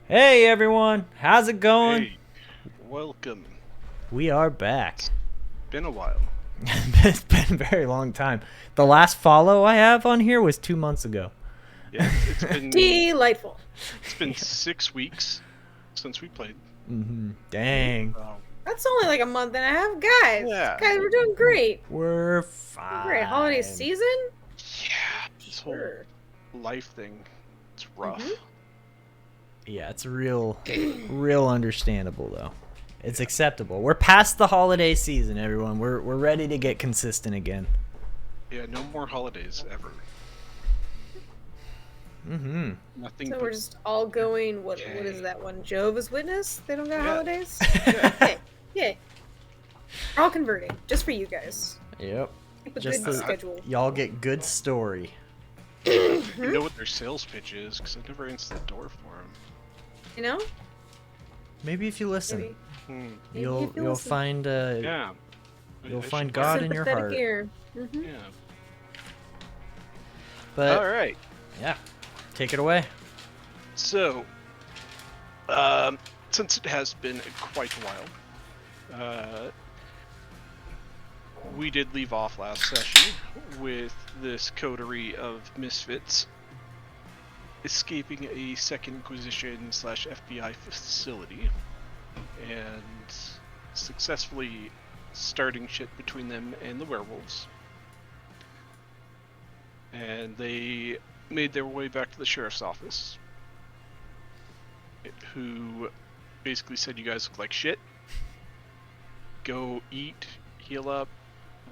Hey everyone, how's it going? Hey, welcome. We are back. Been a while. It's been a very long time. The last follow I have on here was 2 months ago. Yeah, it's been Delightful. it's been 6 weeks since we played. Dang. That's only like a month and a half, guys. Yeah. Guys, we're doing great. We're fine. Great holiday season. Yeah, this Sure. whole life thing, it's rough. Yeah, it's real understandable though. It's acceptable. We're past the holiday season, everyone. We're ready to get consistent again. Yeah, no more holidays ever. Nothing. So but, we're just all going. What is that one? Jehovah's Witness? They don't got Yeah. holidays. Yeah. We're all converting just for you guys. Yep. Keep a Just good the- schedule. Y'all get good story. You know what their sales pitch is, because I never answered the door for them. You know? Maybe if you listen, Maybe. you'll if you you'll listen. find Yeah. You'll I find should- God in your Sympathetic heart. ear. Yeah. But All right. yeah, take it away. So, since it has been quite a while, we did leave off last session with this coterie of misfits escaping a Second Inquisition / FBI facility and successfully starting shit between them and the werewolves. And they made their way back to the sheriff's office, who basically said, you guys look like shit. Go eat, heal up.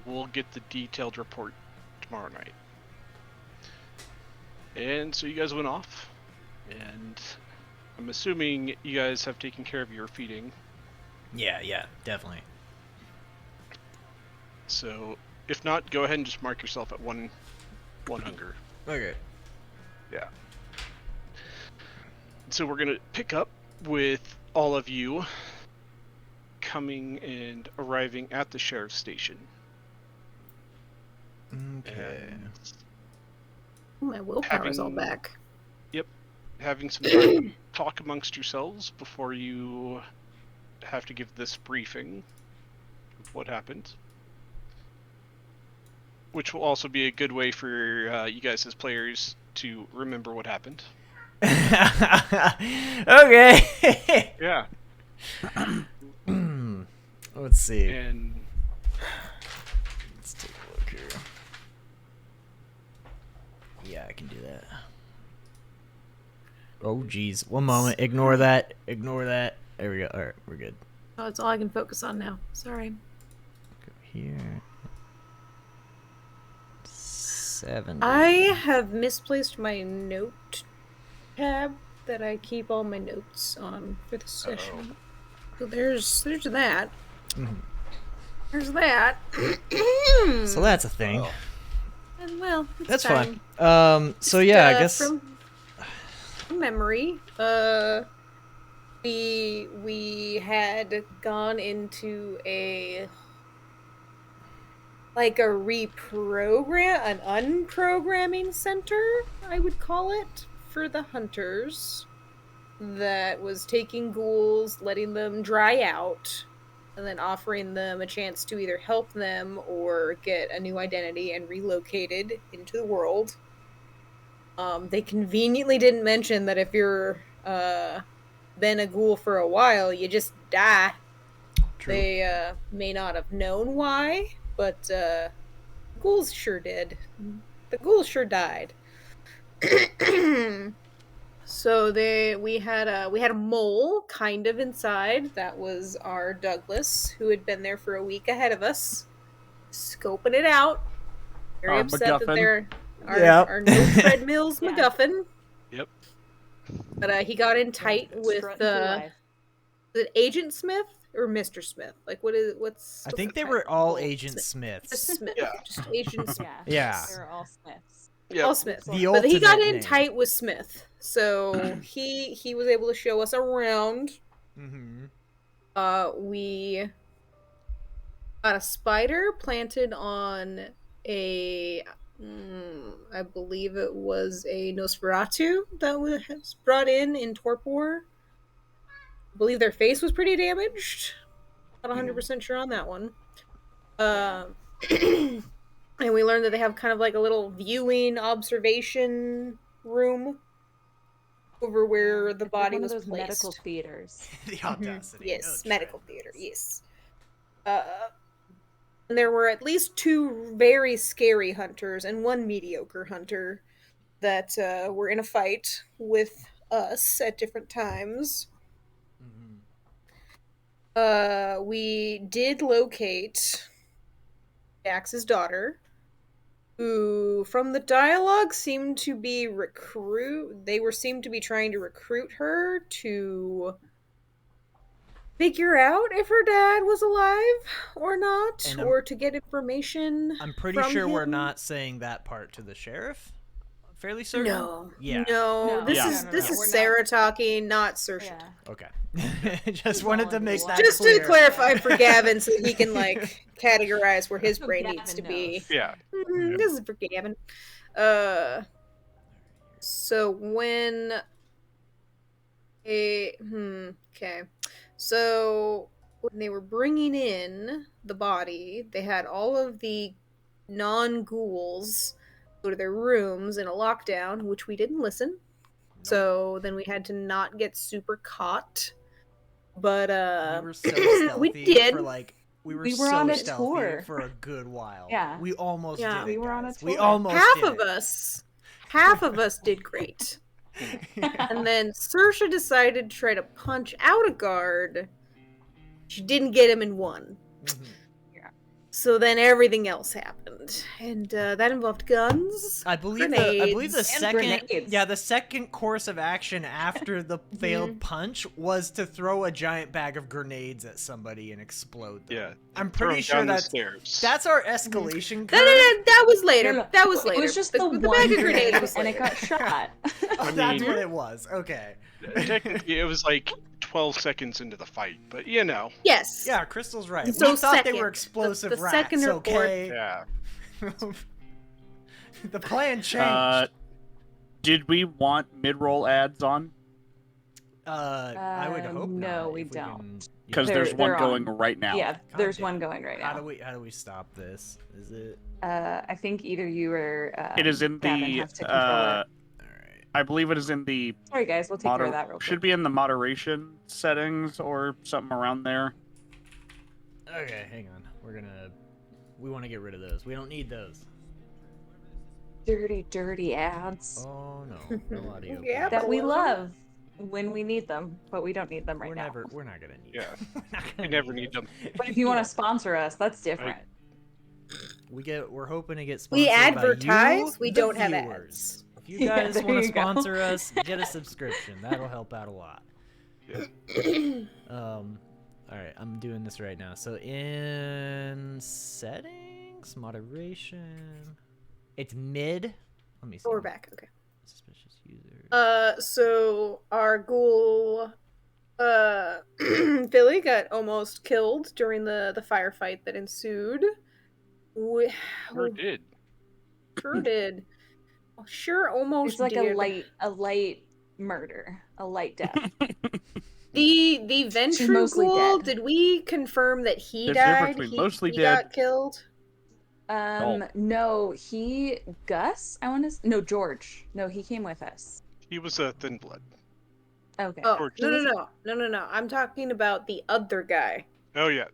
We'll get the detailed report tomorrow night. And so you guys went off, and I'm assuming you guys have taken care of your feeding. Yeah, definitely. So if not, go ahead and just mark yourself at one hunger. Okay. Yeah. So we're gonna pick up with all of you coming and arriving at the sheriff's station. Okay. And Ooh, my willpower's all Having- back. having some time to talk amongst yourselves before you have to give this briefing of what happened. Which will also be a good way for you guys as players to remember what happened. Okay. Yeah. Let's see. And Let's take a look here. Yeah, I can do that. Oh, geez. One moment. Ignore that. There we go. All right, we're good. Oh, that's all I can focus on now. Sorry. Go here. 7. I have misplaced my note tab that I keep all my notes on for the session. So there's that. Mhm. There's that. So that's a thing. And well, it's That's time. fine. So yeah, I guess. From memory, we had gone into an unprogramming center, I would call it, for the hunters, that was taking ghouls, letting them dry out, and then offering them a chance to either help them or get a new identity and relocated into the world. They conveniently didn't mention that if you're been a ghoul for a while, you just die. True. They may not have known why, but ghouls sure did. The ghouls sure died. So we had a mole kind of inside. That was our Douglas, who had been there for a week ahead of us, scoping it out. Very Our upset that MacGuffin. they're Yep. our no Fred Mills Yeah. MacGuffin. Yep. But he got in tight with Strutting through life. the Agent Smith or Mr. Smith. Like what's I think the they were title? all Agent Smiths. Just Smith. Yeah. Just Agent Smith. Yeah. They're all Smiths. Yeah. All Smith. The But he got ultimate in name. tight with Smith. So he was able to show us around. Mm-hmm. We got a spider planted on a I believe it was a Nosferatu that was brought in torpor. I believe their face was pretty damaged. Not 100% sure on that one. And we learned that they have kind of like a little viewing observation room over where the It's like body one was of those placed. medical theaters. The audacity. Yes, No medical trend. theater. Yes. And there were at least 2 very scary hunters and 1 mediocre hunter that were in a fight with us at different times. We did locate Dax's daughter, who, from the dialogue, seemed to be seemed to be trying to recruit her to figure out if her dad was alive or not, And or to get information. I'm pretty from sure we're him. not saying that part to the sheriff. Fairly certain. No. Yeah. No. This Yeah. is No, this we're is not. Sarah talking, not Saoirse. Yeah. Okay. Just wanted to make that Just clear. to clarify for Gavin, so he can like categorize where his So brain Gavin needs to be. knows. Yeah. This is for Gavin. So when okay. So when they were bringing in the body, they had all of the non-ghouls go to their rooms in a lockdown, which we didn't listen. So then we had to not get super caught. But we were so stealthy we did. for like we were We were so on a stealthy tour. for a good while. Yeah. We almost Yeah. did it. We were on a guys. We tour. almost half did of it. half of us did great. And then Saoirse decided to try to punch out a guard. She didn't get him in one. Mhm. So then everything else happened, and that involved guns. I believe Grenades. the second grenades. the second course of action after the failed punch was to throw a giant bag of grenades at somebody and explode them. Yeah. I'm Throw pretty him sure down the that's stairs. our escalation No, curve. that was later. No, no, That was later. It was just the the bag one of grenades was and later. it got shot. Oh, I that's mean- what it was. Okay. Technically, it was like 12 seconds into the fight, but you know. Yes. Yeah, Crystal's right. So we thought they second. were explosive The rats. second or Okay. Yeah. The plan changed. Did we want mid-roll ads on? I would hope no, not, we if don't. can- Because They're- there's one they're going on. right now. Yeah, God there's damn. one going right How now. do we stop this? Is it I think either you or It is in Gavin the. have to control it. all right? I believe it is in the. Sorry, guys, we'll take care of that real quick. Should be in the moderation settings or something around there. Okay, hang on. We want to get rid of those. We don't need those. Dirty, dirty ads Oh no, no audio. Yeah, that we Hello? love when we need them, but we don't need them right we're now. we're not gonna need. Yeah. We're not We gonna never need need them. But if you want to sponsor us, that's different. We're hoping to get sponsored We by advertise, you, we the don't have viewers. ads. If you Yeah, guys there want to you go. sponsor us, get a subscription. That'll help out a lot. All right, I'm doing this right now. So in settings, moderation, it's mid. Let me see. Oh, we're back. Okay. Suspicious user. So our ghoul, Philly got almost killed during the firefight that ensued. We Sure did. sure did. Sure, almost It's like did. a light murder, a light death. The She's Ventru mostly ghoul. dead. Did we confirm that he There's a difference died? between mostly he dead. got killed. No, Gus. No, George. No, he came with us. He was a thin blood. Okay. Oh George. no! I'm talking about the other guy. Oh yeah.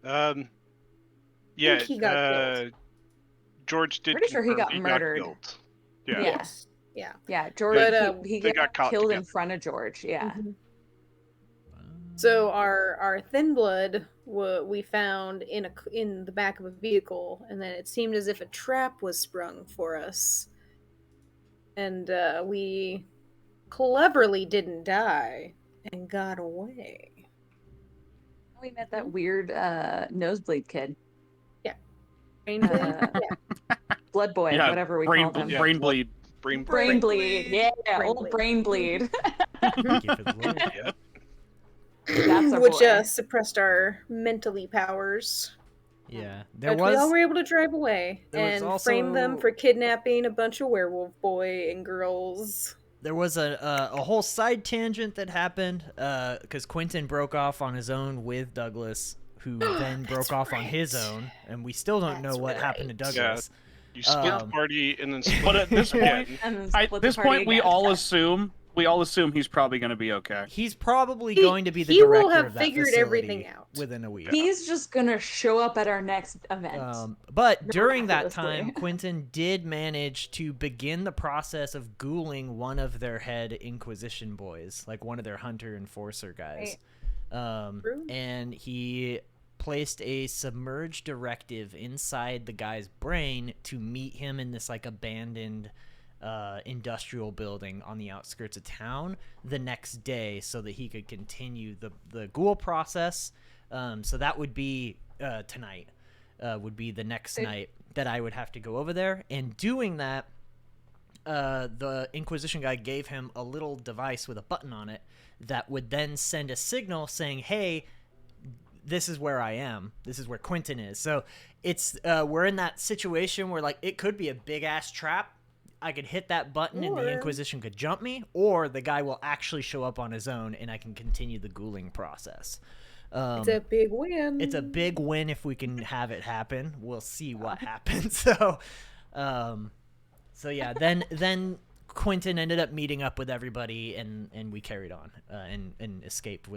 Yeah. he got killed. George did. Pretty sure he confirm got murdered. killed. Yeah. Yeah. Yes. Yeah. Yeah, George. But, he they got got caught killed in together. front of George. Yeah. Mhm. So our thin blood we found in the back of a vehicle, and then it seemed as if a trap was sprung for us, and we cleverly didn't die and got away. We met that weird nosebleed kid, Brain bleed? Uh, Yeah. blood boy, Yeah, whatever we brain, called him. Yeah. brain bleed. Brain. Brain bleed. Yeah, Brain old bleed. brain bleed. Thank you for the load. Yeah. That's our Which boy. suppressed our mentally powers. Yeah, there But we all was were able to drive away there was and frame them also- for kidnapping a bunch of werewolf boy and girls. there was a whole side tangent that happened because Quinton broke off on his own with Douglas, who then That's broke off on his right. own, and we still don't know That's what happened to right. Douglas. You split the Um, party and then split But at this again. point, And then at split the this party point, we again. all assume he's probably going to be okay. He's probably He- going to be the he director will have of that figured facility everything out. within a week. He's just gonna show up at our next event. But during that Miraculously. time, Quinton did manage to begin the process of ghouling one of their head Inquisition boys, like one of their hunter enforcer guys. True. And he placed a submerged directive inside the guy's brain to meet him in this like abandoned industrial building on the outskirts of town the next day so that he could continue the ghoul process. So that would be tonight, would be the next night that I would have to go over there. And doing that, the Inquisition guy gave him a little device with a button on it that would then send a signal saying, hey, this is where I am. This is where Quinton is. So it's we're in that situation where like it could be a big ass trap. I could hit that button and the Inquisition could jump me, or the guy will actually show up on his own and I can continue the ghouling process. It's a big win. It's a big win if we can have it happen. We'll see what happens. So yeah, then Quinton ended up meeting up with everybody and we carried on and escaped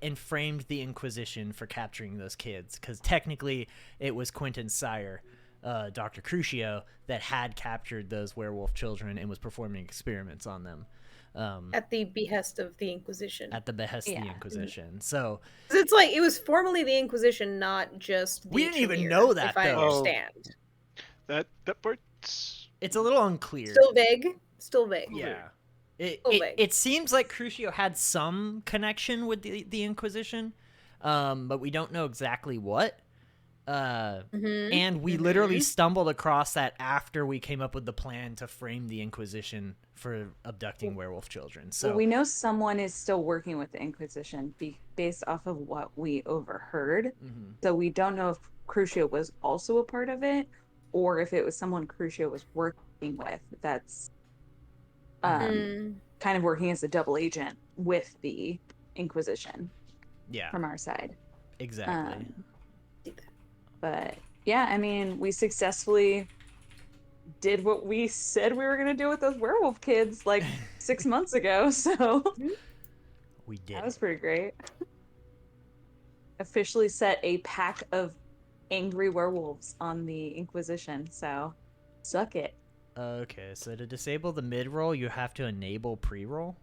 and framed the Inquisition for capturing those kids, because technically it was Quinton's sire, Dr. Crucio, that had captured those werewolf children and was performing experiments on them. At the behest of the Inquisition. At the behest of the Inquisition. So it's like it was formerly the Inquisition, not just the we didn't even Tremere, know that, if I though. understand. That part's it's a little unclear. Still vague. Still vague. Yeah. vague. It seems like Crucio had some connection with the Inquisition, but we don't know exactly what. And we literally stumbled across that after we came up with the plan to frame the Inquisition for abducting werewolf children. So Well, we know someone is still working with the Inquisition based off of what we overheard. So we don't know if Crucio was also a part of it, or if it was someone Crucio was working with that's kind of working as a double agent with the Inquisition. Yeah, from our side. Exactly. But yeah, I mean, we successfully did what we said we were going to do with those werewolf kids like 6 months ago. So we did. That was pretty great. Officially set a pack of angry werewolves on the Inquisition. So suck it. Okay, so to disable the mid-roll, you have to enable pre-roll?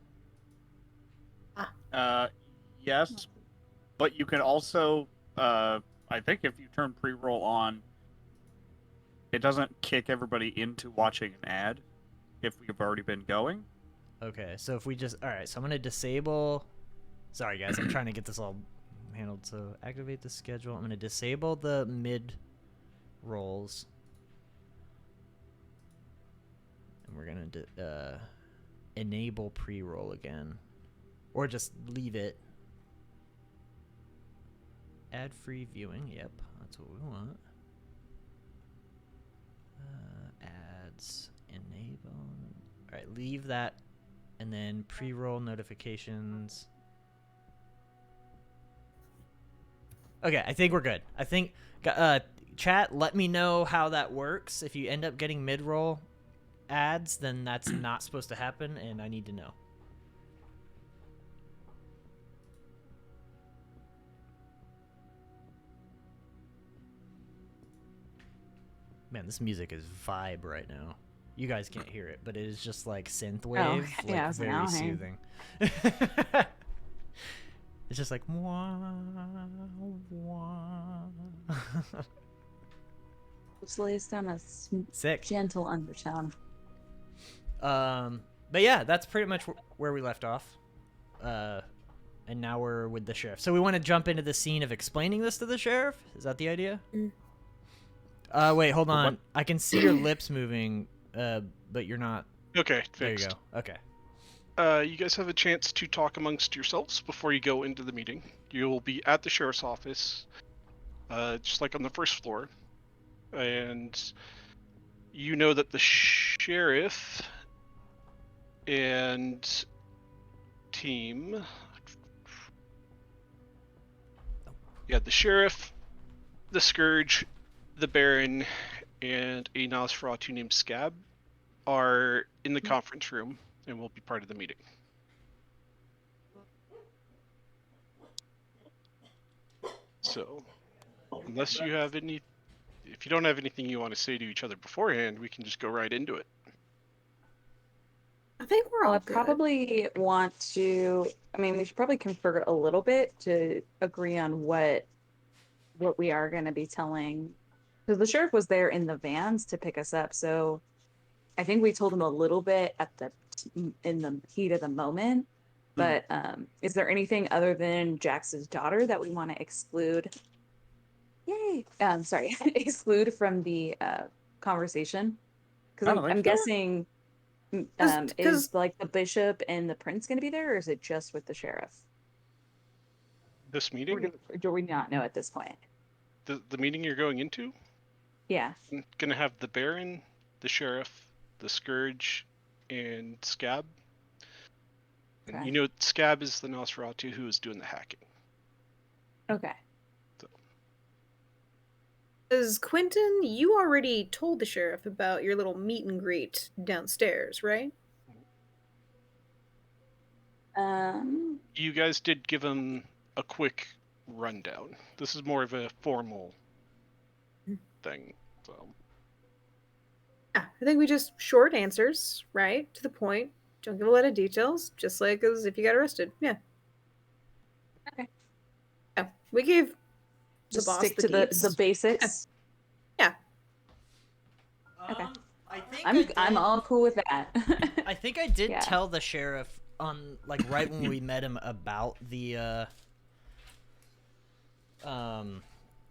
Yes, but you can also, I think if you turn pre-roll on, it doesn't kick everybody into watching an ad if we've already been going. Okay, so if we just... Alright, so I'm going to disable... Sorry, guys, I'm trying to get this all handled. So activate the schedule. I'm going to disable the mid-rolls. And we're going to enable pre-roll again. Or just leave it. Ad-free viewing. Yep, that's what we want. Ads enable. Alright, leave that. And then pre-roll notifications. Okay, I think we're good. I think... chat, let me know how that works. If you end up getting mid-roll ads, then that's not supposed to happen, and I need to know. Man, this music is vibe right now. You guys can't hear it, but it is just like synthwave, yeah, like very soothing. It's just like wah, wah. Just lays down a Sick. gentle undertone. But yeah, that's pretty much where we left off. And now we're with the sheriff. So we want to jump into the scene of explaining this to the sheriff? Is that the idea? Wait, hold on. I can see your lips moving, but you're not. Okay, There you fixed. go. Okay. You guys have a chance to talk amongst yourselves before you go into the meeting. You'll be at the sheriff's office. just like on the first floor. And you know that the sheriff and team... Yeah, the sheriff, the Scourge, the Baron, and a Nosferatu named Scab are in the conference room and will be part of the meeting. So, unless you have any... If you don't have anything you want to say to each other beforehand, we can just go right into it. I think we're all I good. probably want to. I mean, we should probably confer a little bit to agree on what we are going to be telling, because the sheriff was there in the vans to pick us up. So I think we told him a little bit in the heat of the moment. But is there anything other than Jax's daughter that we want to exclude? Yay! Sorry, exclude from the conversation, because I'm guessing. Is like the bishop and the prince going to be there, or is it just with the sheriff? This meeting? Or do we not know at this point? The meeting you're going into? Yeah. I'm gonna have the Baron, the sheriff, the Scourge, and Scab. And Okay. you know Scab is the Nosferatu who is doing the hacking. Okay. Because Quinton, you already told the sheriff about your little meet and greet downstairs, right? You guys did give him a quick rundown. This is more of a formal thing. So. Yeah, I think we just short answers, right? To the point. Don't give a lot of details, just like as if you got arrested. Yeah. Okay. Yeah, we gave Just the boss stick the to deeds. the basics. Yeah. Okay. I think I'm all cool with that. I think I did Yeah. tell the sheriff on right when we met him about the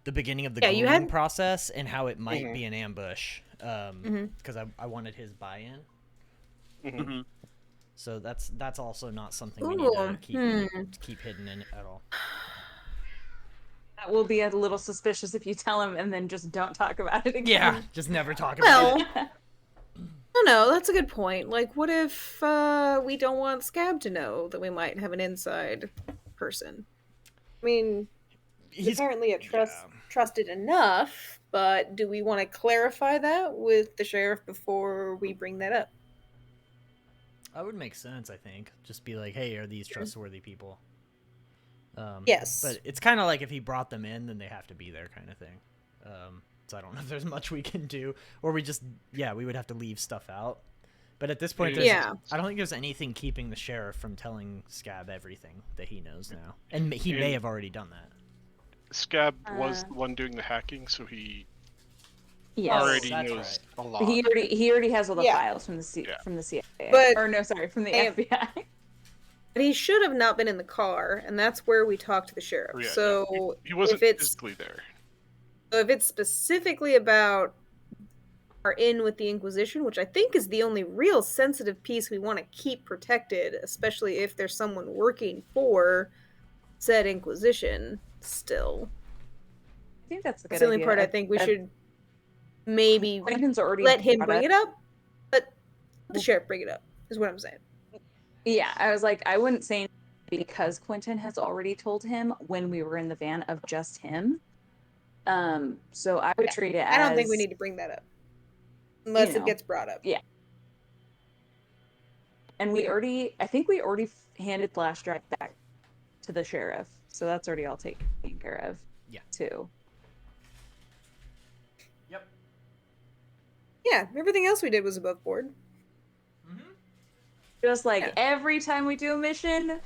beginning of the grooming process and how it might be an ambush. Because I wanted his buy-in. Mm-hmm. So that's also not something we need to keep hidden in at all. That will be a little suspicious if you tell him and then just don't talk about it again. Yeah, just never talk about it. No, that's a good point. Like, what if we don't want Scab to know that we might have an inside person? I mean, he's apparently trusted enough, but do we want to clarify that with the sheriff before we bring that up? That would make sense, I think. Just be like, hey, are these trustworthy people? Yes. But it's kind of like if he brought them in, then they have to be there kind of thing. So I don't know if there's much we can do. Or we would have to leave stuff out. But at this point, I don't think there's anything keeping the sheriff from telling Scab everything that he knows now. And he may have already done that. Scab was the one doing the hacking, so he Yes. already knows a lot. He already has all the files from the CIA. From the FBI. But he should have not been in the car, and that's where we talked to the sheriff. Oh, yeah, so he wasn't physically there. So if it's specifically about our in with the Inquisition, which I think is the only real sensitive piece we want to keep protected, especially if there's someone working for said Inquisition still. I think that's the That's the only part I think we should maybe let him bring it up, but the sheriff bring it up, is what I'm saying. Yeah, I was like, I wouldn't say because Quinton has already told him when we were in the van of just him. So I would treat it as... I don't think we need to bring that up. Unless it gets brought up. Yeah. And I think we already handed flash drive back to the sheriff. So that's already all taken care of. Yeah. Too. Yep. Yeah, everything else we did was above board. Just like every time we do a mission,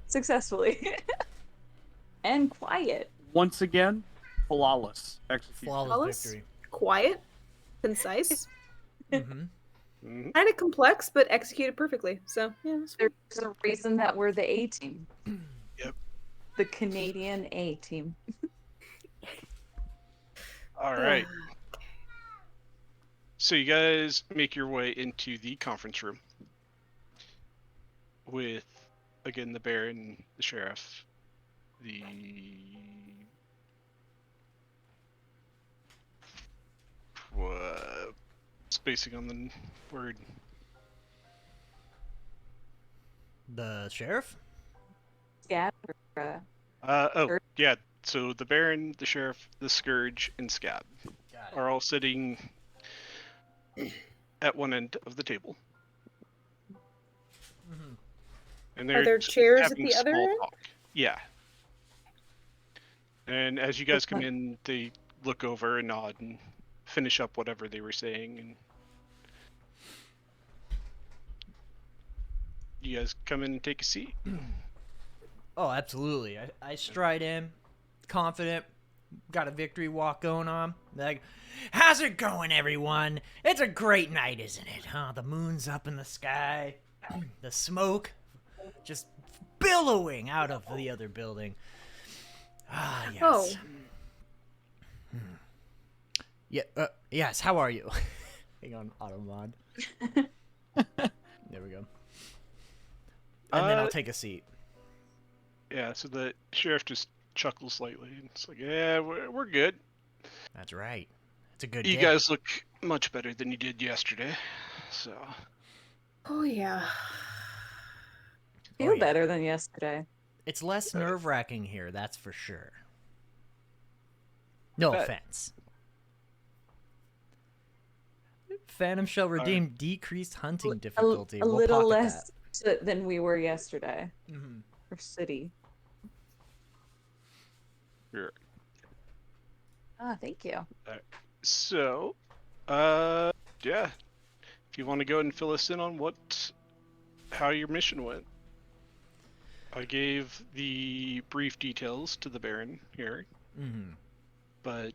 successfully. And quiet. Once again, flawless execution. Flawless victory. Quiet. Concise. Mm-hmm. Kind of complex, but executed perfectly. So, yeah. There's a reason that we're the A team. Yep. The Canadian A team. All right. So you guys make your way into the conference room with, again, the Baron, the Sheriff, the spacing on the word. The sheriff? Scab. Yeah. So the Baron, the Sheriff, the Scourge, and Scab are all sitting at one end of the table. Mm-hmm. And Are there chairs at having the other small end? talk. Yeah. And as you guys come in, they look over and nod and finish up whatever they were saying. And you guys come in and take a seat. Oh, absolutely. I stride in, confident, got a victory walk going on. Like, how's it going, everyone? It's a great night, isn't it? Huh? The moon's up in the sky, the smoke just billowing out of the other building. Ah, yes. Oh. Yeah. Yes. How are you? Hang on, auto mod. There we go. And then I'll take a seat. Yeah, so the sheriff just chuckles slightly. And it's like, yeah, we're good. That's right. It's a good You day. guys look much better than you did yesterday. So, Oh, yeah. Feel yeah. better than yesterday. It's less nerve-wracking here, that's for sure. No Bet. offense. Phantom shall redeem decreased hunting difficulty. A We'll little pocket less than we were yesterday. that. Mm-hmm. For city. sure. Ah, thank you. So, yeah. If you want to go ahead and fill us in on how your mission went. I gave the brief details to the Baron here, Mm-hmm. but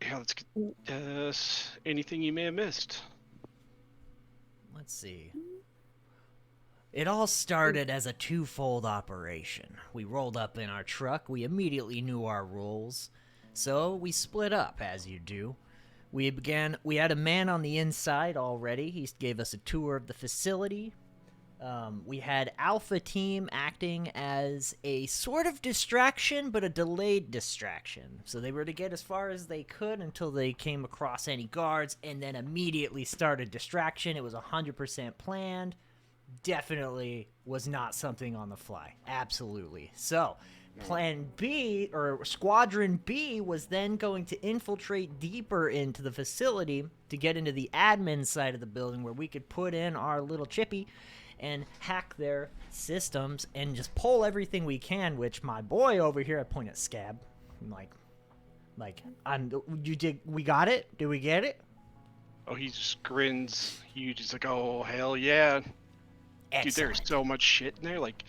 yeah, let's get anything you may have missed. Let's see. It all started as a twofold operation. We rolled up in our truck, we immediately knew our roles, so we split up, as you do. We had a man on the inside already. He gave us a tour of the facility. We had Alpha Team acting as a sort of distraction, but a delayed distraction. So they were to get as far as they could until they came across any guards, and then immediately started distraction. It was 100% planned. Definitely was not something on the fly. Absolutely. So, Plan B, or Squadron B, was then going to infiltrate deeper into the facility to get into the admin side of the building where we could put in our little chippy and hack their systems and just pull everything we can, which my boy over here, I point at Scab. I'm like, we got it? Did we get it? Oh, he just grins huge. He's like, oh, hell yeah. Dude, Excellent. there's so much shit in there. Like,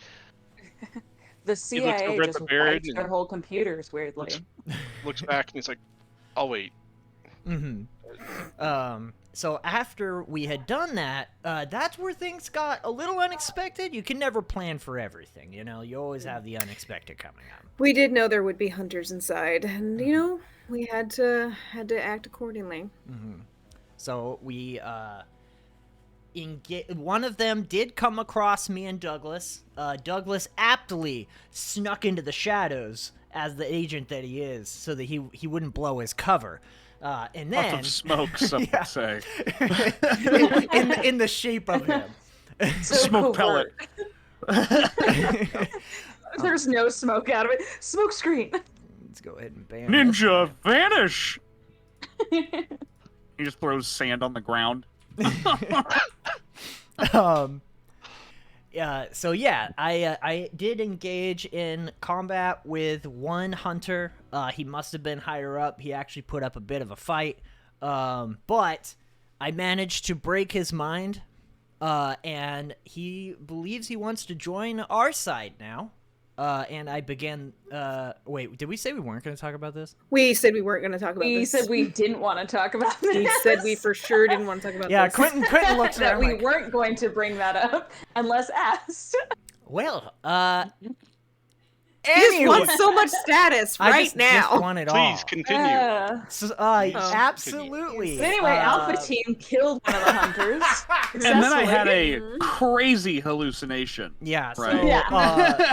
The looks CIA over at just the Baron wiped their and whole computers weirdly. looks back and he's like, I'll wait. Mm-hmm. So after we had done that, that's where things got a little unexpected. You can never plan for everything, you know? You always have the unexpected coming up. We did know there would be hunters inside, and, you know, we had to act accordingly. Mm-hmm. So we, one of them did come across me and Douglas. Douglas aptly snuck into the shadows as the agent that he is, so that he wouldn't blow his cover. And Puff then of smoke, some Yeah. would say. in the shape of him. So Smoke pellet. covert. There's no smoke out of it. Smoke screen. Let's go ahead and ban Ninja, vanish! He just throws sand on the ground. So yeah, I did engage in combat with one hunter. He must have been higher up. He actually put up a bit of a fight, but I managed to break his mind, and he believes he wants to join our side now. And I began. Wait, did we say we weren't going to talk about this? We said we weren't going to talk about We this. said we didn't want to talk about this. We said we for sure didn't want to talk about Yeah, this. Quinton looks that around we like, weren't going to bring that up unless asked. well, He just anyway, wants so much status I right just now. want it all. Please continue. So, Please absolutely. But anyway, Alpha Team killed one of the hunters. And then I had successfully. a crazy hallucination. Yeah, so Right. Yeah.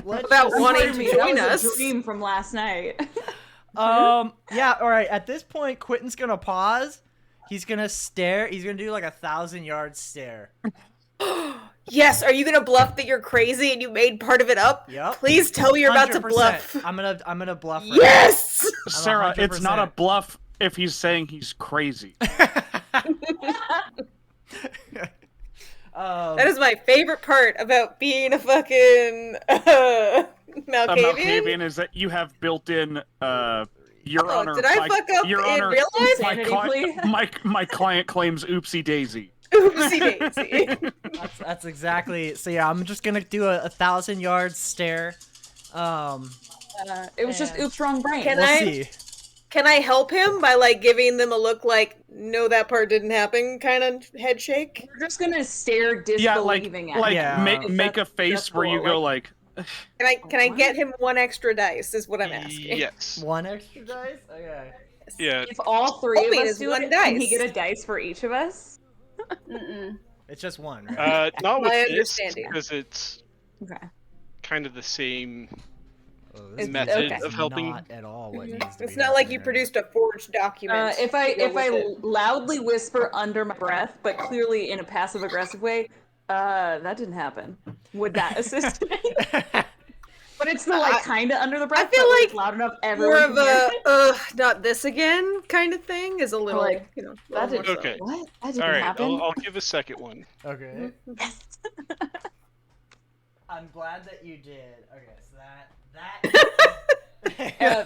let's About just- wanting Pardon to me, join that was us. a dream from last night. yeah, all right. At this point, Quinton's gonna pause, He's gonna stare. He's gonna do like 1,000-yard stare. Yes, are you gonna bluff that you're crazy and you made part of it up? Yep. Please tell me you're about to 100%. bluff. I'm gonna bluff. Right Yes! Sarah, it's not a 100%. bluff if he's saying he's crazy. That is my favorite part about being a fucking A Malkavian. Malkavian is that you have built-in, Your Oh, Honor. did I fuck up Your in Honor, real life? my, Insanity plea? my client claims oopsie daisy. Oopsie daisy. That's exactly. So yeah, I'm just gonna do a 1,000-yard stare. It was just And- oops, wrong brain. Can We'll I- see. Can I help him by like giving them a look like no, that part didn't happen kind of head shake? We're just gonna stare Yeah, like, disbelieving at Yeah. him. make a That's face where you cool, go like, Can I What? get him one extra dice? Is what I'm asking. Yes. One extra dice. Okay. Yeah. If all three Homie, of us it's do one it, can he dice. get a dice for each of us? Mm-mm. It's just one. Right? Not with My this understanding. because it's Okay. kind of the same. Oh, It's- method okay. of helping. Not at all what needs to It's be not like you happening. produced a forged document. If to go with I it. loudly whisper under my breath, but clearly in a passive aggressive way, that didn't happen. Would that assist me? But it's still like kind of under the breath. feel but when like it's loud enough, more everyone of can hear a it. not this again kind of thing is a little Like, you know. That little didn't. more Okay. What? That didn't All right, happen. I'll give a second one. Okay. Yes. I'm glad that you did. Okay, so that.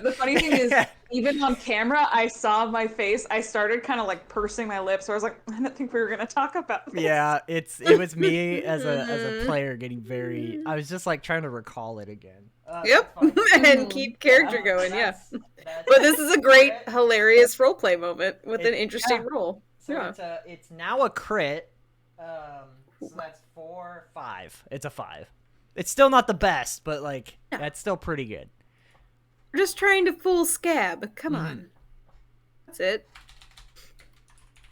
The funny thing is, even on camera, I saw my face. I started kind of like pursing my lips. So I was like, I didn't think we were gonna talk about this. Yeah, it was me as a player getting very. I was just like trying to recall it again. Yep, Fine. and keep character going. Yeah, That's- but this is a great, hilarious roleplay moment with an It- interesting yeah. role. So Yeah. it's now a crit. So that's 4, 5. It's a 5. It's still not the best, but like that's still pretty good. We're just trying to fool Scab. Come Mhm. on, that's it.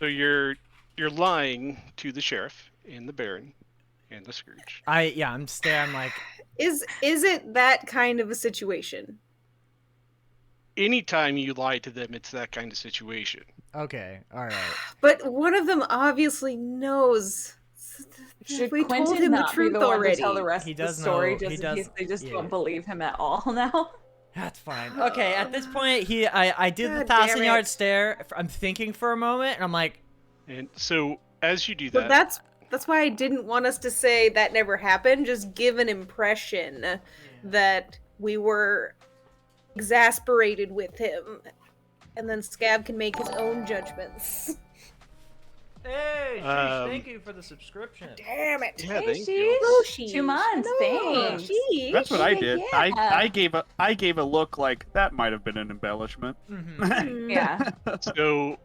So you're lying to the sheriff and the Baron and the Scourge. I'm staring like Is it that kind of a situation? Anytime you lie to them, it's that kind of situation. okay, all right. But one of them obviously knows. Should We Quinton told him the not truth be the one already. to tell the rest He of the does story, know- just he in does- case they just yeah. don't believe him at all now? That's fine. Okay, at this point, I did the God damn 1,000-yard it. stare. I'm thinking for a moment, and I'm like, And so as you do But that, that's why I didn't want us to say that never happened. Just give an impression that we were exasperated with him, and then Scab can make his own judgments. hey, Um, thank you for the subscription. Damn it! yeah, Hey, thank you. Oh, sheesh. sheesh. 2 months, Hello, thanks. sheesh. that's what I did. Yeah. I gave a look like that might have been an embellishment. Mhm. Yeah. So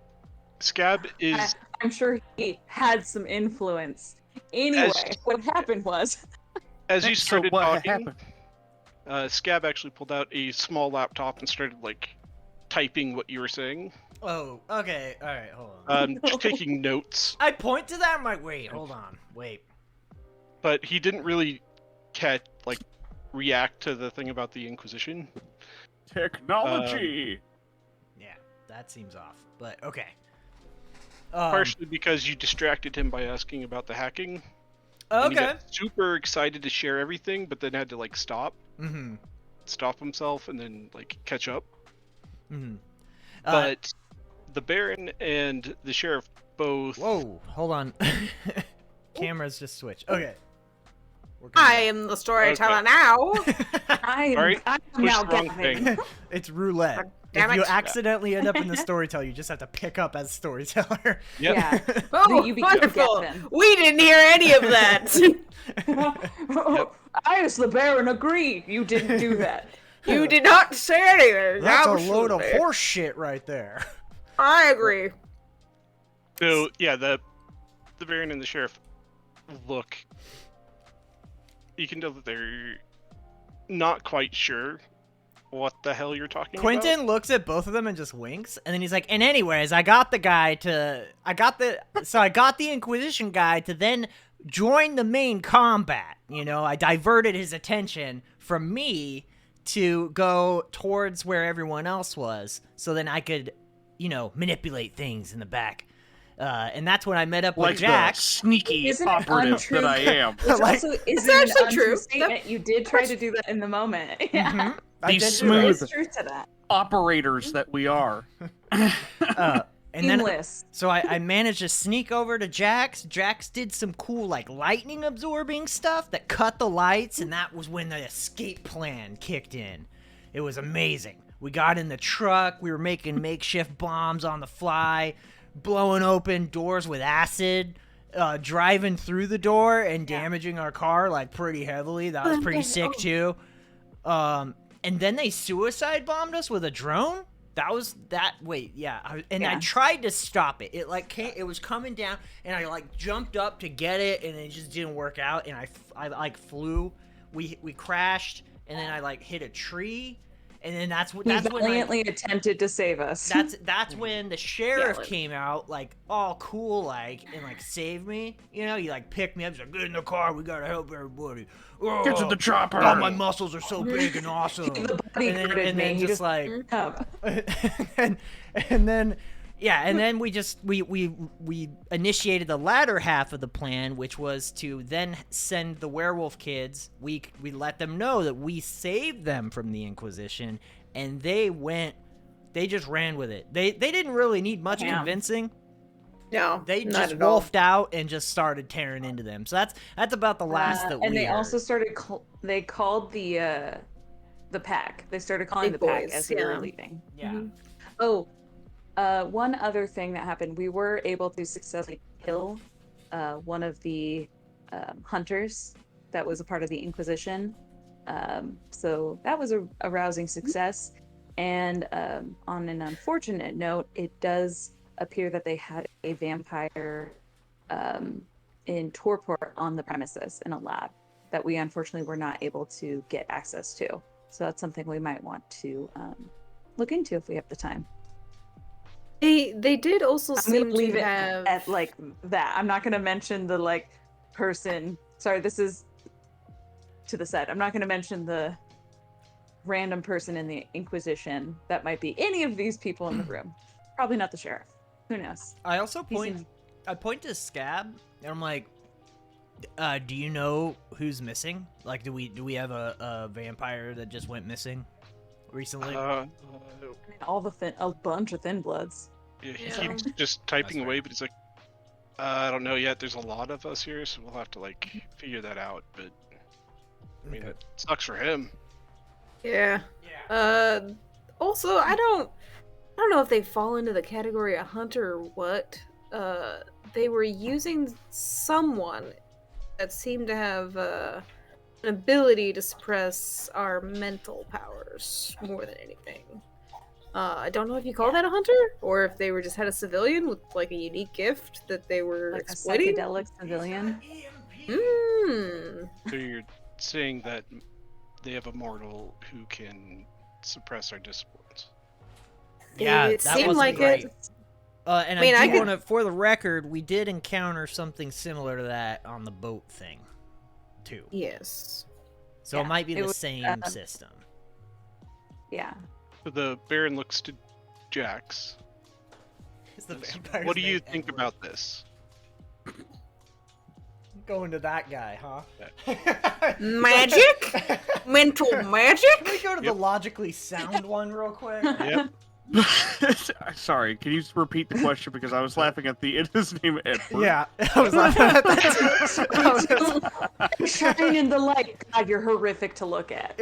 Scab is I'm sure he had some influence. Anyway, what happened was as you So started what talking, happened? Scab actually pulled out a small laptop and started like typing what you were saying. Oh, okay, all right, hold on. Just taking notes. I point to that. I'm like, wait, hold on, wait. But he didn't really react to the thing about the Inquisition. Technology. Yeah, that seems off. But okay. Um, Partially because you distracted him by asking about the hacking. And he Okay. got super excited to share everything, but then had to Mm-hmm. stop himself and then catch up. Mm-hmm. But the Baron and the sheriff both. Whoa, hold on. Cameras just switched. Okay. We're I am the storyteller Okay. now. I'm Alright, I'm push now the wrong Gavin. thing. It's roulette. Damn If you it. accidentally end up in the storyteller, you just have to pick up as storyteller. Yep. Yeah. Oh, You become wonderful! Gavin. We didn't hear any of that. I, as the Baron, agree. You didn't do that. You did not say anything. That's a load of Absolutely. horse shit right there. I agree. So yeah, the Baron and the sheriff look. You can tell that they're not quite sure what the hell you're talking Quinton looks at both of them and just winks, and then he's like, and anyways, I got the Inquisition guy to then join the main combat. You know, I diverted his attention from me to go towards where everyone else was, so then I could, manipulate things in the back. And that's when I met up Like with the Jax. sneaky Isn't it operative untrue? that I am. Which Like- also It's isn't an actually untrue true. statement. You did try to do that in the moment. Yeah, Mhm. I These did do smooth- that. there is truth to that. Operators that we are. And then Seamless. so I managed to sneak over to Jax. Jax did some cool like lightning absorbing stuff that cut the lights, and that was when the escape plan kicked in. It was amazing. We got in the truck, we were making makeshift bombs on the fly, blowing open doors with acid, driving through the door and damaging our car like pretty heavily. That was pretty sick too. And then they suicide bombed us with a drone. That was that. Wait, yeah. I tried to stop it. It like came. It was coming down, and I like jumped up to get it, and it just didn't work out. And I like flew. We crashed, and then I like hit a tree, and then that's when Valiantly attempted to save us. that's when the sheriff came out, like all cool, like and like saved me. You know, he like picked me up. He's like, "Get in the car. We gotta help everybody." Get to the chopper. Oh, my muscles are so big and awesome. The bodyguarded and then me. just like, Up. and then we initiated the latter half of the plan, which was to then send the werewolf kids. We let them know that we saved them from the Inquisition, and they just ran with it. They didn't really need much convincing. No, They not just at all. wolfed out and just started tearing into them. So that's about the last that we And they heard. also started. They called the pack. They started calling Big the pack boys, as they were yeah. leaving. Yeah. Oh, one other thing that happened. We were able to successfully kill one of the hunters that was a part of the Inquisition. So that was a rousing success. And on an unfortunate note, it does appear that they had a vampire in torpor on the premises in a lab that we unfortunately were not able to get access to. So that's something we might want to look into if we have the time. They did also I'm seem gonna leave to it have at like that. I'm not gonna mention the like person. Sorry, this is to the side. I'm not gonna mention the random person in the Inquisition that might be any of these people in the room. Probably not the sheriff. Who knows? I also He point. seems- I point to Scab, and I'm like, "Do you know who's missing? Like, do we have a vampire that just went missing recently?" I mean, a bunch of thin bloods. Yeah, he Yeah. keeps just typing That's away, fair. but he's like, I don't know yet. There's a lot of us here, so we'll have to like figure that out. But I mean, it sucks for him. Yeah. Also, I don't know if they fall into the category of hunter or what. They were using someone that seemed to have an ability to suppress our mental powers more than anything. I don't know if you call that a hunter, or if they were just had a civilian with like a unique gift that they were Like exploiting. a psychedelic civilian. So you're saying that they have a mortal who can suppress our disciplines. Yeah, It that seemed wasn't like great. it. And I mean, I I do could- want to, for the record, we did encounter something similar to that on the boat thing, too. Yes. So Yeah, it might be it the was, same system. Yeah. So the Baron looks to Jax. What do you think about this? Going to that guy, huh? Magic? Mental magic? Can we go to the logically sound one real quick? Yep. Sorry, can you just repeat the question because I was laughing at the end of his name Edward. Yeah, I was laughing at that too. Shine in the light. God, you're horrific to look at.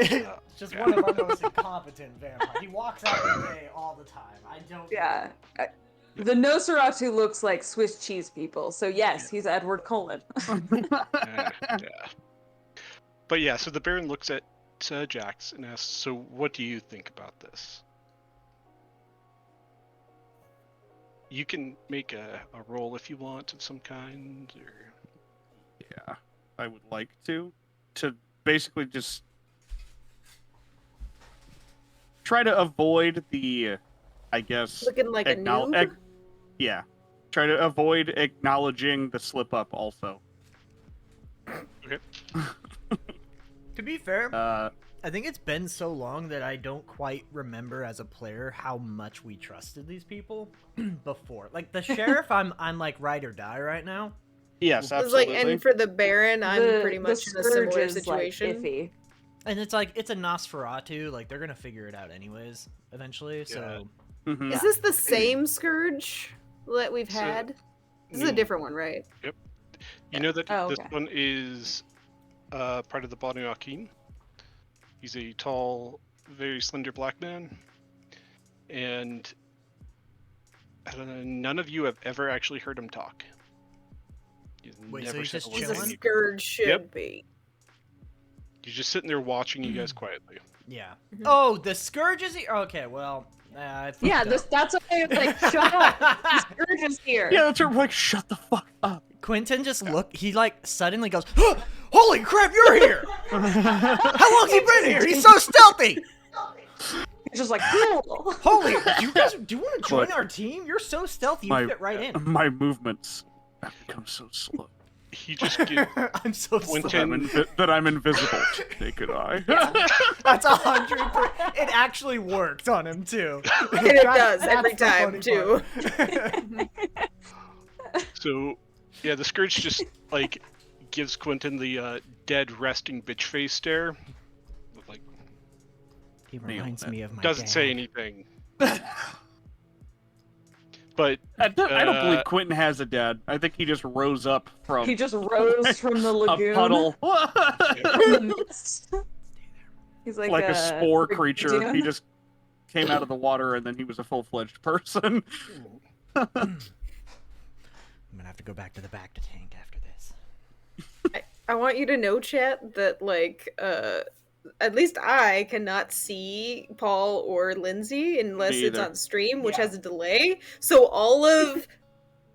Just one of our most incompetent vampires. He walks out the day all the time. I don't. Yeah. The Nosferatu looks like Swiss cheese people. So yes, he's Edward Cullen. Yeah. But yeah, so the Baron looks at Jax and asks, "So what do you think about this?" You can make a roll if you want of some kind, or Yeah, I would like to basically just try to avoid the, I guess, Looking like a noob? yeah, try to avoid acknowledging the slip up also. okay. To be fair, I think it's been so long that I don't quite remember as a player how much we trusted these people before. Like the sheriff, I'm like ride or die right now. Yes, It's absolutely. like, and for the Baron, I'm pretty The much in a Scourge similar is, situation. Like, iffy. And it's like it's a Nosferatu, like they're gonna figure it out anyways, eventually. So Mhm. Is this the same Scourge that we've So- had? This is a different one, right? You know that Oh, this okay. one is part of the Banu Akin. He's a tall, very slender black man, and I don't know, none of you have ever actually heard him talk. He's Wait, so never he's said just a word As to a chilling? anyone. Scourge should Yep. be. He's just sitting there watching you guys quietly. yeah. Mhm. Oh, the Scourge is here. Okay, well, I fucked Yeah, up. that's why I was like, shut up. The Scourge is here. Yeah, that's right. We're like, shut the fuck up. Quinton just he like suddenly goes, "Holy crap, you're here! How long's he been here? He's so stealthy! He's just like, cool. Holy, you guys, do you want to join Look, our team? You're so stealthy, you my- fit right in." My movements have become so slow He just gives I'm so Quinton- slow. that I'm invisible to the naked eye. That's 100%. It actually worked on him too. And it does That's every the time, funny too. part. so yeah, the Scourge just like gives Quinton the dead resting bitch face stare. Like He reminds me of my doesn't dad. say anything. But I don't believe Quinton has a dad. I think he just rose up from He just rose from the a lagoon. puddle. From the mist. He's like, like a spore Rick creature. Dune. He just came out of the water and then he was a full-fledged person. I'm gonna have to go back to the back to tank after this. I want you to know, chat, that like at least I cannot see Paul or Lindsay unless Me it's either. on stream, which has a delay. So all of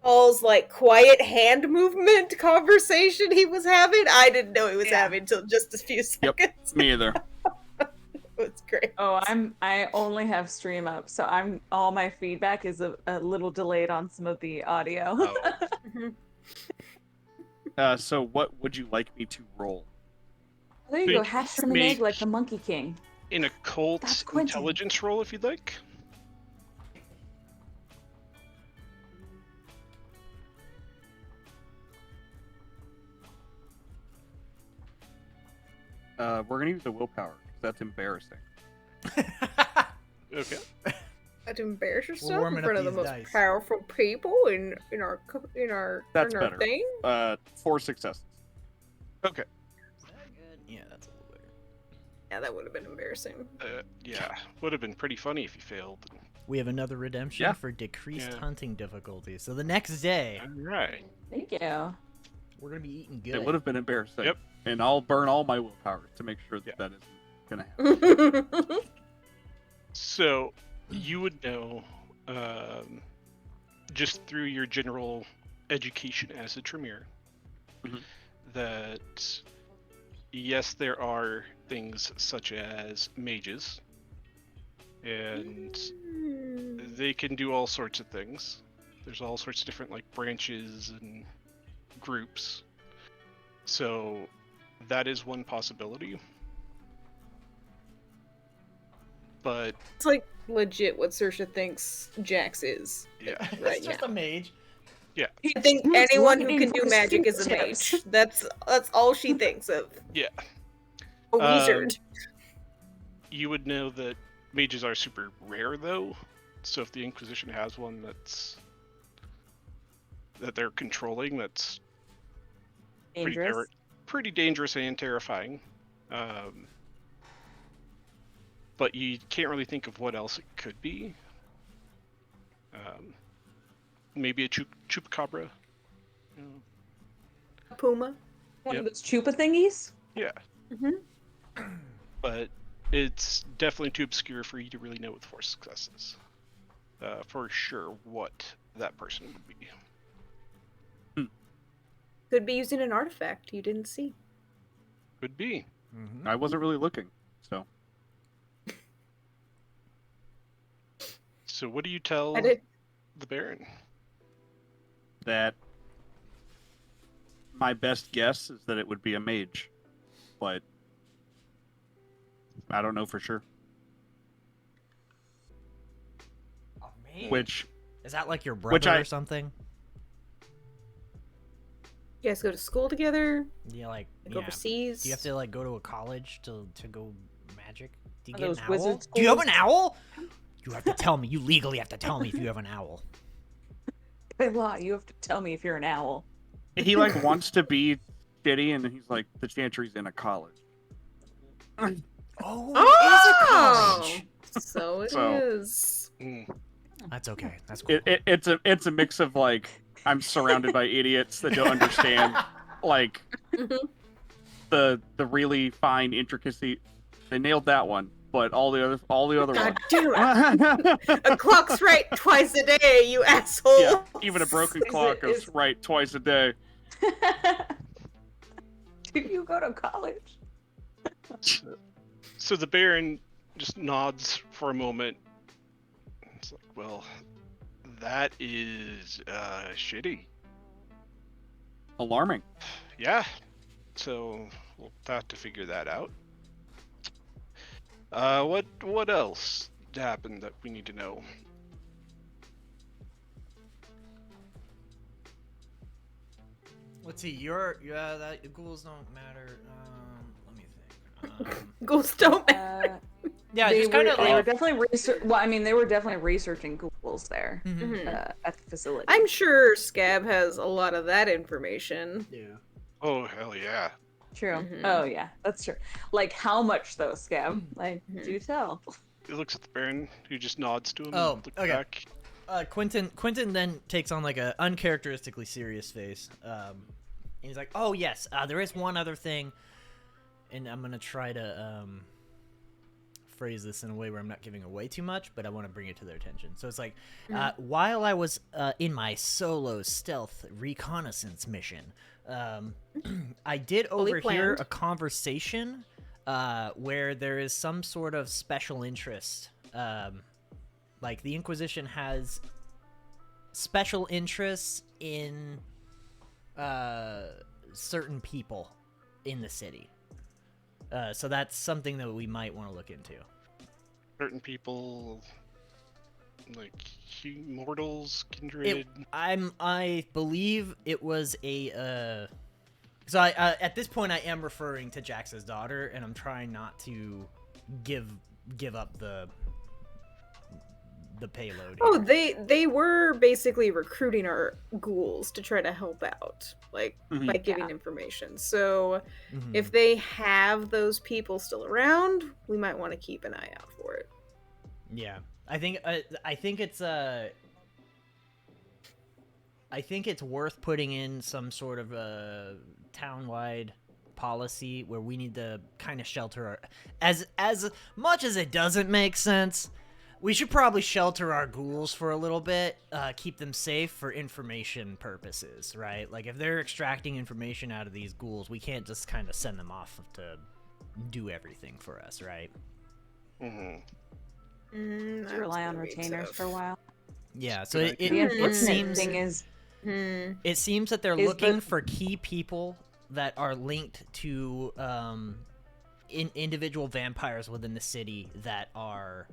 Paul's like quiet hand movement conversation he was having, I didn't know he was having until just a few seconds. Me either. It was great. Oh, I only have stream up, so all my feedback is a little delayed on some of the audio. oh, So what would you like me to roll? There you go, Make- hatch from an make- egg like the Monkey King. in a cult That's Quinton. intelligence roll, if you'd like. We're gonna use the willpower. 'Cause that's embarrassing. Okay. To embarrass We're yourself in warming front up of the these most dice. powerful people in our That's in our better. thing. 4 successes. Okay. Yeah, that's a little better. Yeah, that would have been embarrassing. Yeah, would have been pretty funny if you failed. We have another redemption Yeah. for decreased Yeah. hunting difficulty. So the next day, All right. Thank you. we're gonna be eating good. It would have been embarrassing. Yep. And I'll burn all my willpower to make sure that Yeah. that isn't gonna happen. So you would know, just through your general education as a Tremere, Mhm. that yes, there are things such as mages, and they can do all sorts of things. There's all sorts of different like branches and groups. So that is one possibility. But It's like legit what Saoirse thinks Jax is. yeah, Right It's just now. a mage. I think He's anyone who looking can do for magic is a fingertips. mage. That's all she thinks of. yeah. A wizard. You would know that mages are super rare though. So if the Inquisition has one that they're controlling, that's Dangerous. pretty dangerous and terrifying. But you can't really think of what else it could be. Maybe a chupacabra. Puma. One Yep. of those chupa thingies? Yeah. Mhm. But it's definitely too obscure for you to really know with 4 successes. For sure what that person would be. Could be using an artifact you didn't see. Could be. Mm-hmm. I wasn't really looking, so. So what do you tell I did. the Baron? That my best guess is that it would be a mage, but I don't know for sure. Oh, man. Which Is that like your Which brother I- or something? You guys go to school together? Yeah, like Like yeah. overseas? Do you have to like go to a college to go magic? Do you Are get those an owl? wizard Do you have schools? an owl? You have to tell me. You legally have to tell me if you have an owl. By law, you have to tell me if you're an owl. he like wants to be shitty, and then he's like, the Chantry's in a college. Oh, it Oh! is a college. So it So- is. Mm. That's okay. That's cool. It's a mix of like, I'm surrounded by idiots that don't understand like Mhm. the really fine intricacy. They nailed that one, but all the other God damn it. ones. A clock's right twice a day, you asshole. Yeah, even a broken Is clock it- goes is- right twice a day. Did you go to college? So the Baron just nods for a moment. It's like, well, that is shitty. Alarming. Yeah. So we'll have to figure that out. What else happened that we need to know? Let's see. That ghouls don't matter. Let me think. Ghouls don't matter. Yeah, they just kind were, of they were like. definitely Well, I mean, they were definitely researching ghouls there Mhm. at the facility. I'm sure Scab has a lot of that information. Yeah. Oh hell yeah! True. Mhm. Oh yeah, that's true. Like how much though, Scab? Like, Mhm. do tell. He looks at the Baron, who just nods to him. Oh, and looks okay. back. Quinton then takes on like a uncharacteristically serious face. And he's like, "Oh yes, there is one other thing," and I'm gonna try to phrase this in a way where I'm not giving away too much, but I want to bring it to their attention. So it's like, while I was in my solo stealth reconnaissance mission, I did Fully overhear planned. a conversation where there is some sort of special interest. Like the Inquisition has special interests in certain people in the city. So that's something that we might want to look into. Certain people, like mortals, kindred. I believe it was a. So I at this point I am referring to Jax's daughter, and I'm trying not to give up the payload. Oh, here. they were basically recruiting our ghouls to try to help out, like Mhm. by giving information. So Mhm. if they have those people still around, we might want to keep an eye out for it. Yeah, I think it's worth putting in some sort of a town-wide policy where we need to kind of shelter our as much as it doesn't make sense. We should probably shelter our ghouls for a little bit, keep them safe for information purposes, right? Like if they're extracting information out of these ghouls, we can't just kind of send them off to do everything for us, right? Mm-hmm. That's To rely on gonna be retainers tough. for a while. Yeah, so Good it The unfortunate seems thing is, it seems that they're Is looking the- for key people that are linked to individual vampires within the city that are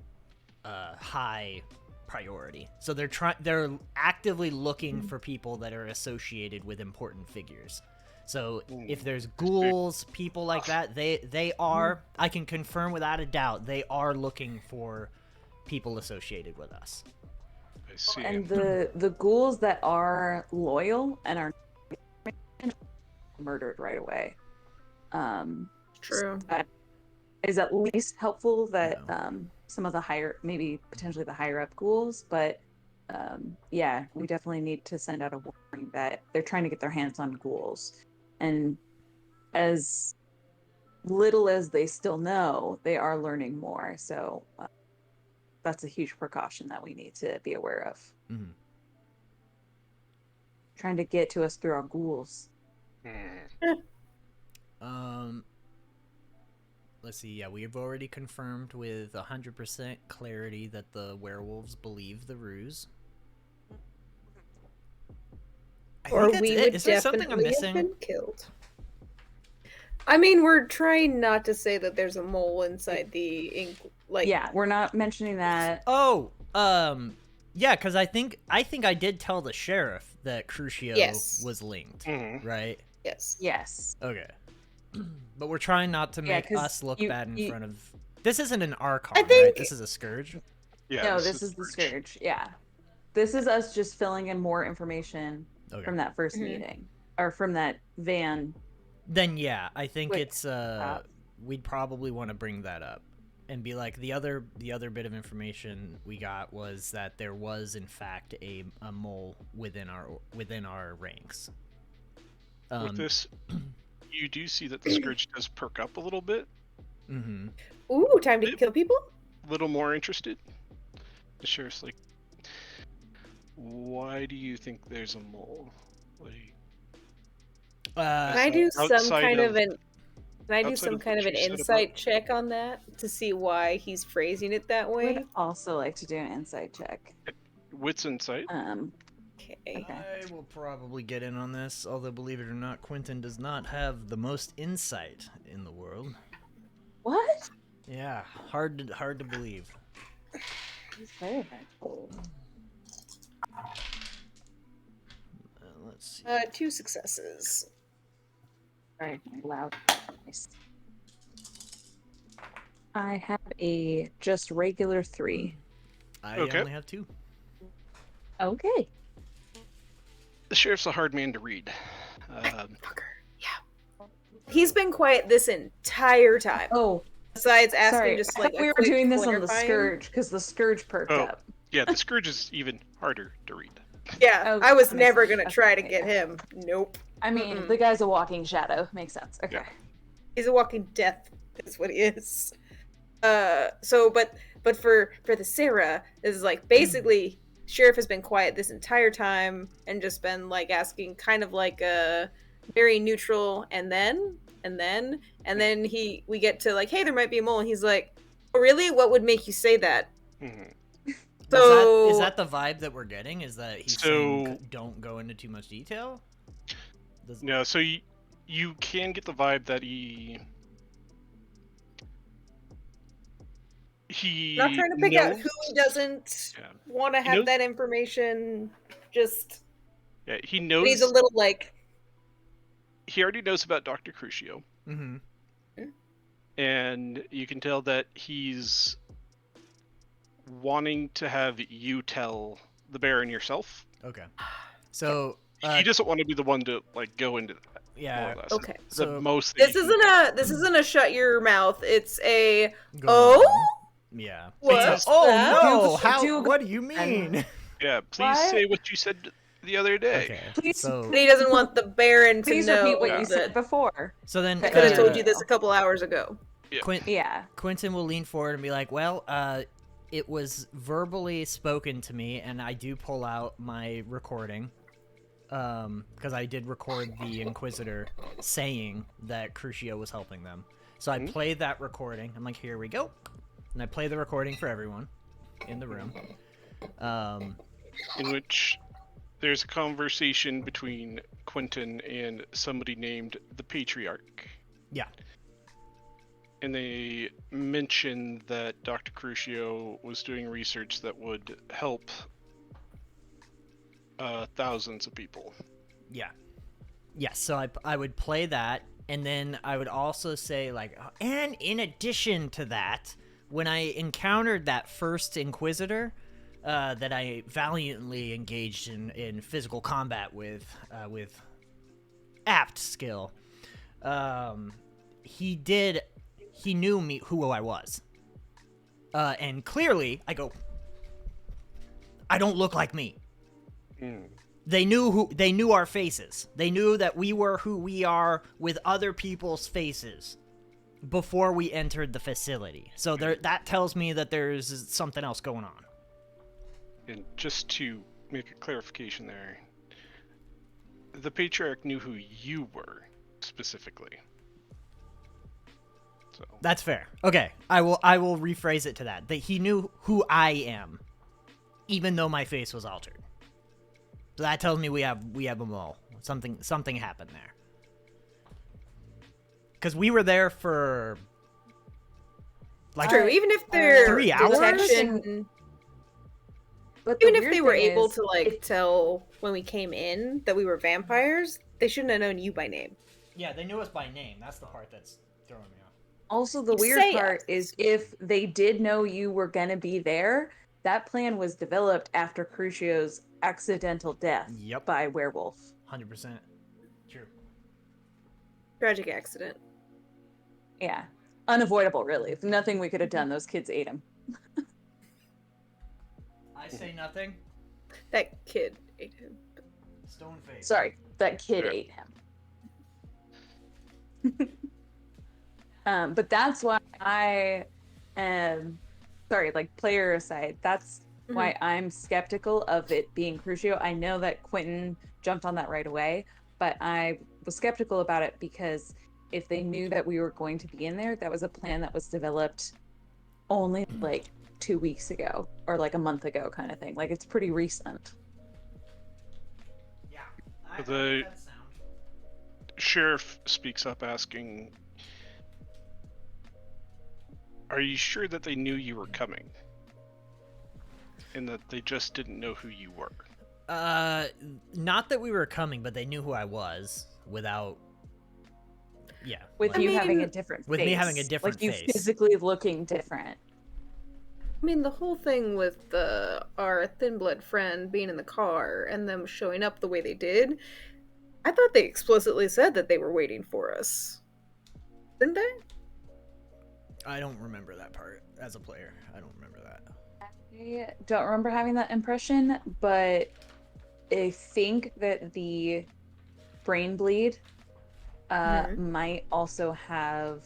high priority. So they're actively looking for people that are associated with important figures. So if there's ghouls, people like that, they are, I can confirm without a doubt, they are looking for people associated with us. I see. and the ghouls that are loyal and are murdered right away. True. That is at least helpful that Yeah. some of the maybe potentially the higher up ghouls, but yeah, we definitely need to send out a warning that they're trying to get their hands on ghouls, and as little as they still know, they are learning more. So that's a huge precaution that we need to be aware of. Mhm. Trying to get to us through our ghouls. Let's see. Yeah, we've already confirmed with 100% clarity that the werewolves believe the ruse. I Or think that's we it. would Is there something I'm definitely have missing? been killed. I mean, we're trying not to say that there's a mole inside the Yeah, we're not mentioning that. Oh, yeah, because I think I did tell the sheriff that Crucio Yes. was linked, Mhm. right? Yes. Yes. Okay. But we're trying not to Yeah, make 'cause us look you- bad in you- front of. This isn't an Archon, I think- right? This is a Scourge. Yeah. No, this is the Scourge. Yeah. This is us just filling in more information Okay. from that first Mhm. meeting. Or from that van. Then yeah, I think Quick it's stop. we'd probably want to bring that up and be like the other bit of information we got was that there was in fact a mole within our ranks. With this, you do see that the Scourge does perk up a little bit. Mm-hmm. Ooh, time to kill people? A little more interested. The sheriff's like, why do you think there's a mole? Like, Can I do some outside kind of- of an Can I do outside some of kind what of an you said insight about- check on that to see why he's phrasing it that I way? would also like to do an insight check. Wits insight. Okay. I will probably get in on this, although believe it or not, Quinton does not have the most insight in the world. What? Yeah, hard to believe. He's very hard. Let's see. 2 successes. Sorry, loud. Nice. I have a just regular 3. I Okay. only have 2. Okay. The sheriff's a hard man to read. Fucker. Yeah. He's been quiet this entire time. Oh, Besides asking sorry. just I like thought a we were quick doing this on the clarifying. Scourge because the Scourge perked Oh. up. Yeah, the Scourge is even harder to read. Yeah, Oh, I was that makes never sense. gonna try to get him. Nope. I mean, Mm-mm. the guy's a walking shadow. Makes sense. Okay. Yeah. He's a walking death, is what he is. But for the Sarah, is like basically sheriff has been quiet this entire time and just been like asking kind of like a very neutral and then we get to like, hey, there might be a mole, and he's like, oh really? What would make you say that? Mhm. So Is that the vibe that we're getting? Is that he's saying don't go into too much detail? No, so you can get the vibe that he not trying to pick out knows- who doesn't Yeah. want to He have knows- that information. Just Yeah, he but knows. he's a little like, He already knows about Dr. Crucio, Mm-hmm. and you can tell that he's wanting to have you tell the Baron yourself. Okay. So He doesn't want to be the one to like go into that. More yeah. or less. okay. The So most. This isn't a shut your mouth. It's a go oh on. Yeah. what's Oh that? no! Do- How? do- What do you mean? Yeah, please What? say what you said the other day. Okay. Please- So But he doesn't want the Baron to Please know repeat what you that said before. then I could have told Uh, you this a couple hours ago. Yeah. Quinton will lean forward and be like, "Well, it was verbally spoken to me, and I do pull out my recording, because I did record the Inquisitor saying that Crucio was helping them. So I played that recording. I'm like, here we go, and I play the recording for everyone in the room. In which there's a conversation between Quinton and somebody named the Patriarch. Yeah. And they mentioned that Dr. Crucio was doing research that would help thousands of people. Yeah. Yes, so I would play that, and then I would also say, like, and in addition to that, when I encountered that first Inquisitor that I valiantly engaged in physical combat with apt skill, he knew me, who I was. And clearly, I go, I don't look like me. They knew our faces. They knew that we were who we are with other people's faces before we entered the facility. So that tells me that there's something else going on. And just to make a clarification there, the Patriarch knew who you were specifically. So That's fair. Okay, I will rephrase it to that he knew who I am, even though my face was altered. So that tells me we have a mole. Something happened there. because we were there for like True, even if they're 3 hours? detection, But the even if weird they were thing able is, to like tell when we came in that we were vampires, they shouldn't have known you by name. Yeah, they knew us by name. That's the part that's throwing me off. also the You weird say part us. is if they did know you were gonna be there, that plan was developed after Crucio's accidental death Yep. by werewolf. 100%. True. Tragic accident. Yeah. Unavoidable, really. If nothing we could have done, those kids ate him. I say nothing. That kid ate him. Stone face. Sorry, that kid Yeah. ate him. But that's why I am sorry, like player aside, that's why I'm skeptical of it being Crucio. I know that Quinton jumped on that right away, but I was skeptical about it because if they knew that we were going to be in there, that was a plan that was developed only like 2 weeks ago or like a month ago kind of thing. Like it's pretty recent. Yeah. The- that sound. Sheriff speaks up asking, are you sure that they knew you were coming? And that they just didn't know who you were? Not that we were coming, but they knew who I was without. Yeah. With like- you I having a mean, different with face. me having a different like you face. physically looking different. I mean, the whole thing with our thin blood friend being in the car and them showing up the way they did, I thought they explicitly said that they were waiting for us. Didn't they? I don't remember that part as a player. I don't remember that. I don't remember having that impression, but I think that the brain bleed might also have.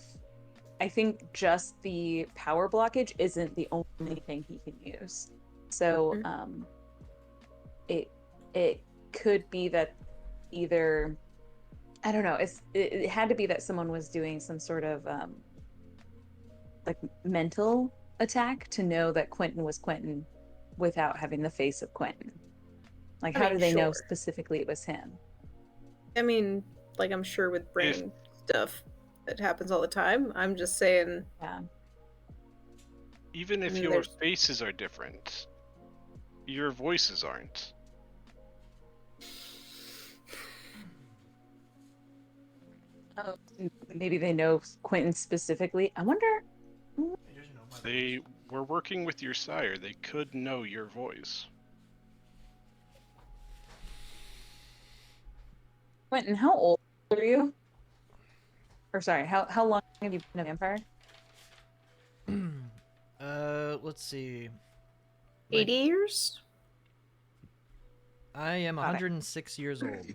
I think just the power blockage isn't the only thing he can use. So it could be that either I don't know. It had to be that someone was doing some sort of like mental attack to know that Quinton was Quinton without having the face of Quinton. Like, I how mean, do they know sure. specifically it was him? I mean, like, I'm sure with brain stuff that happens all the time. I'm just saying. Yeah. Even if And your there's- faces are different, your voices aren't. Oh, maybe they know Quinton specifically. I wonder. They were working with your sire. They could know your voice. Quinton, how old are you? Or sorry, how long have you been a vampire? Let's see. 80 years? I am Got it. 106 years old.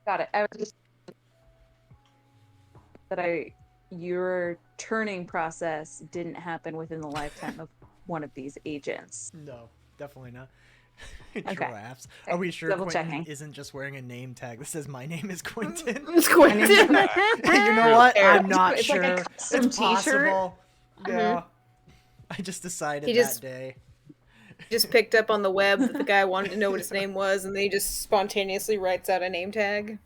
Got it. I was just that your turning process didn't happen within the lifetime of one of these agents. No, definitely not. Okay. Laughs. Are we sure Double Quentin checking. isn't just wearing a name tag that says "My name is Quinton"? It's Quentin. You know what? I'm not It's like sure. a custom It's t-shirt. possible. Yeah. I just decided He that just- day. Just picked up on the web that the guy wanted to know what his name was, and then he just spontaneously writes out a name tag.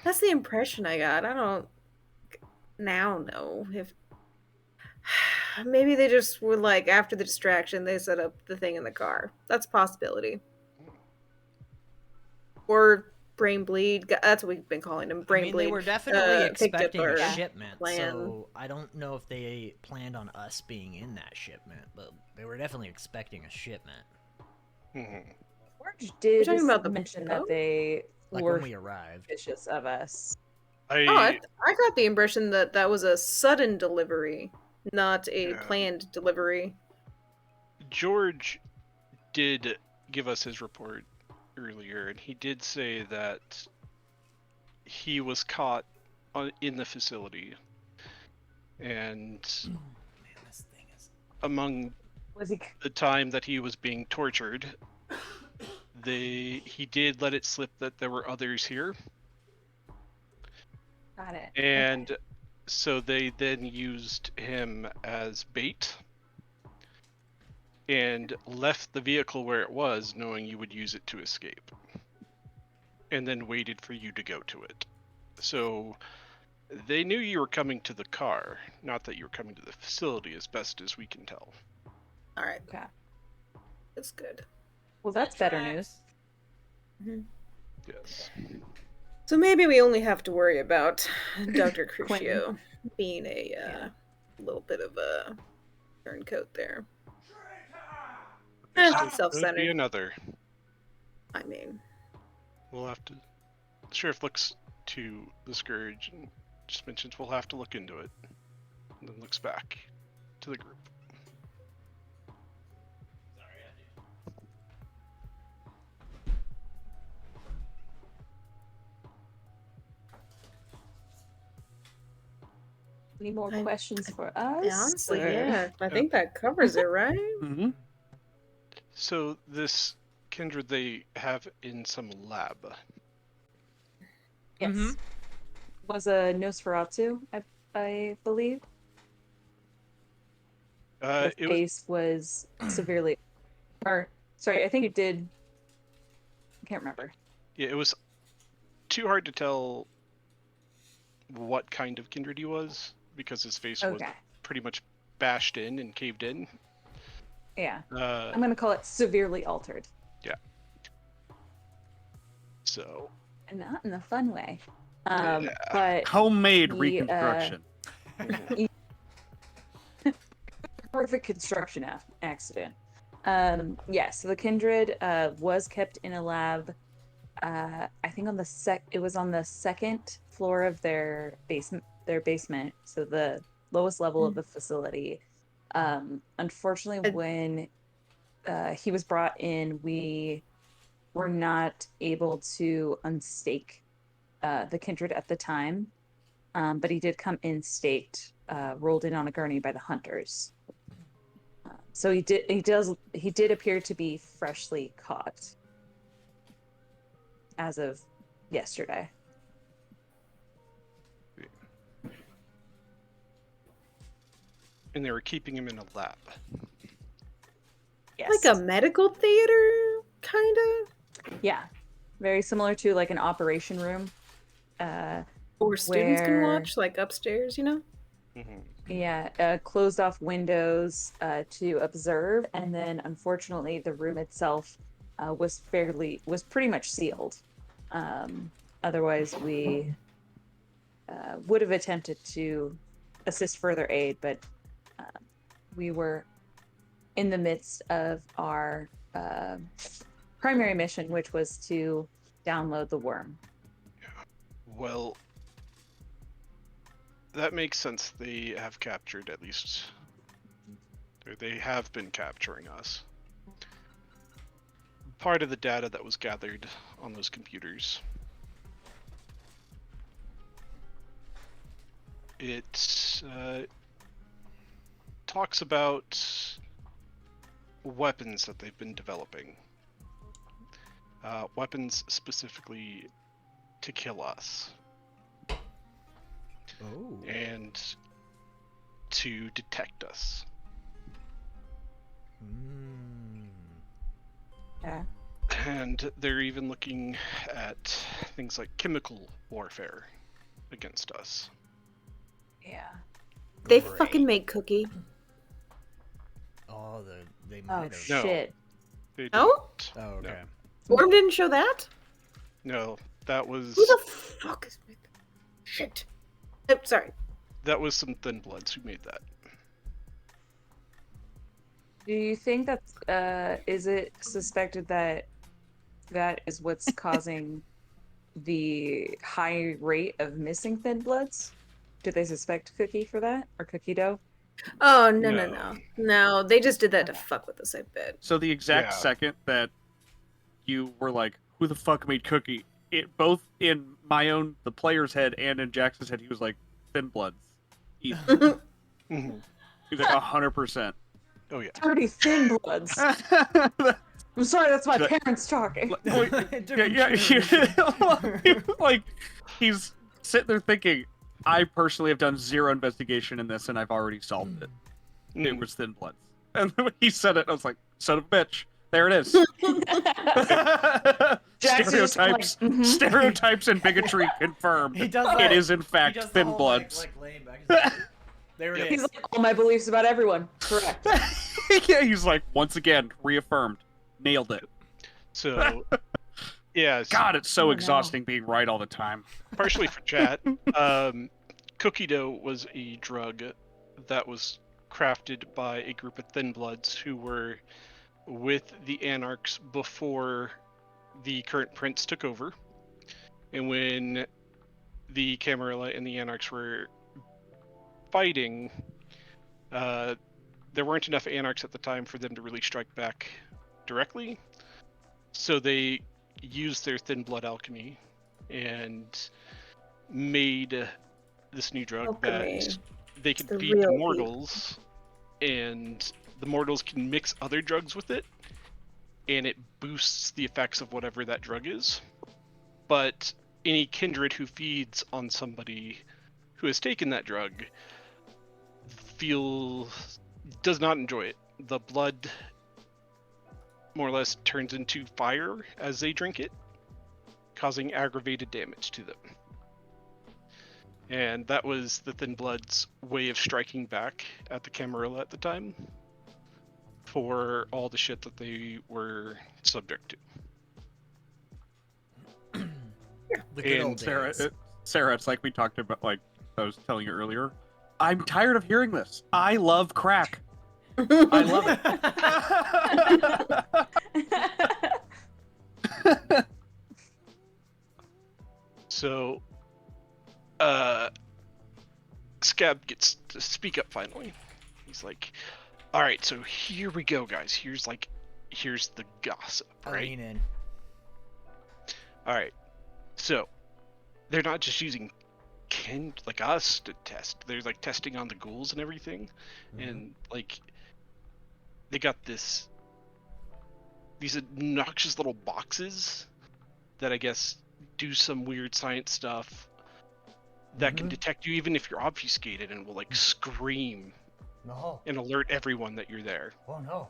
That's the impression I got. I don't now know if maybe they just were like after the distraction they set up the thing in the car. That's a possibility. Or brain bleed. That's what we've been calling him. Brain I mean, bleed. they were definitely picked up expecting our a shipment, plan. so I don't know if they planned on us being in that shipment, but they were definitely expecting a shipment. Mhm. George did talking about the mention boat? that they Like were when we arrived. suspicious of us. I got the impression that that was a sudden delivery, not a Yeah. planned delivery. George did give us his report earlier, and he did say that he was caught in the facility, and Man, this thing is. among Was he? the time that he was being tortured, he did let it slip that there were others here, Got it. and so they then used him as bait and left the vehicle where it was, knowing you would use it to escape. and then waited for you to go to it. So they knew you were coming to the car, not that you were coming to the facility, as best as we can tell. All right, Okay. that's good. Well, that's better news. Yes. So maybe we only have to worry about Dr. Crucio Quinton. being a little bit of a turncoat there. There still Self-centered. could be another. I mean, We'll have to. The sheriff looks to the Scourge and just mentions we'll have to look into it. And then looks back to the group. Any more questions for us? honestly, or- yeah. I think that covers it, right? Mm-hmm. So this kindred they have in some lab. Yes. Mhm. Was a Nosferatu, I believe. The It was face was severely, or sorry, I think it did. I can't remember. yeah, it was too hard to tell what kind of kindred he was because his face was Okay. pretty much bashed in and caved in. Yeah, Uh, I'm gonna call it severely altered, so and not in the fun way. Yeah. But Homemade He, reconstruction. perfect construction accident. Yeah, so the kindred was kept in a lab. I think on the it was on the second floor of their basement, so the lowest level of the facility. Unfortunately, when he was brought in, we were not able to unstake the kindred at the time, but he did come in staked, rolled in on a gurney by the hunters. So he did appear to be freshly caught as of yesterday. and they were keeping him in a lab. Yes. Like a medical theater, kind of? Yeah, very similar to like an operation room. Or students can Where- watch, like upstairs, you know? Yeah, closed off windows to observe, and then unfortunately the room itself was pretty much sealed. Otherwise, we would have attempted to assist further aid, but we were in the midst of our primary mission, which was to download the worm. Well, that makes sense. They have captured at least. Or they have been capturing us. Part of the data that was gathered on those computers. It talks about weapons that they've been developing. Weapons specifically to kill us. Oh. And to detect us. Yeah. And they're even looking at things like chemical warfare against us. Yeah. They Great. fucking make cookie. Oh, they Oh might have. No. shit. They Oh? didn't. Oh, okay. Worm didn't show that? No, that was Who the fuck is making shit? Oh, sorry. that was some Thin Bloods who made that. Do you think that is it suspected that that is what's causing the high rate of missing Thin Bloods? Do they suspect Cookie for that, or Cookie Dough? Oh, no, no, No. no. No, they just did that to fuck with us, I bet. So the exact Yeah. second that you were like, "Who the fuck made Cookie?" It both in the player's head and in Jackson's head, he was like, "Thin Bloods." He's like 100%. Oh yeah. Dirty Thin Bloods. I'm sorry, that's my Should I- parents talking. Like he's sitting there thinking, "I personally have done zero investigation in this, and I've already solved it. It was Thin Bloods." And when he said it, I was like, "Son of a bitch, There it is. Jack's just like, Stereotypes and bigotry confirmed. He does that. It is in He fact does the thin whole, bloods. like laying back. He's like, there it is. He's like, all my beliefs about everyone. Correct. Yeah, he's like, once again, reaffirmed. Nailed it. So, yeah. God, it's so Oh, no. exhausting being right all the time. Partially for chat. Cookie dough was a drug that was crafted by a group of thin bloods who were with the Anarchs before the current prince took over. And when the Camarilla and the Anarchs were fighting, there weren't enough Anarchs at the time for them to really strike back directly. So they used their thin blood alchemy and made this new drug Alchemy. that they can The feed to real mortals, and the mortals can mix other drugs with it, and it boosts the effects of whatever that drug is. But any kindred who feeds on somebody who has taken that drug does not enjoy it. The blood more or less turns into fire as they drink it, causing aggravated damage to them. And that was the Thin Blood's way of striking back at the Camarilla at the time for all the shit that they were subject to. The good And old days. Sarah, it's like we talked about, like I was telling you earlier. I'm tired of hearing this. I love crack. I love it. So, Scab gets to speak up finally. He's like, all right, so here we go, guys. Here's the gossip, right? Lean in. All right. So, they're not just using like us to test. They're like testing on the ghouls and everything. And like they got these obnoxious little boxes that I guess do some weird science stuff that can detect you even if you're obfuscated, and will like scream No. and alert everyone that you're there. Oh no.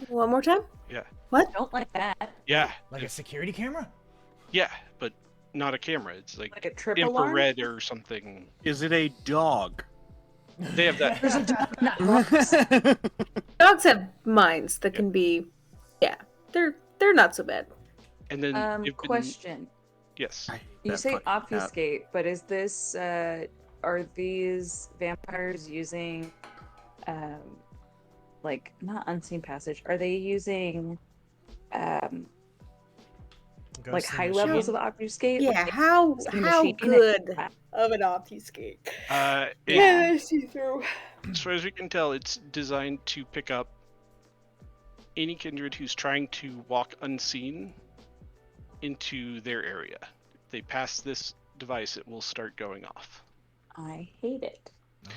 One more time? Yeah. What? Don't like that. Yeah. Like a security camera? Yeah, but not a camera. It's like Like a trip alarm? infrared or something. Is it a dog? They have that. There's a dog in that box. Dogs have minds that can be, yeah, they're not so bad. And then they've been- Question. Yes. I hate You that say fucking cat. obfuscate, but is this are these vampires using like not unseen passage? Are they using like high levels of obfuscate? Yeah, Like, how the machine good of an obfuscate? Yeah. See through. As far as we can tell, it's designed to pick up any kindred who's trying to walk unseen into their area. If they pass this device, it will start going off. I hate it. Oh.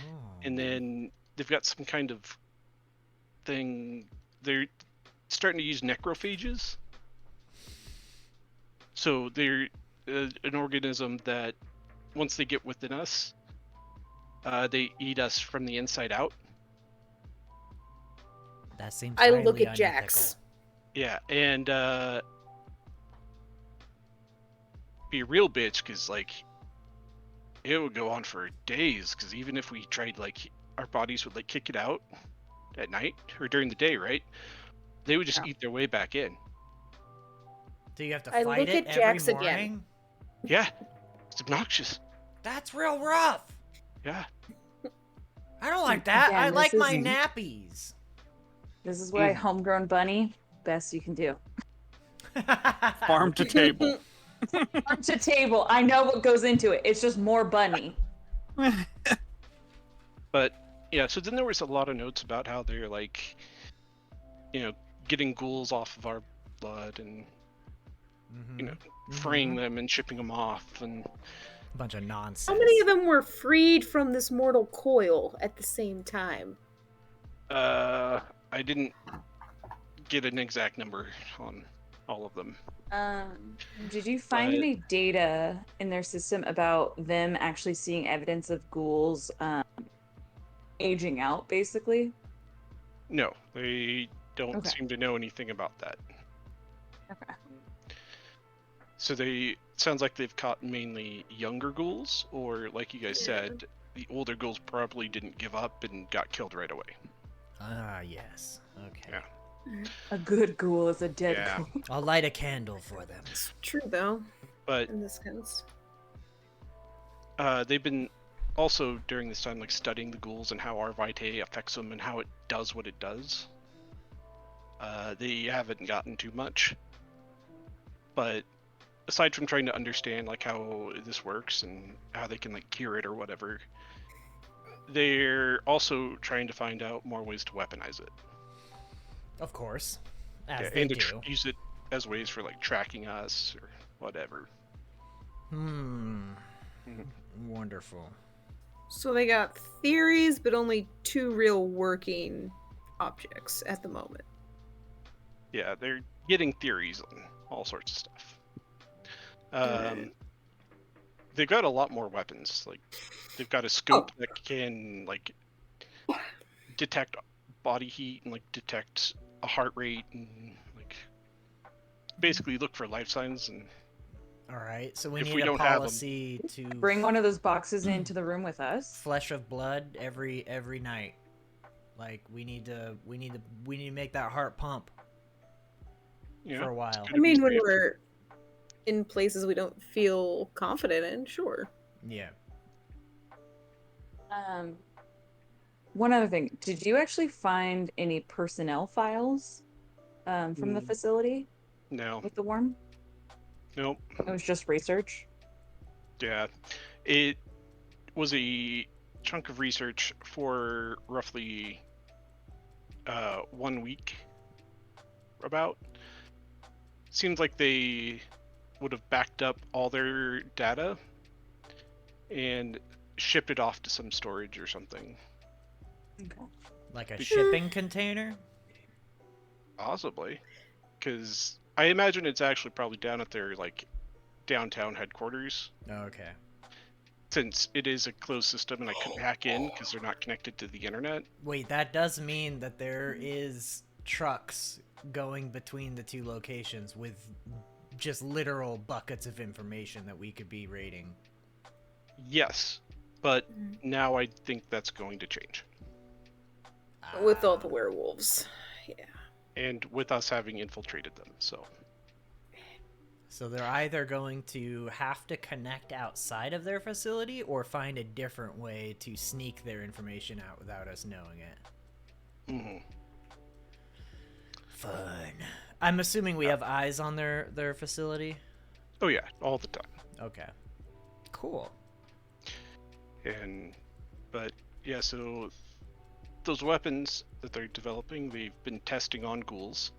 And then they've got some kind of thing. They're starting to use necrophages. So they're an organism that, once they get within us, they eat us from the inside out. That seems I look highly at Jax. Yeah, and be a real bitch, because like it would go on for days, because even if we tried, like our bodies would like kick it out at night or during the day, right? They would just eat their way back in. Do you have to I fight look it at Jax every again. morning? Yeah, it's obnoxious. That's real rough. Yeah. I don't like that. Again, I this like my is- nappies. This is why homegrown bunny, best you can do. Farm to table. Farm to table. I know what goes into it. It's just more bunny. But yeah, so then there was a lot of notes about how they're like, you know, getting ghouls off of our blood and you know, freeing them and shipping them off, and Bunch of nonsense. How many of them were freed from this mortal coil at the same time? I didn't get an exact number on all of them. Did you find But- any data in their system about them actually seeing evidence of ghouls aging out, basically? No, they don't Okay. seem to know anything about that. Okay. So sounds like they've caught mainly younger ghouls, or like you guys Yeah. said, the older ghouls probably didn't give up and got killed right away. Ah, yes. Okay. Yeah. A good ghoul is a dead Yeah. ghoul. I'll light a candle for them. It's true, though, But in this case. they've been also during this time like studying the ghouls and how our vitae affects them and how it does what it does. They haven't gotten too much, but aside from trying to understand like how this works and how they can like cure it or whatever, they're also trying to find out more ways to weaponize it. Of course. As Yeah, they and to do. use it as ways for like tracking us or whatever. Hmm. Mhm. Wonderful. So they got theories, but only 2 real working objects at the moment. Yeah, they're getting theories on all sorts of stuff. Alright. They've got a lot more weapons. Like they've got a scope that can like detect body heat and like detect a heart rate and like basically look for life signs. And All right. So we If need we a don't have 'em- policy to Bring one of those boxes into the room with us. flesh of blood every night. Like we need to make that heart pump yeah, for a while. it's I mean, when safe. we're in places we don't feel confident in, sure. Yeah. One other thing. Did you actually find any personnel files from the Mm. facility No, with the worm? nope. It was just research. Yeah, it was a chunk of research for roughly 1 week. About seems like they would have backed up all their data and shipped it off to some storage or something. Okay. Like a Be- shipping container? Possibly, because I imagine it's actually probably down at their like downtown headquarters, Okay. since it is a closed system and I couldn't hack in because they're not connected to the internet. Wait, that does mean that there is trucks going between the 2 locations with just literal buckets of information that we could be raiding. Yes, but now I think that's going to change. With all Ah. the werewolves. Yeah. And with us having infiltrated them, so So they're either going to have to connect outside of their facility or find a different way to sneak their information out without us knowing it. mhm. Fun. I'm assuming we have eyes on their facility. Oh yeah, all the time. Okay. Cool. But yeah, so those weapons that they're developing, they've been testing on ghouls.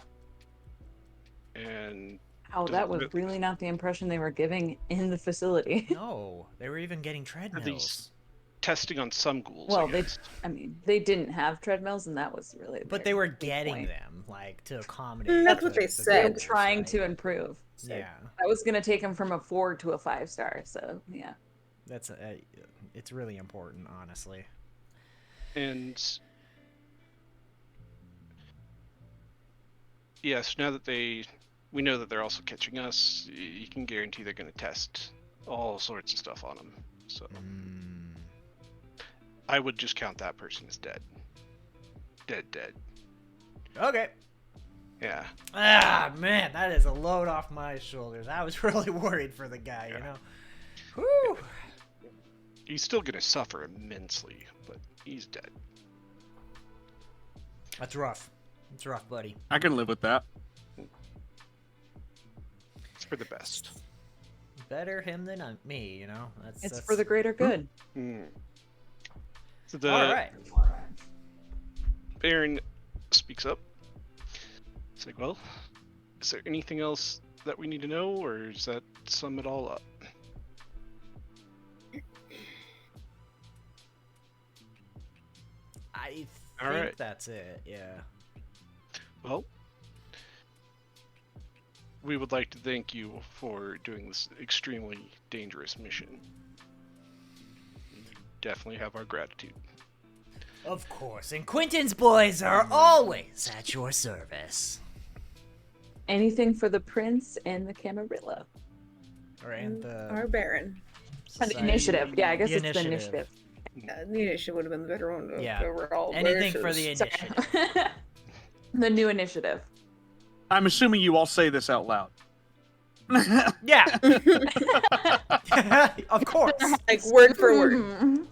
And Oh, Does that it was really- really not the impression they were giving in the facility. No, they were even getting treadmills. testing on some ghouls. Well, I guess. they didn't have treadmills, and that was really. But their they were big getting point. them, like, to accommodate. That's what they the said. They're ghouls, trying right? to improve. So Yeah, that was gonna take them from a 4 to a 5-star. So yeah. that's it's really important, honestly. And yes, now that we know that they're also catching us, you can guarantee they're going to test all sorts of stuff on them. So I would just count that person as dead. Dead. Okay. Yeah. Ah, man, that is a load off my shoulders. I was really worried for the guy, you know. Whew. He's still going to suffer immensely, but he's dead. That's rough. It's rough, buddy. I can live with that. It's for the best. Better him than me, you know. It's for the greater good. So the All right. Baron speaks up. It's like, well, is there anything else that we need to know, or does that sum it all up? I think All right. that's it. Yeah. Well, we would like to thank you for doing this extremely dangerous mission. You definitely have our gratitude. Of course, and Quinton's boys are always at your service. Anything for the prince and the Camarilla. Or and the Our Baron. And the society- initiative. Yeah, I guess the it's the initiative. The initiative would have been the better one Yeah. overall. Anything for the versus- initiative. The new initiative. I'm assuming you all say this out loud. Yeah. Of course. Like word for word. Mhm.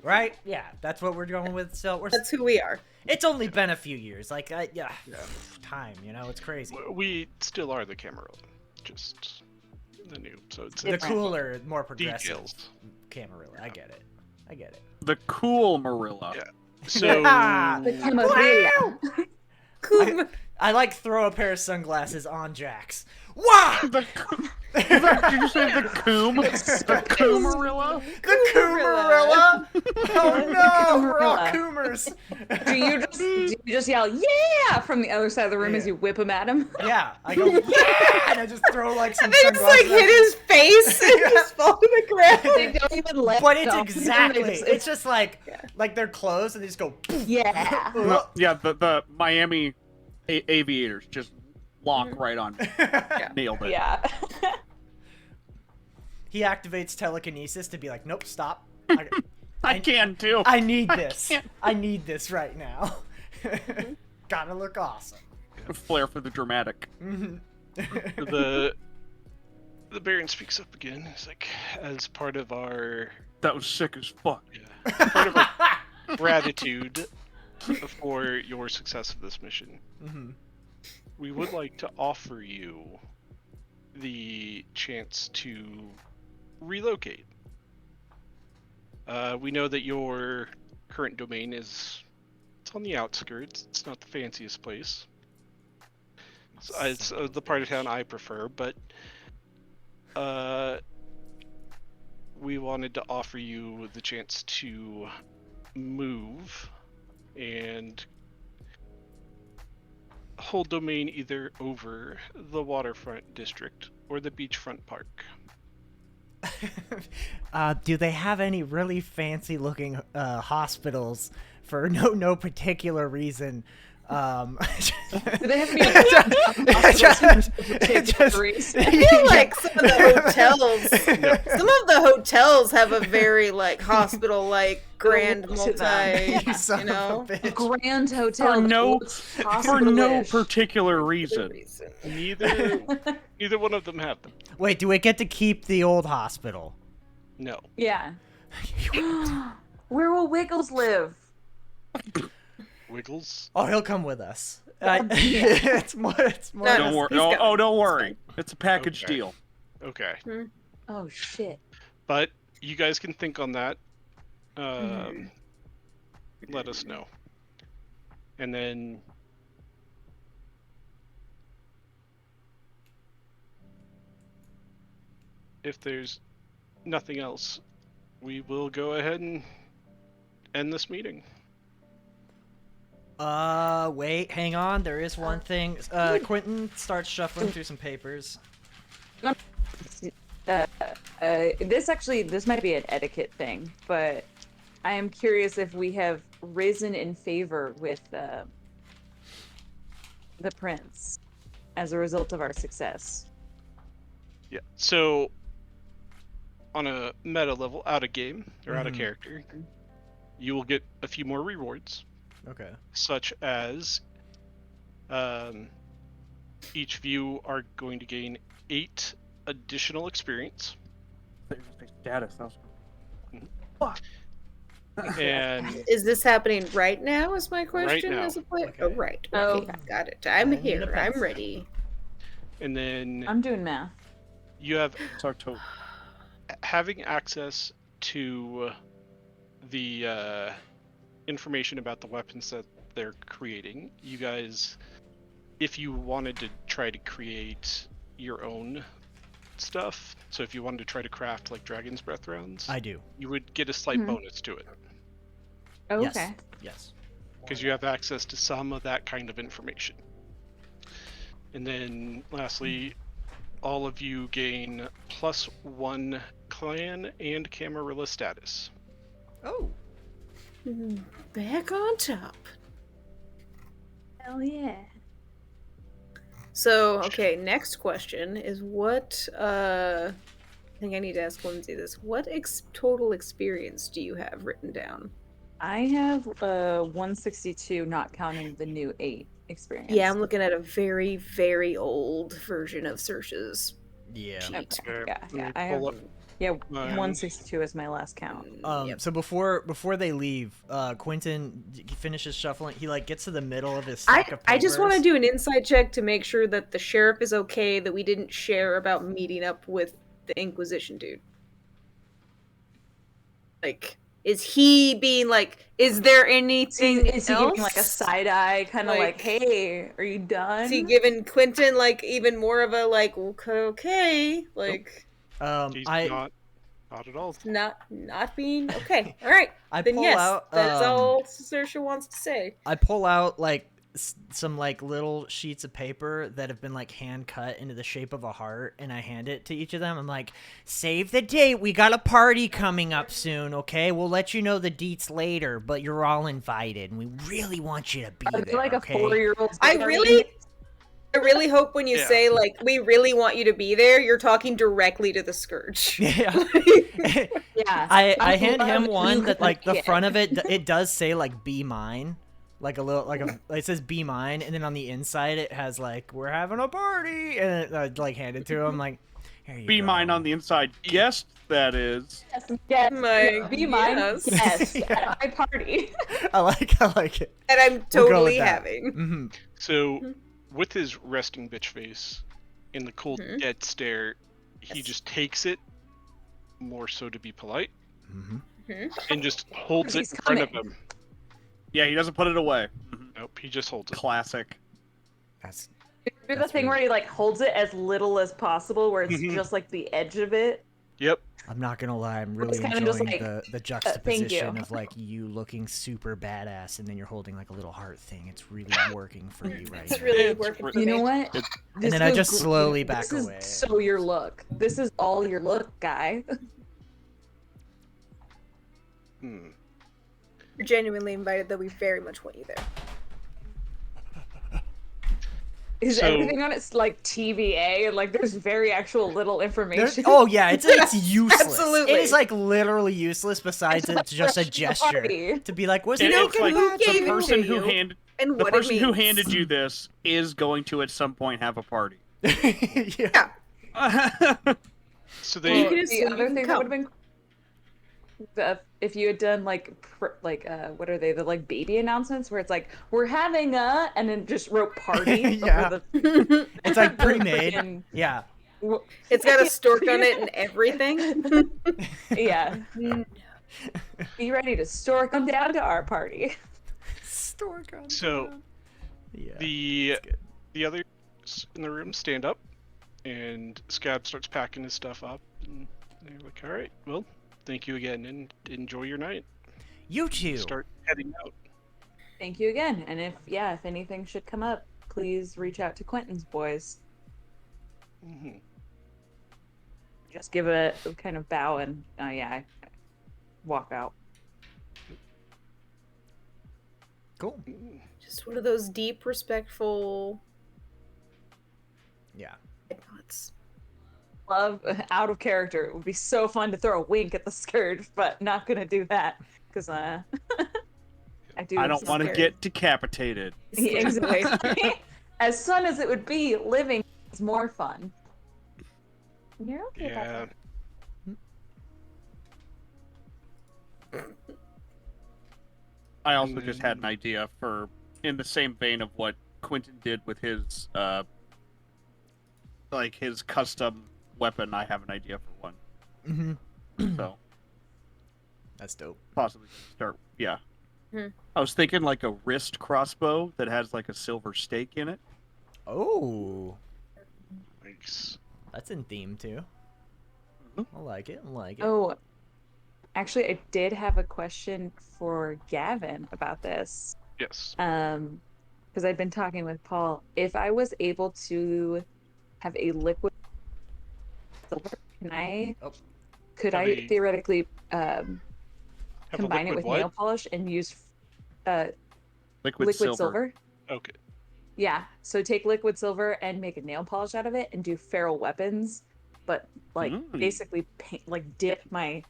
Right? Yeah, that's what we're going with. So That's who we are. it's only been a few years. Like, time, it's crazy. We still are the Camarilla, just the new. So it's The cooler, more progressive details. Camarilla. I get it. The cool Marilla. Yeah. So The Camarilla. Cool. I like throw a pair of sunglasses on Jax. Wow! The did you say the coom? The coomarilla? The Coomarilla! Oh no! We're all Coomarilla. Coomers! Do you just yell "yeah" from the other side of the room as you whip him at him? Yeah, I go, yeah! And I just throw like some They just like sunglasses. hit his face and just fall to the They ground. don't even let. But it's go. exactly. They just- It's just like Yeah. like they're closed and they just go. Poof. yeah. No, yeah, the Miami aviators just lock right on. Nailed it. Yeah. He activates telekinesis to be like, nope, stop. I can too. I need this. can't. I need this right now. Gotta look awesome. Flair for the dramatic. the Baron speaks up again. He's like, as part of our That was sick as fuck. part of our gratitude for your success of this mission, we would like to offer you the chance to relocate. We know that your current domain it's on the outskirts. It's not the fanciest place. It's the part of town I prefer, but we wanted to offer you the chance to move and hold domain either over the waterfront district or the beachfront park. Do they have any really fancy looking hospitals for no particular reason? Do they have I feel like some of the hotels, some of the hotels have a very like hospital like grand Look at multi, You son you know. of a bitch. Grand hotel? For no- that looks For no hospital-ish. particular reason. Neither one of them have them. Wait, do we get to keep the old hospital? No. Yeah. Where will Wiggles live? Wiggles? Oh, he'll come with us. It's more. No, Don't worry. he's got- Oh, don't worry. It's a package Okay. deal. Okay. Oh shit. But you guys can think on that. Let us know. And then if there's nothing else, we will go ahead and end this meeting. Wait, hang on. There is one thing. Quinton starts shuffling through some papers. This might be an etiquette thing, but I am curious if we have risen in favor with the prince as a result of our success. Yeah. So on a meta level, out of game or out of Mhm. character, you will get a few more rewards, Okay. such as each of you are going to gain 8 additional experience, Status. and Is this happening right now? Is my question. now. As a player? Okay. Oh, right. Oh. Okay, got it. I'm I need a here. I'm pencil. ready. and then I'm doing math. you have It's October. having access to the information about the weapons that they're creating. You guys, if you wanted to try to create your own stuff, so if you wanted to try to craft like Dragon's Breath rounds, I do. you would get a slight Mhm. bonus to it Oh, Yes. okay. Yes. because you have access to some of that kind of information. And then lastly, all of you gain +1 clan and Camarilla status. Oh. Back on top. Hell yeah. So, okay, next question is what, I think I need to ask Lindsay this. What total experience do you have written down? I have 162, not counting the new 8 experience. Yeah, I'm looking at a very, very old version of Search's Yeah. sheet. Okay. Let me Yeah. I pull have. up Yeah, mine. 162 is my last count. Yep. So before they leave, Quinton finishes shuffling. He like gets to the middle of his stack of papers. I just want to do an inside check to make sure that the sheriff is okay, that we didn't share about meeting up with the Inquisition dude. Like, is he being like, is there anything Is he else? giving like a side eye, kind of like, "Hey, are you done?" Is he giving Quinton like even more of a like, okay, like He's I not at all. not being okay? All right, I then pull yes, out, that's all Saoirse wants to say. I pull out like some like little sheets of paper that have been like hand cut into the shape of a heart, and I hand it to each of them. I'm like, save the date, we got a party coming up soon, okay? We'll let you know the deets later, but you're all invited and we really want you to be I there, feel like okay? a 4-year-old. I really hope when you Yeah. say like we really want you to be there, you're talking directly to the Scourge. Yeah. Yeah. I hand him love one you that like the kid. front of it does say like be mine, like a little like a it says be mine, and then on the inside it has like we're having a party, and I like hand it to him like here you Be go. mine on the inside. Guest, that is. Yes. My- Be mine. yes. Yes. Yeah. At my party. I like it. And I'm We'll go totally with that. having. Mm-hmm. So, with his resting bitch face and the cold Mhm. dead stare, he Yes. just takes it, more so to be polite, Mm-hmm. and just holds it He's in front of coming. him. Yeah, he doesn't put it away. Nope, he just holds it. Classic. That's Do the That's thing really- where he like holds it as little as possible, where it's Mhm. just like the edge of it. Yep. I'm not gonna lie, I'm really It's kinda just enjoying like, the thank juxtaposition you. of like you looking super badass and then you're holding like a little heart thing. It's really working for you right It's now. really It's working re- for You know me. what? It's- And then I was just gr- slowly back this away. Is so your look. This is all your look, guy. Hmm. You're genuinely invited, though we very much want you there. Is So- everything on it's like TVA and like there's very actual little information. Oh yeah, it's useless. Absolutely. It is like literally useless. Besides, It's it's just a like gesture party. to be like, was And it it's like who gave the it person to who you? handed And the what person it who means. handed you this is going to at some point have a party. yeah. So You they can The assume other you can thing that come. would have been if you had done like what are they, the like baby announcements where it's like we're having a and then just wrote party Yeah. over the It's like pre-made. freaking- Yeah. It's got a stork on it and everything. Yeah. Be ready to stork them down to our party. Stork on So, top. Yeah. the that's good. the others in the room stand up, and Scab starts packing his stuff up, and they're like, "All right, well, thank you again, and enjoy your night." You two. Start heading out. Thank you again. And if anything should come up, please reach out to Quinton's boys. Mhm. Just give a kind of bow and I walk out. Cool. Just one of those deep, respectful Yeah. head nods. Love out of character. It would be so fun to throw a wink at the Scourge, but not gonna do that because I do. I don't want to scary. get decapitated. Exactly. As fun as it would be, living is more fun. You're okay about Yeah. that. I also just had an idea for, in the same vein of what Quinton did with his, like his custom weapon. I have an idea for one, Mm-hmm. so That's dope. possibly start. Yeah, Hmm. I was thinking like a wrist crossbow that has like a silver stake in it. Oh, Nice. that's in theme too. Mhm. I like it. I like it. Oh, actually, I did have a question for Gavin about this. Yes. Because I'd been talking with Paul. If I was able to have a liquid silver, can I? Oh. Could Have I a- theoretically Have a combine it liquid with what? nail polish and use Liquid, liquid silver. Okay. Yeah, so take liquid silver and make a nail polish out of it and do feral weapons, but like basically paint, like dip my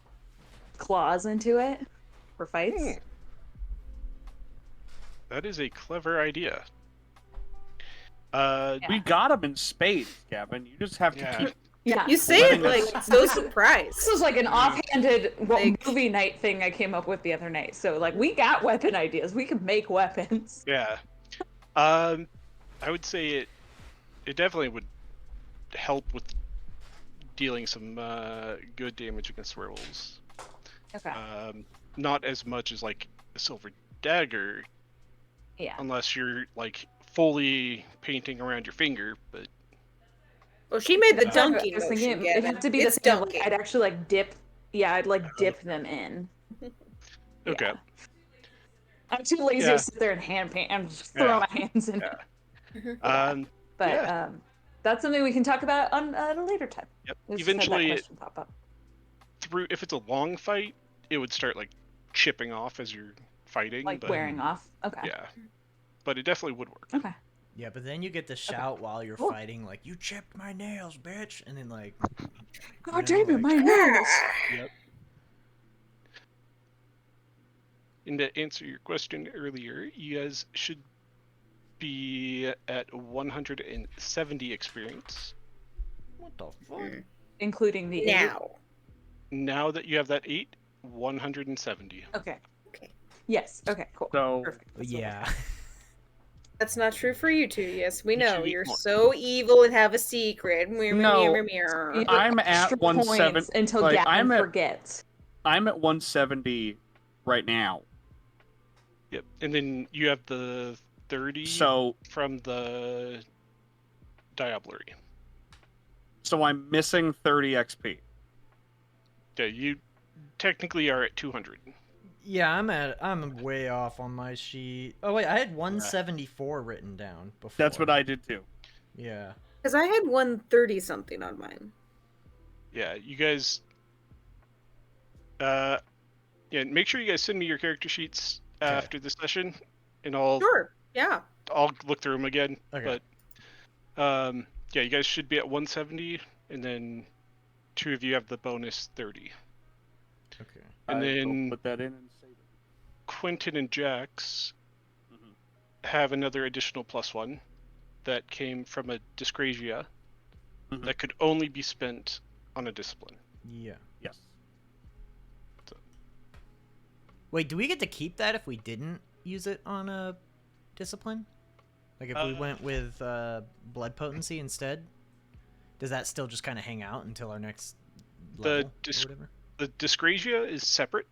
claws into it for fights. That is a clever idea. We got them in spades, Gavin. You just have to Yeah. keep. Yeah. You say it Letting like us- so surprised. This was like an offhanded Like- movie night thing I came up with the other night. So like we got weapon ideas. We can make weapons. Yeah. I would say it definitely would help with dealing some good damage against werewolves. Okay. Not as much as like a silver dagger, Yeah. unless you're like fully painting around your finger. But Well, she made the That's what dunking I was motion, thinking it Gavin. had to be It's the thing of, like, dunking. I'd actually like dip. Yeah, I'd like dip them in. okay. Yeah. I'm too lazy Yeah. to sit there and hand paint. I'm just throwing my hands in. Yeah. But Yeah. that's something we can talk about on at a later time. Yep. We just had that Eventually, question pop up. if it's a long fight, it would start like chipping off as you're fighting. Like but, wearing off. Okay. Yeah. But it definitely would work. Okay. Yeah, but then you get to shout while you're Cool. fighting, like, "You chipped my nails, bitch!" And then like, God you know, damn it, like- my nails. Yep. And to answer your question earlier, you guys should be at 170 experience. what the fuck? Including the Now. Now that you have that 8, 170. Okay. Okay. Yes. Okay. Cool. So Perfect. That's what Yeah. That's not true for you two. Yes, we You know. two eat You're more. so evil and have a secret. No. You I'm get at extra 170 points until like, Gavin I'm at- forgets. I'm at 170 right now. Yep. And then you have the 30 So from the Diablerie. I'm missing 30 XP. Yeah, you technically are at 200. Yeah, I'm way off on my sheet. Oh wait, I had 174 written down before. That's what I did too. Yeah. Because I had 130 something on mine. Yeah, you guys. Yeah, make sure you guys send me your character sheets after the session, and Sure. Yeah. I'll look through them again. Okay. But yeah, you guys should be at 170, and then 2 of you have the bonus 30. Okay. And I will then put that in and save it. Quinton and Jax Mhm. have another additional +1 that came from a dyscrasia Mhm. that could only be spent on a discipline. Yeah. Yes. Wait, do we get to keep that if we didn't use it on a discipline? Like if we went with blood potency instead? Does that still just kind of hang out until our next level or whatever? The dyscrasia is separate.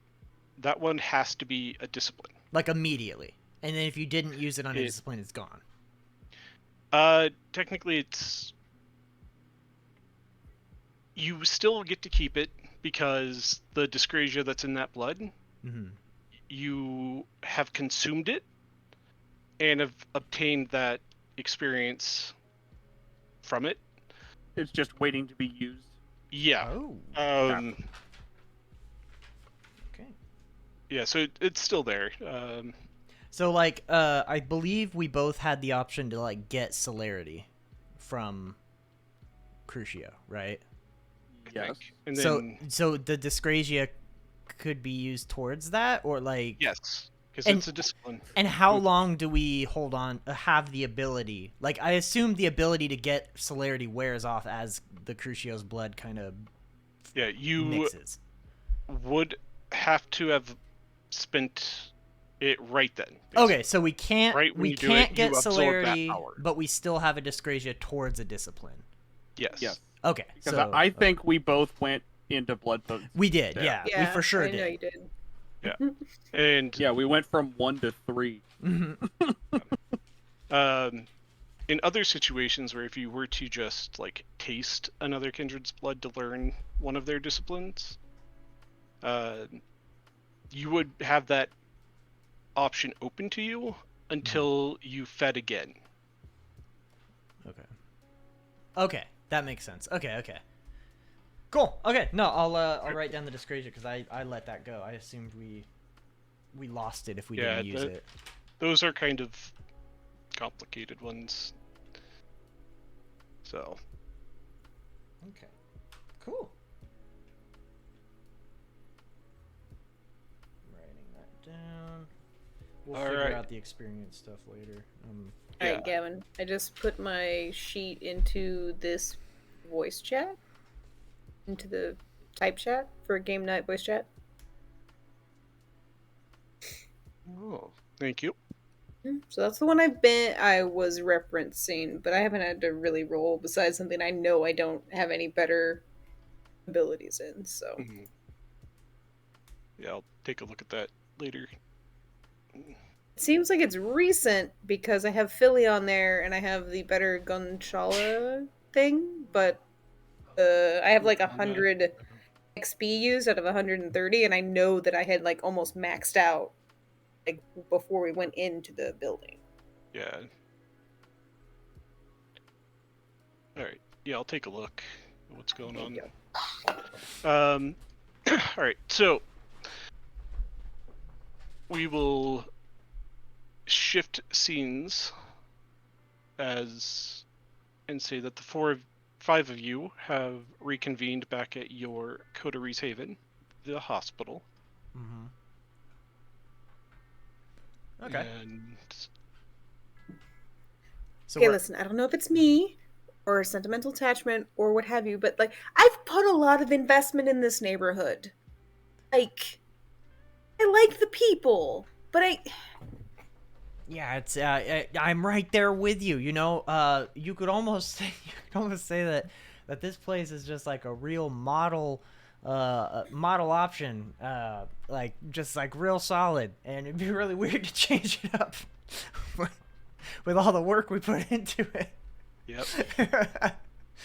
That one has to be a discipline. Like immediately. And then if you didn't use it on a It- discipline, it's gone. Technically it's... You still get to keep it because the dyscrasia that's in that blood, Mm-hmm. you have consumed it and have obtained that experience from it. It's just waiting to be used. Yeah. Oh. Okay. Yeah, so it's still there. So like, I believe we both had the option to like get celerity from Crucio, right? I Yes. think. And then, So the dyscrasia could be used towards that, or like, yes, because And- it's a discipline. And how long do we hold on? Have the ability? Like, I assume the ability to get celerity wears off as the Crucio's blood kind of Yeah, you mixes. would have to have spent it right then. Okay, so we can't Right when we you do can't it, get you absorb that celerity, power. but we still have a dyscrasia towards a discipline. Yes. Yes. Okay, Because so I think we both went into blood potency. we did. Yeah. Yeah, we for sure I know did. you did. And Yeah, we went from 1 to 3. Mhm. in other situations where if you were to just like taste another kindred's blood to learn one of their disciplines, you would have that option open to you until you fed again. Okay. Okay, that makes sense. Okay. Cool. Okay, no, I'll write down the dyscrasia because I let that go. I assumed we we lost it if we Yeah, didn't use it. those are kind of complicated ones. So. Okay. Cool. Writing that down. We'll All figure right. out the experience stuff later. Alright, Gavin. I just put my sheet into this voice chat. Into the type chat for game night voice chat. Oh, thank you. So that's the one I was referencing, but I haven't had to really roll besides something I know I don't have any better abilities in, so. Mhm. Yeah, I'll take a look at that later. It seems like it's recent because I have Philly on there and I have the better Gunshala thing, but I have like 100 XP used out of 130, and I know that I had like almost maxed out like before we went into the building. Yeah. Alright. Yeah, I'll take a look at what's going on. Alright, so we will shift scenes and say that the five of you have reconvened back at your Coteries Haven, the hospital. Mm-hmm. Okay. And So Okay, listen, I don't know if it's me or a sentimental attachment or what have you, but like I've put a lot of investment in this neighborhood. Like I like the people, but yeah, it's I'm right there with you. You know, you could almost say that this place is just like a real model option, like just like real solid, and it'd be really weird to change it up with all the work we put into it. yep.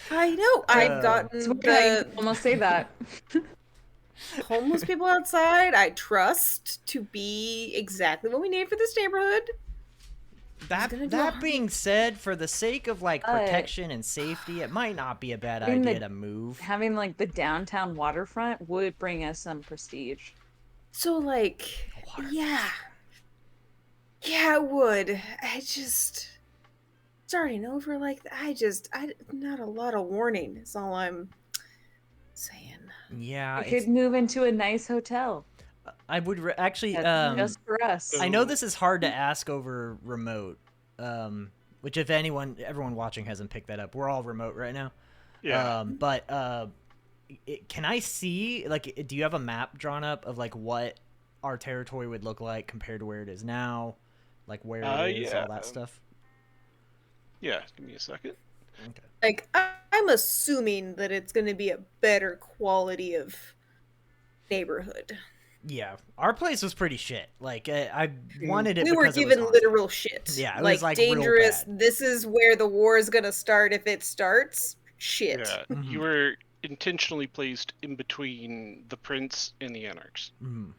I know I've gotten I almost say that. homeless people outside I trust to be exactly what we need for this neighborhood. That being said, for the sake of like protection and safety, it might not be a bad idea to move. Having like the downtown waterfront would bring us some prestige. So like, yeah, it would. It's starting over like I not a lot of warning is all I'm saying. Yeah, We could move into a nice hotel. I would actually just for us. I know this is hard to ask over remote, which if everyone watching hasn't picked that up, we're all remote right now. Yeah. But can I see, like, do you have a map drawn up of like what our territory would look like compared to where it is now, like where it is, all that stuff? Yeah, give me a second. Okay. Like I'm assuming that it's going to be a better quality of neighborhood. Yeah, our place was pretty shit. Like I wanted it. We were given literal shit. Yeah, it like, was like dangerous. real bad. This is where the war is gonna start if it starts. Shit. Yeah, Mm-hmm. you were intentionally placed in between the prince and the anarchs. Mm-hmm.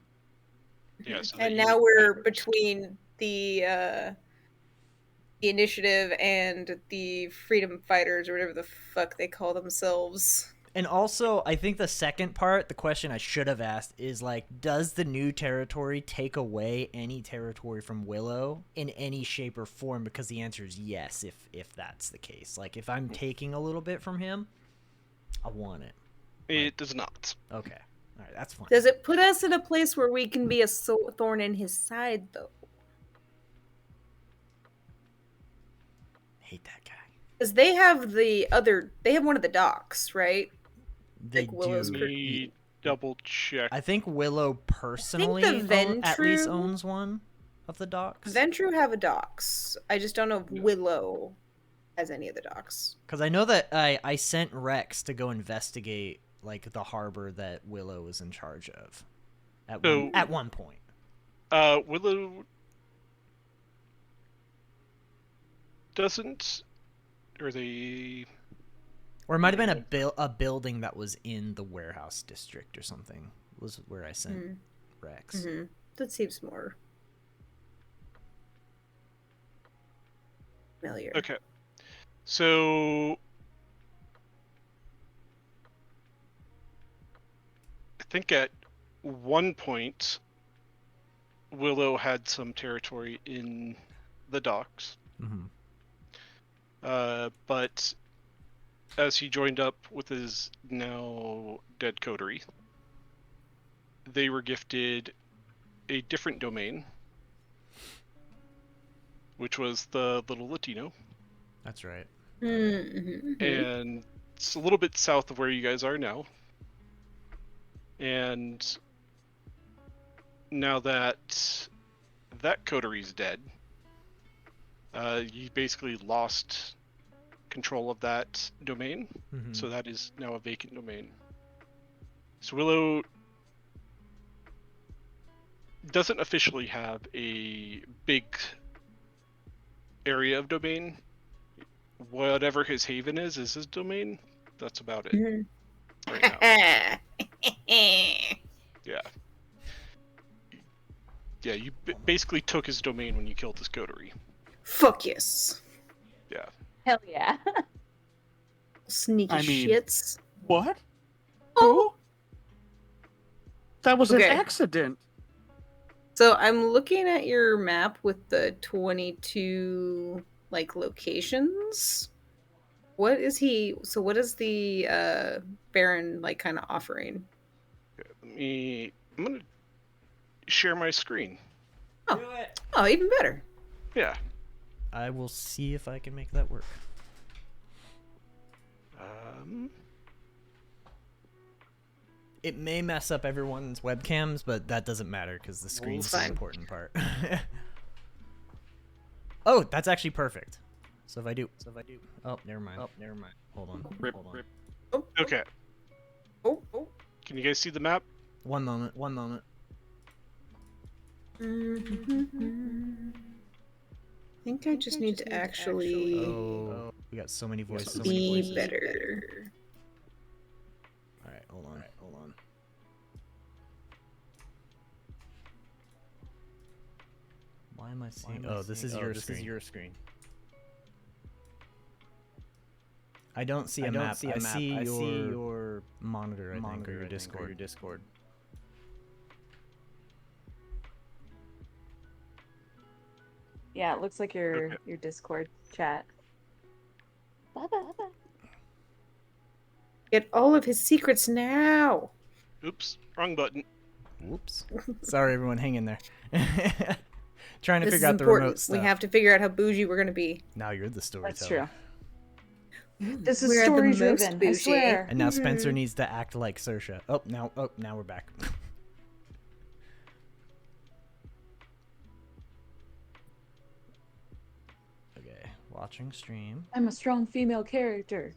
Yeah, so and now we're between the initiative and the freedom fighters or whatever the fuck they call themselves. And also, I think the second part, the question I should have asked is like, does the new territory take away any territory from Willow in any shape or form? Because the answer is yes, if that's the case. Like, if I'm taking a little bit from him, I want it. It does not. Okay. All right, that's fine. Does it put us in a place where we can be a thorn in his side, though? Hate that guy. Because they have one of the docks, right? They like Willow's do. Let me double check. I think Willow personally at least owns one of the docks. Ventru have a docks. I just don't know if Willow has any of the docks. Because I know that I sent Rex to go investigate like the harbor that Willow was in charge of at one point. Willow doesn't, or they. Or it might have been a building that was in the warehouse district or something. Was where I sent Rex. Mm-hmm. That seems more familiar. Okay. So I think at one point Willow had some territory in the docks. Mm-hmm. But as he joined up with his now dead coterie, they were gifted a different domain, which was the Little Latino. That's right. Mm-hmm. And it's a little bit south of where you guys are now. And now that that coterie's dead, you basically lost control of that domain. Mm-hmm. So that is now a vacant domain. So Willow doesn't officially have a big area of domain. Whatever his haven is his domain. That's about it Mm-hmm. right now. Yeah. Yeah, you basically took his domain when you killed his coterie. Fuck yes. Yeah. Hell yeah. Sneaky I mean- shits. What? Oh. That was Okay. an accident. So I'm looking at your map with the 22 like locations. What is the Baron like kind of offering? I'm gonna share my screen. Oh. Do it. Oh, even better. Yeah. I will see if I can make that work. It may mess up everyone's webcams, but that doesn't matter because the screen's the fine. important part. Oh, that's actually perfect. So if I do, oh, never mind. Hold on. Rip, Hold on. rip. Okay. Oh. Can you guys see the map? One moment. Mm-hmm. I think I just need to actually Oh, we got so many voices. be better. All right, hold on. Why am I seeing? Oh, this is your screen. I don't see a map. I see your monitor. I think, or your Discord. Yeah, it looks like your Okay. your Discord chat. Get all of his secrets now. Oops, wrong button. Whoops. Sorry, everyone. Hang in there. Trying to This is figure out the important. remote stuff. We have to figure out how bougie we're gonna be. Now you're the storyteller. That's true. This is We're the story most driven. I bougie. swear. And now Spencer needs to act like Saoirse. Oh, now we're back. Okay, watching stream. I'm a strong female character.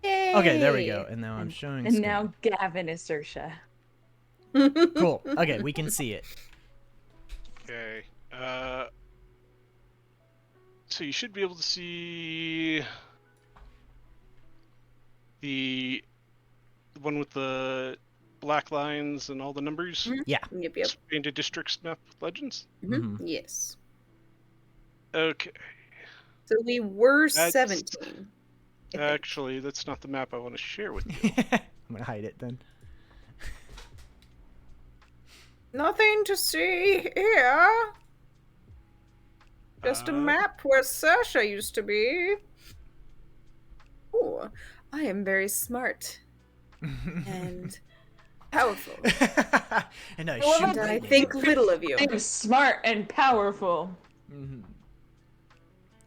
Yay! Okay, there we go. And now I'm showing And screen. now Gavin is Saoirse. Cool. Okay, we can see it. Okay. So you should be able to see the one with the black lines and all the numbers. Yeah. Yep. Expanded districts map with legends. Mhm. Yes. Okay. So we were That's- 17. I think. Actually, that's not the map I want to share with you. I'm gonna hide it then. Nothing to see here. Just a map where Saoirse used to be. Oh, I am very smart and powerful. And I Well, shoot And I lightning. think little of you. I'm smart and powerful.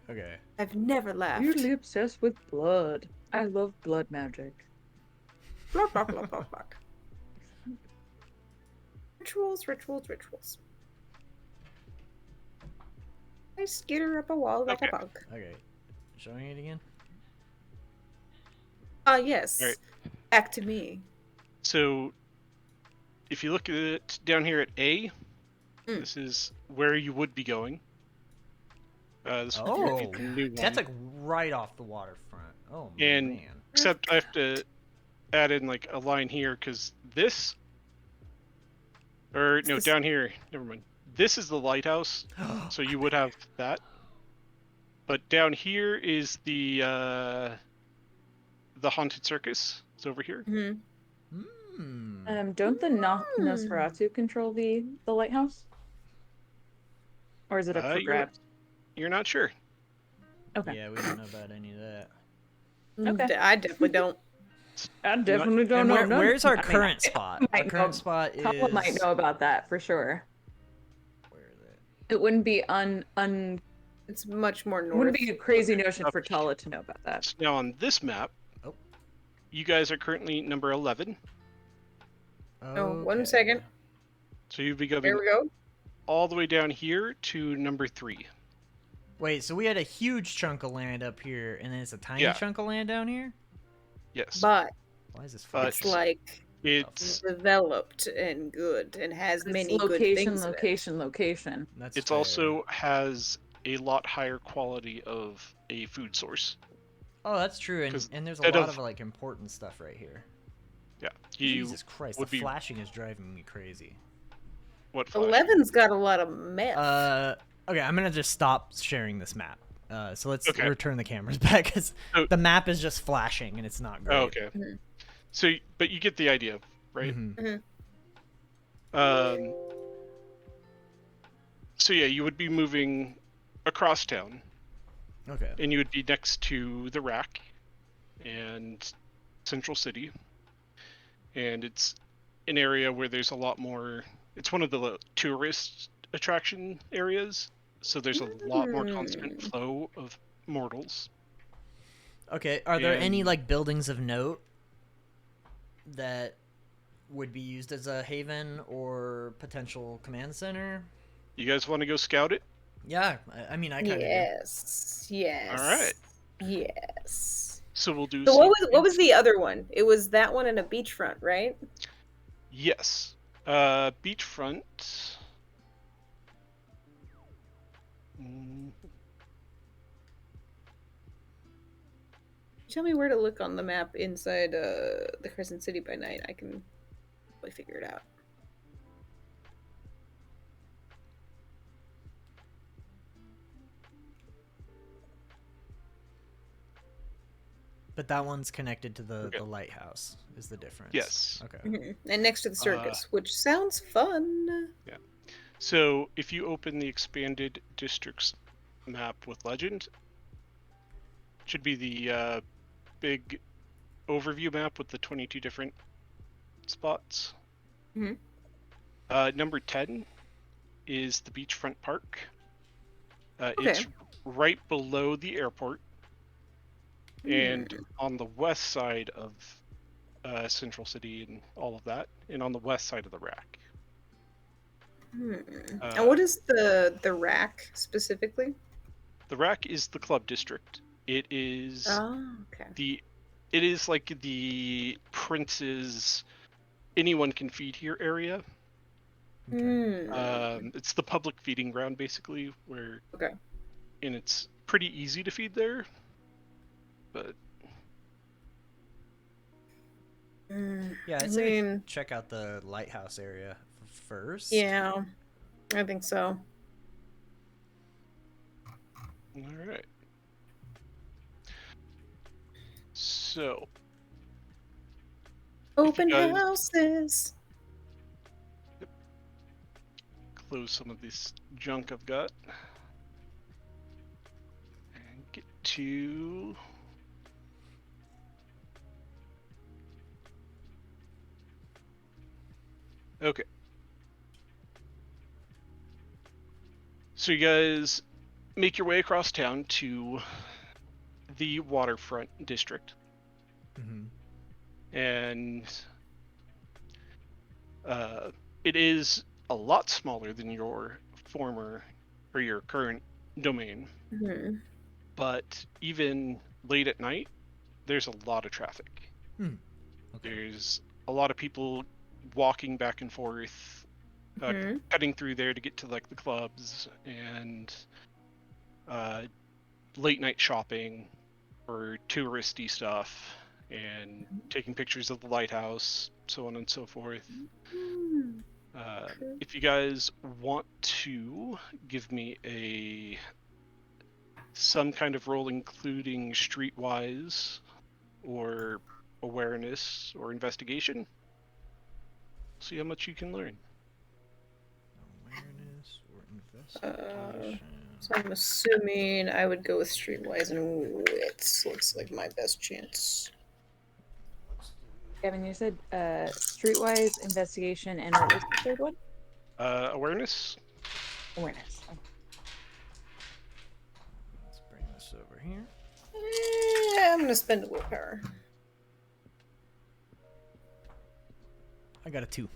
Okay. I've never laughed. Weirdly obsessed with blood. I love blood magic. Blah, blah, blah, blah, blah. Rituals. I skitter up a wall like Okay. a bug. Okay. Showing it again? Ah, yes. Alright. Back to me. So, if you look at it down here at A, Mm. this is where you would be going. This would Oh, be the new one. that's like right off the waterfront. Oh, And- man. Except I have to add in like a line here because this, or no, this- down here. Never mind. This is the lighthouse, so you would have that. But down here is the haunted circus. It's over here. Mm-hmm. Hmm. Don't the Nosferatu control the lighthouse? Or is it up for grabs? You're not sure. Okay. Yeah, we don't know about any of that. Okay. I definitely don't. I definitely don't And know. where's our I mean, current spot? Our might current know- spot is. Tala might know about that for sure. Where is it? It wouldn't be It's much more It north. wouldn't be a crazy notion Up for Tala to know about that. So now on this map, Oh. you guys are currently number 11. Oh, one Okay. second. So you'd be There going we go. all the way down here to number 3. Wait, so we had a huge chunk of land up here, and then it's a tiny Yeah. chunk of land down here? Yes. But Why is this But- it's like It's developed and good and has It's many good location, things location. That's it's fair. also has a lot higher quality of a food source. Oh, that's true, 'Cause and there's a instead lot of- of like important stuff right here. Yeah. You Jesus Christ, would the be- flashing is driving me crazy. what flash? 11's got a lot of meth. Okay, I'm gonna just stop sharing this map. So let's Okay. return the cameras back, because So- the map is just flashing, and it's not great. Oh, okay. Mhm. So, but you get the idea, right? Mhm. So yeah, you would be moving across town, Okay. and you would be next to the rack and Central City, and it's an area where there's a lot more. It's one of the tourist attraction areas, so there's a lot more constant flow of mortals. Okay, are there any And- like buildings of note that would be used as a haven or potential command center? You guys want to go scout it? Yeah, I mean, I kind of yes. Yes. All right. Yes. So we'll do. So some- what was the other one? It was that one and a beachfront, right? Yes. Beachfront. Tell me where to look on the map inside the Crescent City by night. I can probably figure it out. But that one's connected to Okay. the lighthouse. Is the difference? Yes. Okay. Mhm. And next to the circus, which sounds fun. So if you open the expanded districts map with legend, it should be the big overview map with the 22 different spots. Mhm. Number 10 is the beachfront park. Okay. It's right below the airport and on the west side of Central City and all of that, and on the west side of the rack. And what is the rack specifically? The rack is the club district. It is Oh, okay. it is like the prince's anyone can feed here area. It's the public feeding ground basically, where Okay. and it's pretty easy to feed there, but Yeah, I I'd say we mean, check out the lighthouse area first. yeah, I think so. all right. So Open guys- houses. close some of this junk I've got and get to okay. So you guys make your way across town to the waterfront district, Mm-hmm. and it is a lot smaller than your former or your current domain, Mhm. but even late at night there's a lot of traffic. Okay. There's a lot of people walking back and forth, Mhm. cutting through there to get to like the clubs, and late night shopping for touristy stuff, and taking pictures of the lighthouse, so on and so forth. Mm. If you guys want to give me some kind of roll, including streetwise or awareness or investigation, see how much you can learn. Awareness or So I'm assuming I would go with Streetwise and Wits. Looks like my best chance. Kevin, you said streetwise, investigation, and what was the third one? Awareness. Awareness. Oh. Let's bring this over here. I'm gonna spend a willpower. I got a 2.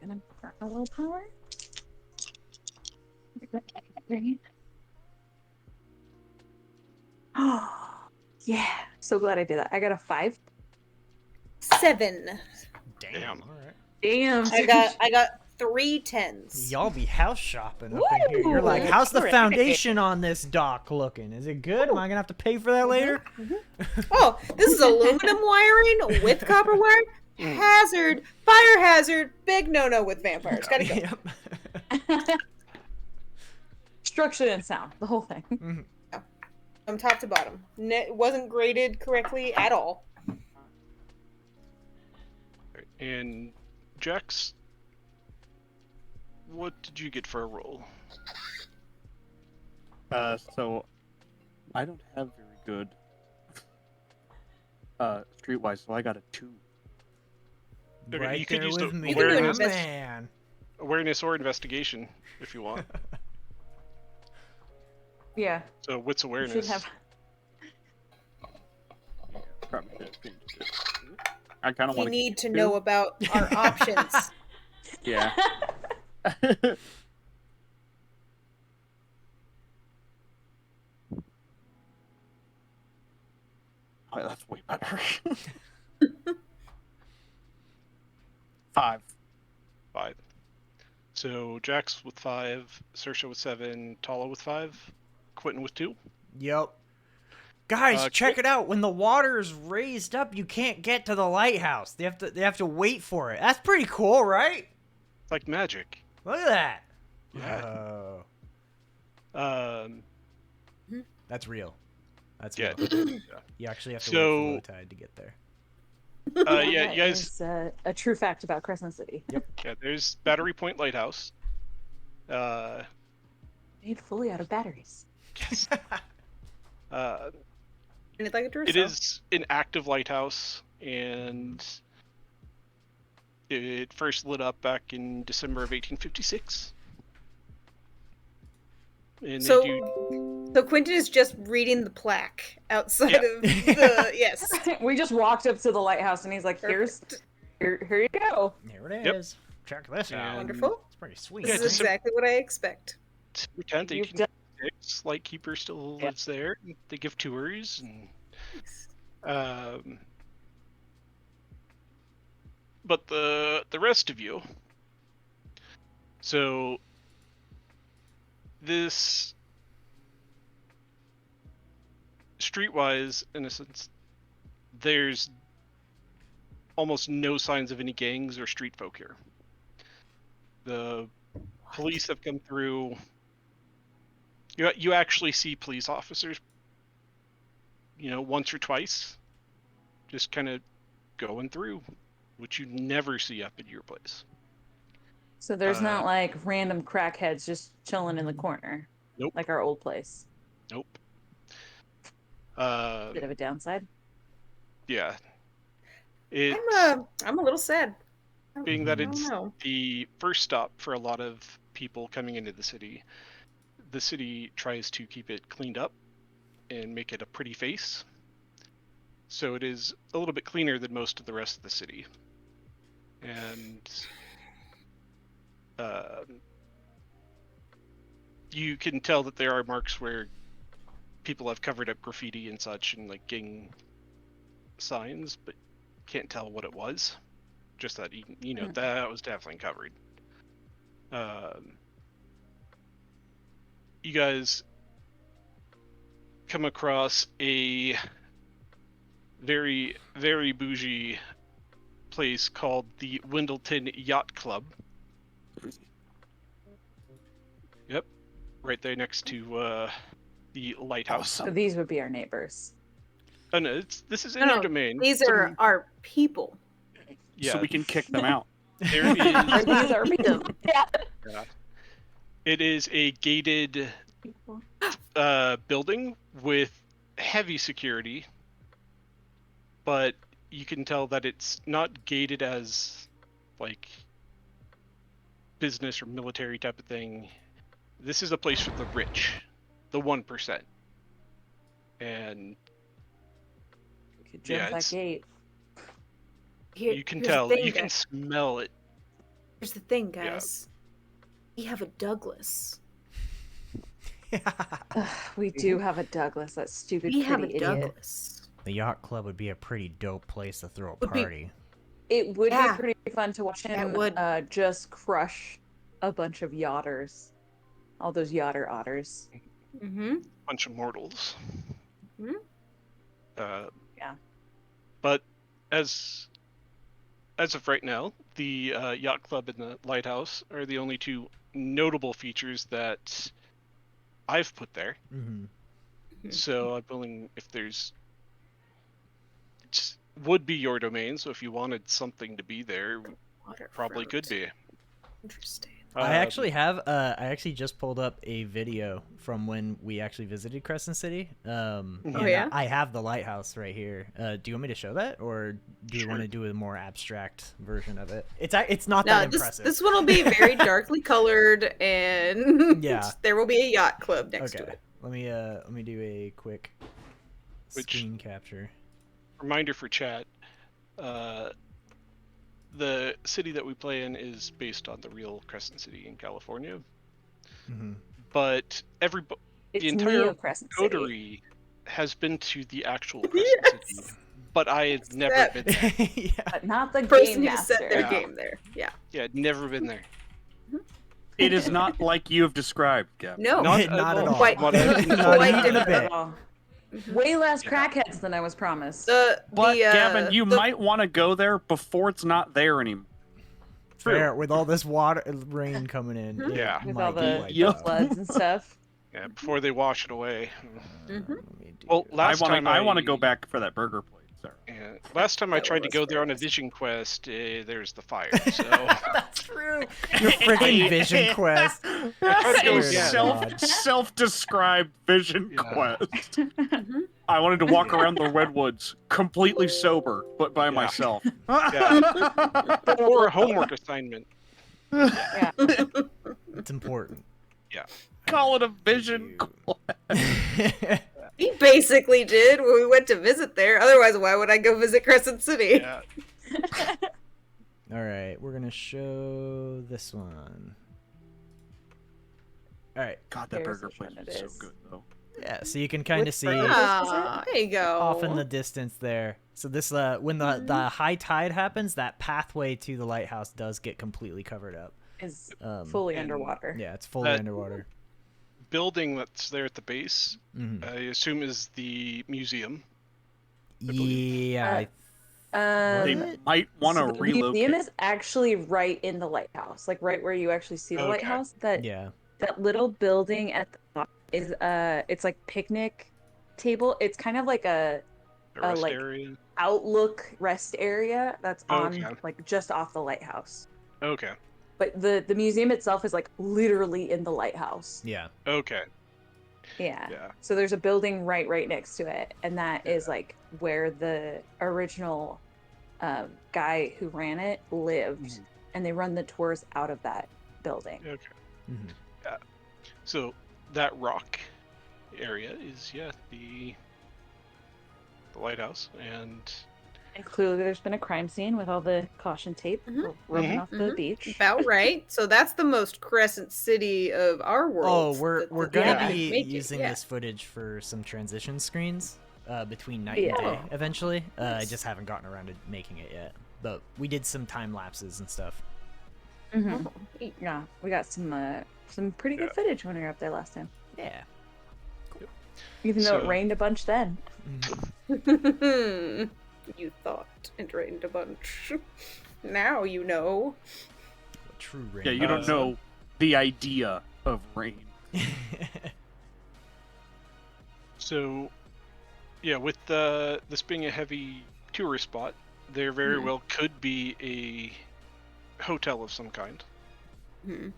Gonna burn a willpower. Oh, yeah. So glad I did that. I got a 5. 7. Damn. All right. Damn. I got 3 10s. Y'all be house shopping up in here. You're like, Woo! how's the Correct. foundation on this dock looking? Is it good? Am I gonna have to pay for that later? Oh, this is aluminum wiring with copper wire. Hazard, fire hazard, big no-no with vampires. Gotta go. Yep. Structured and sound. The whole thing. From top to bottom. Wasn't graded correctly at all. And Jax, what did you get for a roll? So I don't have very good streetwise, so I got a 2. Okay, Right you could there use with the me, awareness. my man. Awareness or investigation, if you want. Yeah. So what's You awareness? should have. Probably should have changed it. I kind of You want need to know about our options. Yeah. Oh, that's way better. 5. 5. So Jax with 5, Saoirse with 7, Tala with 5, Quinton with 2. Yep. Guys, check it out. When the water's raised up, you can't get to the lighthouse. They have to wait for it. That's pretty cool, right? It's like magic. Look at that. Yeah. Oh, that's real. That's Yeah. real. You actually have to wait for low tide to get there. Yeah, That you guys. is, a true fact about Crescent City. Yeah, there's Battery Point Lighthouse. Made fully out of batteries. Yes. And it's like a It is an active lighthouse, and it first lit up back in December of 1856. And So, they do, so Quinton is just reading the plaque outside Yeah. of the yes. We just walked up to the lighthouse and he's like, here you go. Here it Yep. is. Check this out. And- Wonderful. It's pretty sweet. This Yeah, is exactly what I expect. December 10th, You've done- 1856, Lightkeeper still lives there. They give tours, and but the rest of you. So this streetwise, in a sense, there's almost no signs of any gangs or street folk here. The police have come through. You actually see police officers, once or twice, just kind of going through, which you never see up at your place. So there's not like random crackheads just chilling in the corner. Nope. Like our old place. Nope. Bit of a downside. Yeah. It's I'm a little sad. being that I don't it's know. the first stop for a lot of people coming into the city. The city tries to keep it cleaned up and make it a pretty face. So it is a little bit cleaner than most of the rest of the city. And you can tell that there are marks where people have covered up graffiti and such and like gang signs, but can't tell what it was. Just that that was definitely covered. You guys come across a very, very bougie place called the Windleton Yacht Club. Yep, right there next to the lighthouse. So these would be our neighbors. Oh no, this is in No, your no, domain. these are our people. Yeah, So we can kick them out. there Or is. these are people. Yeah. Yeah. It is a gated building with heavy security, but you can tell that it's not gated as like business or military type of thing. This is a place for the rich, the 1%. And We could Yeah, jump that it's- gate. you can here's the tell, thing, you can guys. smell it. Here's the thing, Yeah. guys. We have a Douglas. Ugh, we do have a Douglas, that stupid We have a pretty idiot. Douglas. The yacht club would be a pretty dope place to throw a Would be- party. It would Yeah. be pretty fun to watch him would. just crush a bunch of yachters. All those yachter otters. Mm-hmm. Bunch of mortals. Mhm. Yeah. But as of right now, the yacht club and the lighthouse are the only two notable features that I've put there. Mm-hmm. So I'm willing, if there's, it would be your domain. So if you wanted something to be there, probably could be. Interesting. I actually have. I actually just pulled up a video from when we actually visited Crescent City. And yeah? I have the lighthouse right here. Do you want me to show that, or do you want to do a more abstract version of it? It's not that impressive. This one will be very darkly colored, and Yeah. there will be a yacht club next to Okay. it. Let me do a quick screen capture. Reminder for chat. The city that we play in is based on the real Crescent City in California, Mm-hmm. but the It's entire Neo Crescent City. coterie has been to the actual Crescent City, but I had never That- been there. Yeah. But not the Person game who set master. their Yeah. game there. Yeah. Yeah, never been there. It is not like you have described, Gavin. No. Not Not at all. Quite- What I've been Not quite even a different. bit. Oh. Mhm. Way less Yeah. crackheads than I was promised. But Gavin, you the- might want to go there before it's not there anymore. Fair, with all this rain coming in. it Yeah. With might all be the, wiped the out. floods and stuff. Yeah, before they wash it away. Mhm. Let me do- Well, last time I want to go back for that burger place. Sorry. Yeah, last time I That tried to was go there on a fast. vision quest. There's the fire. So That's true. Your freaking vision quest. Let's go Swear to again. God. Self-described vision Yeah. quest. Mhm. I wanted to walk around the redwoods completely sober, but by Yeah. myself. or a homework assignment. Yeah. It's important. Call it a vision quest. We basically did when we went to visit there. Otherwise, why would I go visit Crescent City? Yeah. All right, we're gonna show this one. All right, God, that Here's burger which place one it is so is. good, though. yeah. So you can kind of Which see burger? Ah, there you go. off in the distance there. So this when the high tide happens, that pathway to the lighthouse does get completely covered up. Is Fully fully underwater. Yeah, it's fully That- underwater. Building that's there at the base, Mhm. I assume is the museum. believe. Yeah. They What? might want to So the relocate. museum is actually right in the lighthouse, like right where you actually see the Okay. lighthouse. That Yeah. that little building at the top is it's like picnic table. It's kind of like a The rest like- area. outlook rest area that's on Okay. like just off the lighthouse. Okay. But the museum itself is like literally in the lighthouse. Yeah. Okay. Yeah. Yeah. So there's a building right next to it, and that is like where the original guy who ran it lived, Mhm. and they run the tours out of that building. Okay. Mhm. So that rock area is the lighthouse, and And clearly, there's been a crime scene with all the caution tape Mhm. rolling Mhm. off the Mhm. beach. About right. So that's the most Crescent City of our world. Oh, we're that- we're that gonna they be make it, using yeah. this footage for some transition screens between night Yeah. and day eventually. I Nice. just haven't gotten around to making it yet. But we did some time lapses and stuff. Mhm. Oh, neat. Yeah, we got some pretty good footage when we were up there last time. Yeah. Even though it So- rained a bunch then. Mhm. You thought it rained a bunch. Now you know. What true rain. Yeah, you don't know the idea of rain. so Yeah, with this being a heavy tourist spot, there very well could be a hotel of some kind. Hmm.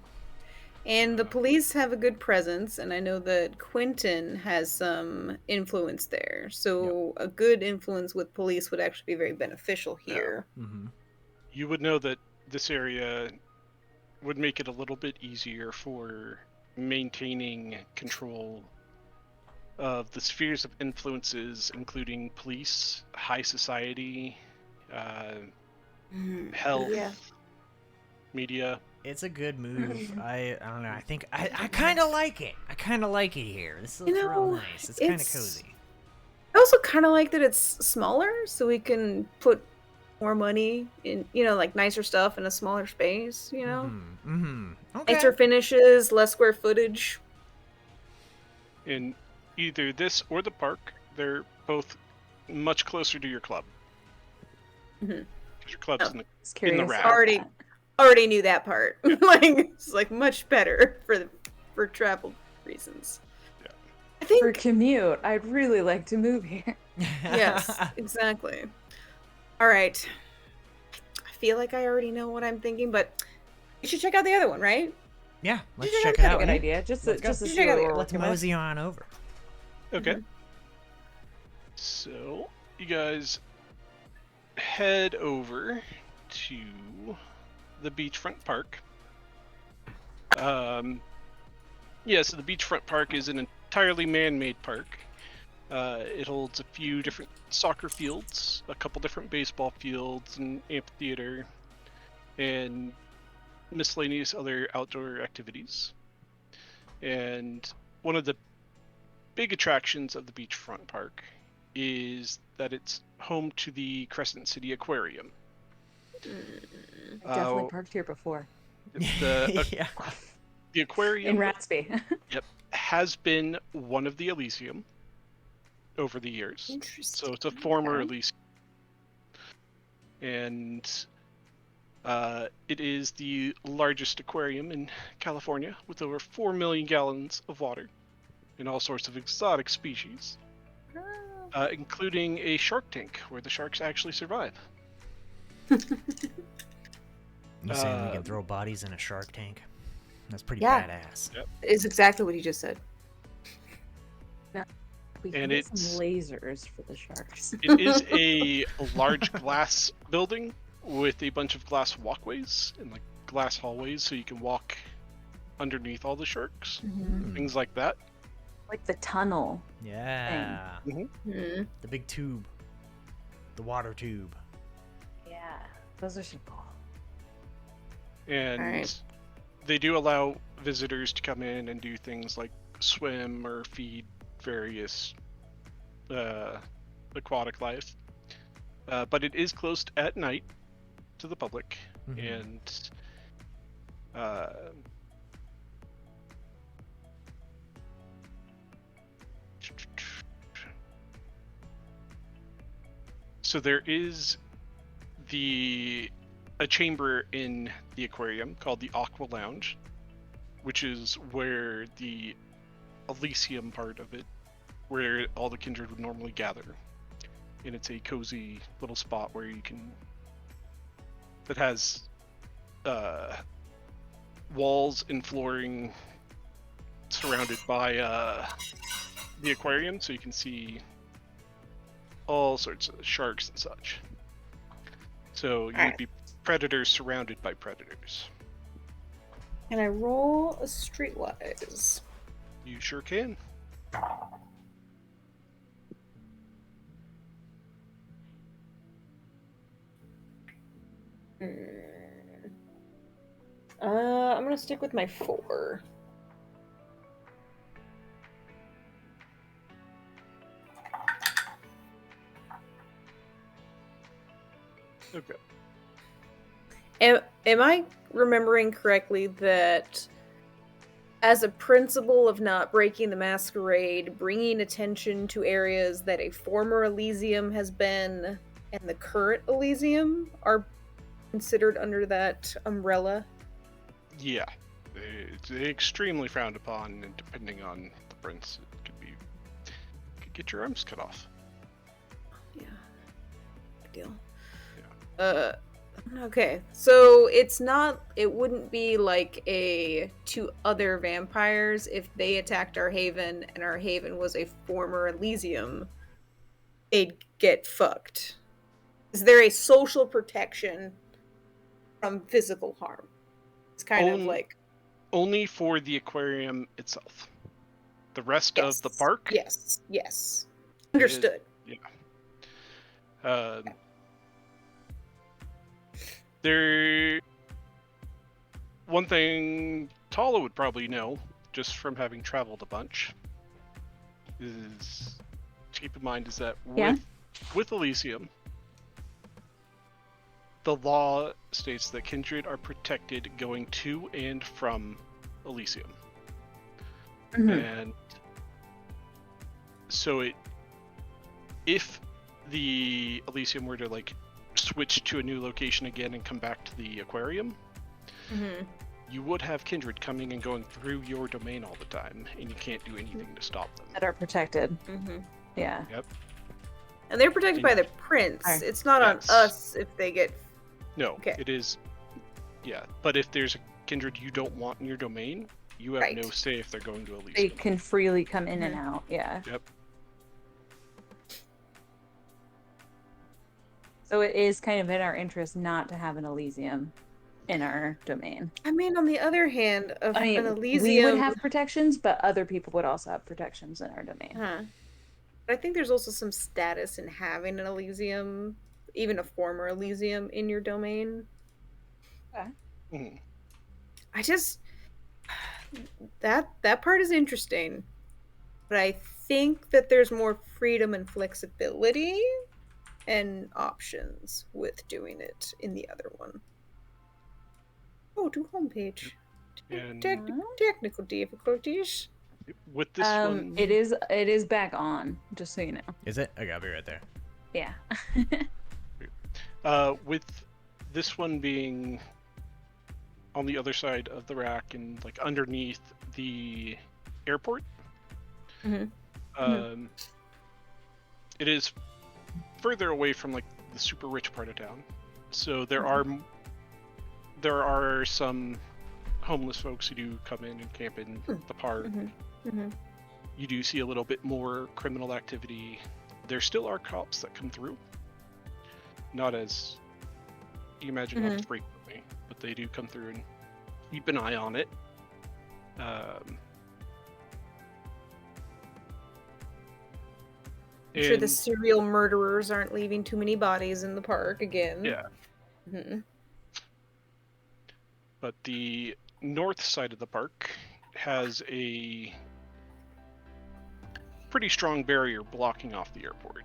And the police have a good presence, and I know that Quinton has some influence there. So a good influence with police would actually be very beneficial here. Mm-hmm. You would know that this area would make it a little bit easier for maintaining control of the spheres of influences, including police, high society, health, Yeah. media. It's a good move. I don't know. I think I kind of like it. I kind of like it here. This looks real nice. It's kind of cozy. I also kind of like that it's smaller, so we can put more money in, like nicer stuff in a smaller space, Okay. Nicer finishes, less square footage. In either this or the park, they're both much closer to your club. Mhm. Because your club's in Just the curious rack. about Already knew that part. It's like much better for travel reasons. Yeah. I think For commute, I'd really like to move here. yes, exactly. All right. I feel like I already know what I'm thinking, but we should check out the other one, right? Yeah, let's Check check out it the out. Good Hey, idea. Just Let's go. to see Check out what the- we're Let's working with. mosey on over. Okay. Mhm. So, you guys head over to the beachfront park. So the beachfront park is an entirely man-made park. It holds a few different soccer fields, a couple different baseball fields, an amphitheater, and miscellaneous other outdoor activities. And one of the big attractions of the beachfront park is that it's home to the Crescent City Aquarium. I definitely parked here before. Yeah. The aquarium In Ratsby. has been one of the Elysium over the years. Interesting. So it's a former Okay. Elysium. And it is the largest aquarium in California with over 4 million gallons of water and all sorts of exotic species, including a shark tank where the sharks actually survive. You saying we can throw bodies in a shark tank? That's pretty Yeah. badass. It's exactly what he just said. We And can get it's- some lasers for the sharks. It is a large glass building with a bunch of glass walkways and like glass hallways so you can walk underneath all the sharks, things like that. Like the tunnel. Yeah. Mhm. The big tube. The water tube. Yeah. Those are so cool. And Alright. they do allow visitors to come in and do things like swim or feed various aquatic life. But it is closed at night to the public. And so there is a chamber in the aquarium called the Aqua Lounge, which is where the Elysium part of it, where all the kindred would normally gather. And it's a cozy little spot where you can, that has walls and flooring surrounded by the aquarium, so you can see all sorts of sharks and such. So you would be predators surrounded by predators. Can I roll a streetwise? You sure can. I'm gonna stick with my 4. Okay. Am I remembering correctly that as a principle of not breaking the masquerade, bringing attention to areas that a former Elysium has been and the current Elysium are considered under that umbrella? Yeah. It's extremely frowned upon, and depending on the prince, it could get your arms cut off. big deal. Okay, so it wouldn't be like to other vampires if they attacked our haven and our haven was a former Elysium, they'd get fucked. Is there a social protection from physical harm? It's kind of like... Only for the aquarium itself. The rest Yes. of the park? Yes. Understood. One thing Tala would probably know, just from having traveled a bunch, is to keep in mind is that with Elysium, the law states that kindred are protected going to and from Elysium. And so if the Elysium were to like switch to a new location again and come back to the aquarium, you would have kindred coming and going through your domain all the time, and you can't do anything to stop them. That are protected. Yeah. Yep. And they're protected by the prince. It's not on us if they get... No, it is... Yeah, but if there's a kindred you don't want in your domain, you have no say if they're going to Elysium. They can freely come in and out, yeah. Yep. So it is kind of in our interest not to have an Elysium in our domain. I mean, on the other hand, an Elysium... we would have protections, but other people would also have protections in our domain. But I think there's also some status in having an Elysium, even a former Elysium, in your domain. I just... That part is interesting. But I think that there's more freedom and flexibility and options with doing it in the other one. Oh, to homepage. Technical difficulties. With this one, it is back on, just so you know. Is it? Okay, I'll be right there. Yeah. With this one being on the other side of the rack and like underneath the airport, it is further away from like the super rich part of town. So there are some homeless folks who do come in and camp in the park. You do see a little bit more criminal activity. There still are cops that come through. Not as you imagine, not as frequently, but they do come through and keep an eye on it. I'm sure the serial murderers aren't leaving too many bodies in the park again. Yeah. But the north side of the park has a pretty strong barrier blocking off the airport.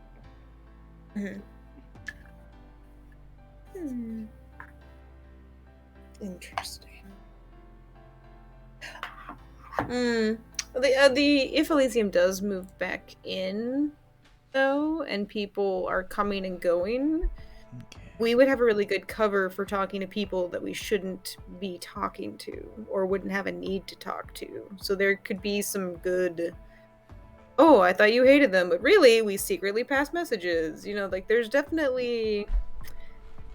Interesting. If Elysium does move back in, though, and people are coming and going, we would have a really good cover for talking to people that we shouldn't be talking to or wouldn't have a need to talk to. So there could be some good, oh, I thought you hated them, but really we secretly pass messages. You know, like there's definitely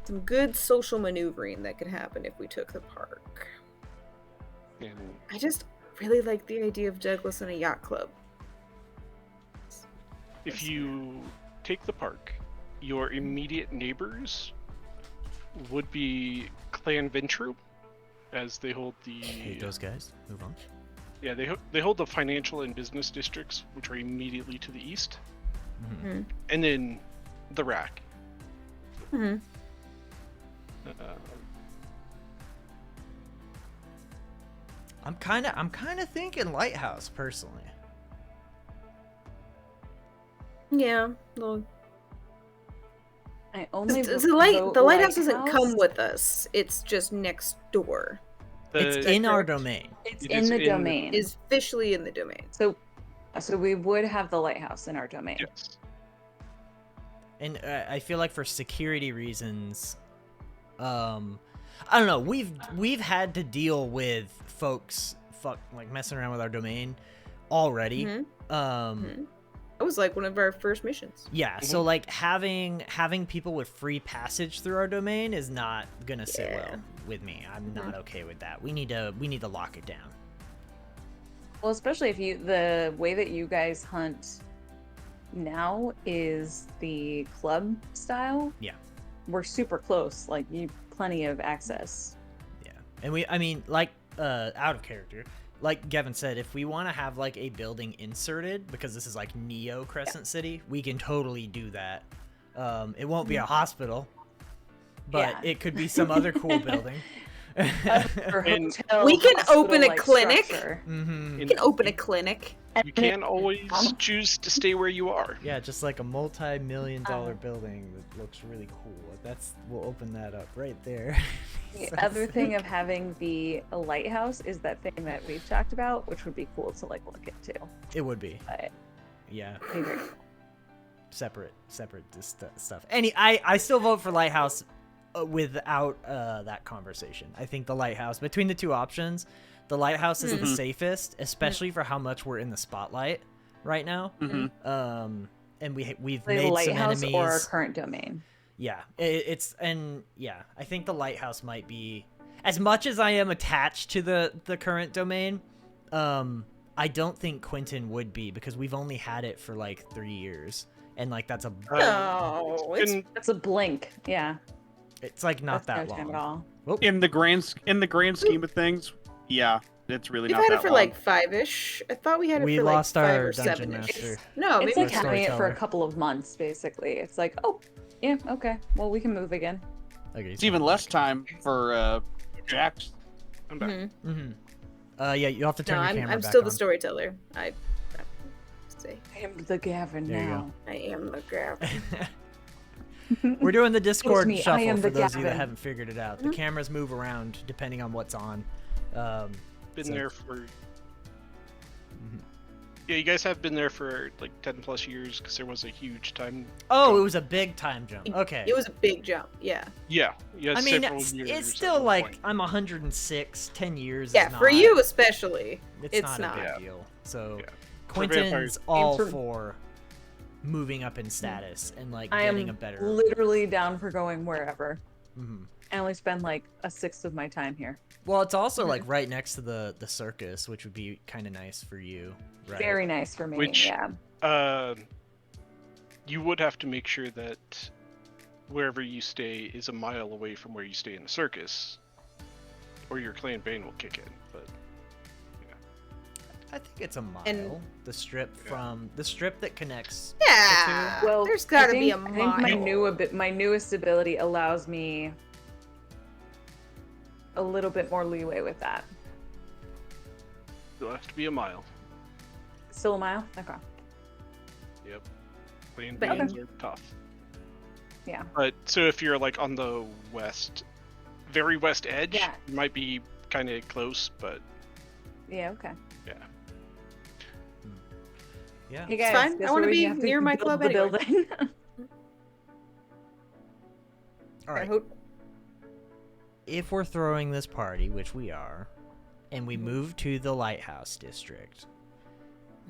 some good social maneuvering that could happen if we took the park. I just really like the idea of Douglas and a yacht club. If you take the park, your immediate neighbors would be Clan Ventru, as they hold the... Hate those guys. Move on. Yeah, they hold the financial and business districts, which are immediately to the east. And then the rack. I'm kind of thinking Lighthouse personally. Yeah, well, the lighthouse doesn't come with us. It's just next door. It's in our domain. It's in the domain. It's officially in the domain. So we would have the lighthouse in our domain. Yes. And I feel like for security reasons, I don't know. We've had to deal with folks like messing around with our domain already. That was like one of our first missions. Yeah, so like having people with free passage through our domain is not gonna sit well with me. I'm not okay with that. We need to lock it down. Well, especially if the way that you guys hunt now is the club style. Yeah. We're super close. Like, you plenty of access. Yeah. And I mean, like, out of character, like Gavin said, if we want to have like a building inserted, because this is like Neo Crescent City, we can totally do that. It won't be a hospital, but it could be some other cool building. Or And hotel, we can open a hospital-like clinic. structure. Mm-hmm. We can open a clinic. You can't always choose to stay where you are. Yeah, just like a multi-million-dollar building that looks really cool. We'll open that up right there. The other thing of having a lighthouse is that thing that we've talked about, which would be cool to like look into. It would be. But Yeah. it'd be very cool. Separate stuff. I still vote for Lighthouse without that conversation. I think the Lighthouse, between the two options, the Lighthouse is the safest, especially for how much we're in the spotlight right now. And we've Play made the some lighthouse enemies. or our current domain. Yeah, I think the Lighthouse might be, as much as I am attached to the current domain, I don't think Quinton would be, because we've only had it for like 3 years, and like that's No, That's a blink. Yeah. it's like not That's that no time long. at all. In the grand scheme of things, yeah, it's really we've not had that it for long. like 5-ish. I thought we had it We for lost like 5 our or dungeon 7-ish. master. No, It's maybe like having it for storyteller. a couple of months, basically. It's like, oh, yeah, okay. Well, we can move again. Okay, It's even less time for Jax. I'm back. Mhm. Yeah, you have to turn No, your camera I'm back still on. the storyteller. I say I am the Gavin There you now. I am the Gavin. We're doing the Discord me, I shuffle am for the those of you that Gavin. haven't figured it out. The cameras move around depending on what's on. Been So- there for. Yeah, you guys have been there for like 10 plus years because there was a huge time. Oh, it was a big time jump. Okay. It was a big jump. Yeah. Yeah, I mean, several it's years still at one like point. I'm 106. 10 years. Yeah, is for not- you especially. it's it's not a not. big Yeah. deal. So Yeah. For Quinton's vampires- all for- for moving up in status and like I getting am a better. literally down for going wherever. Mhm. I only spend like a sixth of my time here. Well, it's also like right next to the circus, which would be kind of nice for you. Right? Very nice for me. Which- yeah. You would have to make sure that wherever you stay is a mile away from where you stay in the circus, or your clan bane will kick in. But I think it's a mile. And- the strip from the strip that connects. Yeah. Well, there's got to I be a think- mile. I think my newest ability allows me a little bit more leeway with that. it'll have to be a mile. Still a mile? Okay. Yep. Clan But- banes are tough. Yeah. But so if you're like on the very west edge, Yeah. you might be kind of close, but Yeah. Okay. yeah. Yeah. Hey It's guys, fine. I guess wanna what? be You have to near my build club the anyway. building. All I right. hope- If we're throwing this party, which we are, and we move to the lighthouse district,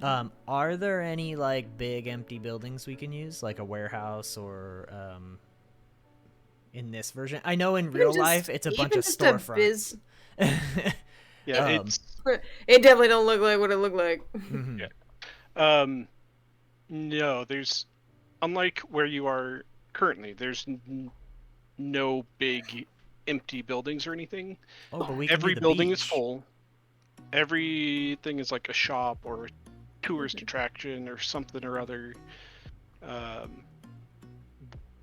are there any like big empty buildings we can use, like a warehouse or in this version? I know in Even real just- life it's a bunch even of just a storefronts. Yeah, Um, it's It definitely don't look like what it looked like. Mhm. Yeah. No, there's unlike where you are currently, there's no big empty buildings or anything. Oh, but we can Every do the building is beach. full. Everything is like a shop or a tourist attraction or something or other.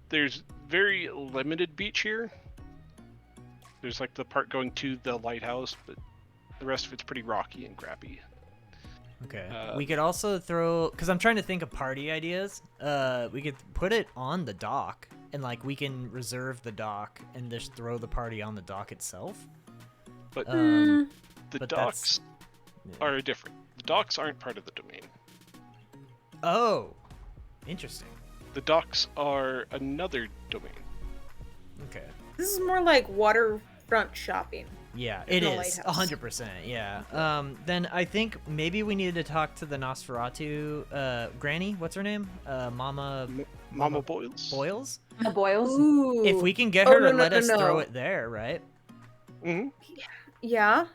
There's very limited beach here. There's like the part going to the lighthouse, but the rest of it's pretty rocky and crappy. Okay. Uh, We could also throw, because I'm trying to think of party ideas. We could put it on the dock, and like we can reserve the dock and just throw the party on the dock itself. But Um, the but docks yeah. are different. The docks aren't part of the domain. Oh, interesting. The docks are another domain. Okay. This is more like waterfront shopping. Yeah, it the is lighthouse. 100%. Yeah. Then I think maybe we needed to talk to the Nosferatu granny. What's her name? Mama Mama Boils. Boils. Boils. Ooh. If we can get Oh, her no, to no, let no, us throw no. it there, right? Mm-hmm. Yeah.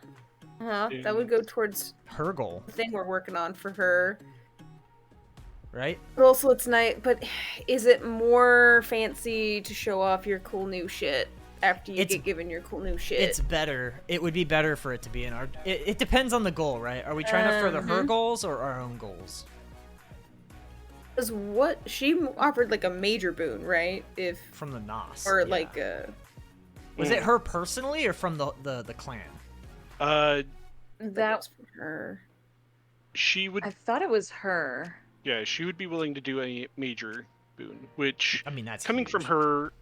That would go towards Her goal, the thing we're working on for her. right? But also, it's nice. But is it more fancy to show off your cool new shit after you It's- get given your cool new shit? It's better. It would be better for it to be in our. It depends on the goal, right? Are we trying to further her goals or our own goals? Because what she offered like a major boon, right? If From the Nos. or yeah. like Was it her personally or from the clan? that was from her. She would. I thought it was her. Yeah, she would be willing to do a major boon, which I mean, that's coming huge. from her,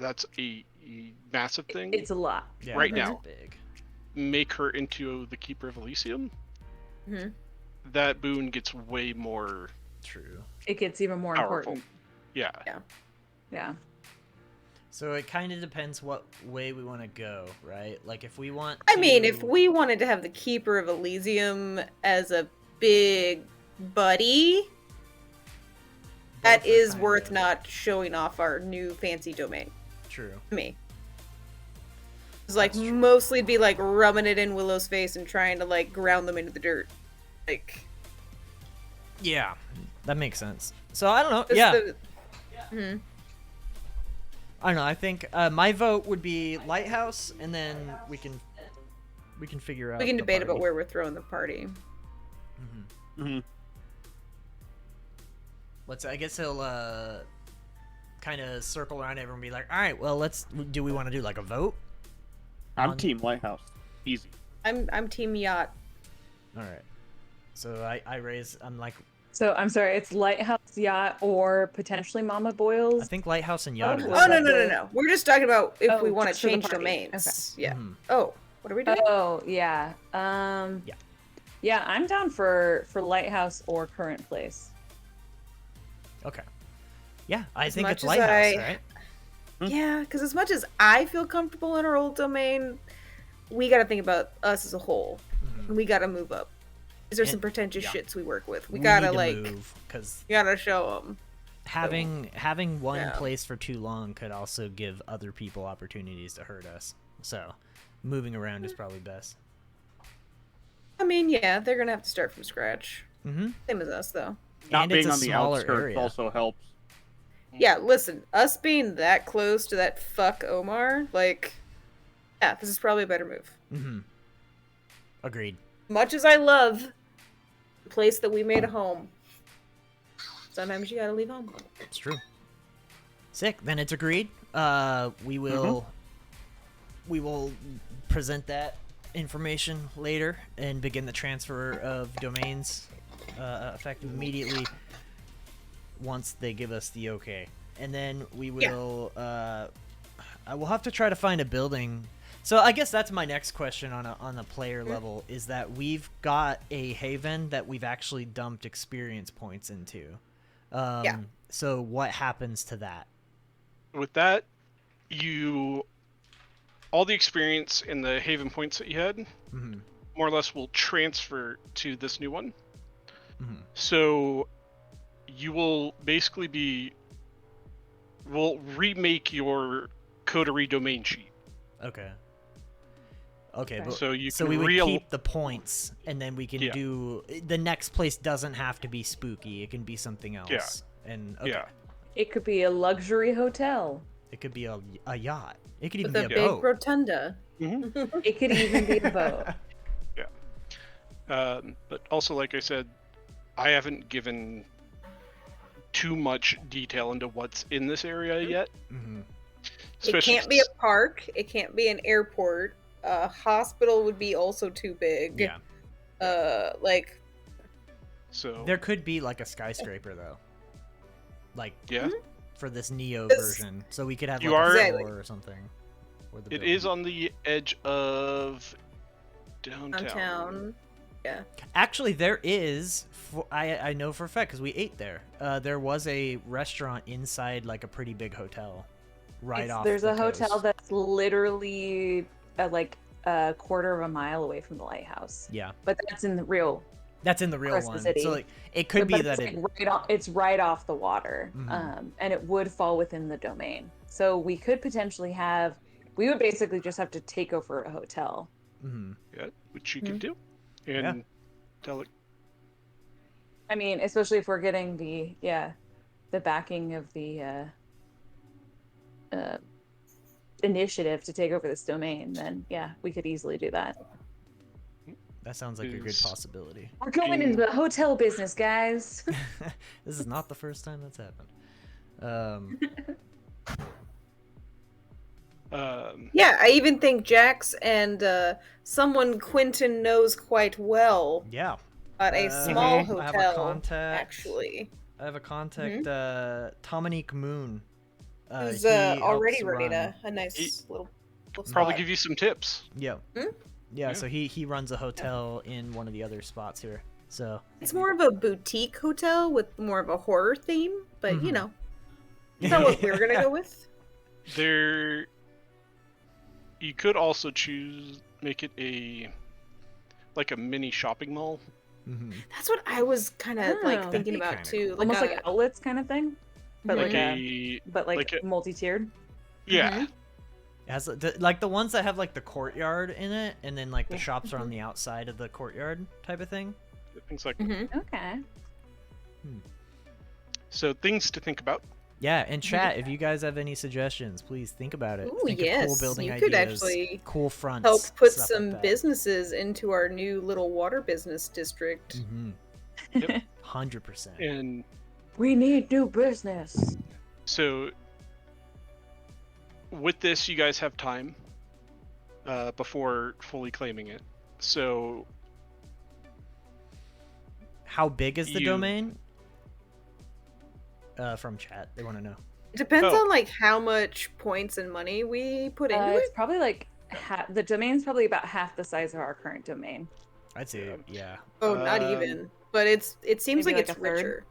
that's a massive thing. It's a lot. Yeah, right that's now. big. Make her into the Keeper of Elysium. Mhm. That boon gets way more True. It gets even more powerful. important. Yeah. Yeah. So it kind of depends what way we want to go, right? Like if we want. I mean, if to- we wanted to have the Keeper of Elysium as a big buddy, that both are is kind worth of- not showing off our new fancy domain. True. To me. It's like That's true. mostly be like rubbing it in Willow's face and trying to like ground them into the dirt. Like Yeah, that makes sense. So I don't know. just Yeah, the- Mhm. I don't know. I think my vote would be lighthouse, and then we can figure out. We can the debate about party. where we're throwing the party. Mm-hmm. I guess he'll kind of circle around everyone and be like, all right, well, do we want to do like a vote? I'm On- Team Lighthouse. Easy. I'm team yacht. All right. So I'm like, So I'm sorry, it's Lighthouse Yacht or potentially Mama Boils. I think lighthouse and yacht. Oh, are the Oh same. no. We're just talking about if we Oh, want to just for the change party. domains. Yeah. Mhm. Oh, what are we doing? Oh yeah. Yeah. Yeah, I'm down for Lighthouse or Current Place. Okay. Yeah, I As think much it's as lighthouse, I- right? Yeah, because as much as I feel comfortable in our old domain, we got to think about us as a whole. Mhm. And we got to move up. Is there And- some pretentious yeah. shits we work with? We need gotta to like, move because you gotta show them. having one Yeah. place for too long could also give other people opportunities to hurt us. So, moving around is probably best. I mean, yeah, they're gonna have to start from scratch. Mm-hmm. Same as us, though. Not And it's being a on the smaller outskirts area. also helps. Yeah, listen, us being that close to that fuck Omar, like, yeah, this is probably a better move. Mm-hmm. Agreed. Much as I love the place that we made a home, sometimes you gotta leave home. It's true. Sick. Then it's agreed. We will present that information later and begin the transfer of domains effective immediately once they give us the okay. And then we will I will have to try to find a building. So I guess that's my next question on the player level is that we've got a haven that we've actually dumped experience points into. Yeah. So what happens to that? With that, all the experience in the Haven points that you had, Mhm. more or less, will transfer to this new one. Mhm. So you will basically we'll remake your coterie domain sheet. Okay. Okay, but So you so can we would keep the points, and then we can Yeah. do the next place. Doesn't have to be spooky. It can be something else. And okay, Yeah. It could be a luxury hotel. it could be a yacht. It could even With be a a big boat. rotunda. It could even be a boat. But also, like I said, I haven't given too much detail into what's in this area yet. Mhm. It can't be a park. It can't be an airport. A hospital would be also too big. Yeah, Like, So there could be like a skyscraper though, like yeah, for this Neo This- version. So we could have You like are- a Exactly. floor or something. Or the it building. is on the edge of downtown. downtown. Yeah. Actually, there is. I know for a fact because we ate there. There was a restaurant inside like a pretty big hotel, right off. There's the a hotel coast. that's literally like a quarter of a mile away from the lighthouse. Yeah, But that's in the real. that's in the real Across the one. city. So like, it could be But that it's, it. like, it's right off the water, Mhm. and it would fall within the domain. So we could potentially have. We would basically just have to take over a hotel. Mhm. Yeah, which you can do, and Yeah. tell it. I mean, especially if we're getting the backing of the initiative to take over this domain, then yeah, we could easily do that. That sounds like a good Is- possibility. We're going into the hotel business, guys. This is not the first time that's happened. Yeah, I even think Jax and someone Quinton knows quite well Yeah. at a small I have a hotel, contact. actually. I have a contact, Dominique Moon. Who's he already helps running run- a nice little Probably spot. give you some tips. Yeah. Hmm? Yeah, so he runs a hotel in one of the other spots here. So It's more of a boutique hotel with more of a horror theme, but you Mhm. know, that's not what we're gonna go with. There, you could also make it a mini shopping mall. Mhm. That's what I was kind of Oh. like That'd thinking be about kinda too. cool. Almost a- like outlets kind of thing, but Mhm. like a like a multi-tiered. yeah. It has like the ones that have like the courtyard in it, and then like the Yeah. shops are on the outside of the courtyard type of thing. Things like that. Mhm. Okay. So things to think about. Yeah, and chat, if you guys have any suggestions, please think about it. Ooh, Think of cool yes, building you ideas, could actually cool fronts, help put stuff some like that. businesses into our new little water business district. Mhm. Yep. 100%. And We need new business. so with this, you guys have time before fully claiming it. So How big is the You- domain? From chat, they want to know. It depends Oh. on like how much points and money we put into It's it. probably like the domain's probably about half the size of our current domain. I'd say, yeah. Oh, not even. But it seems maybe like like it's a third? richer.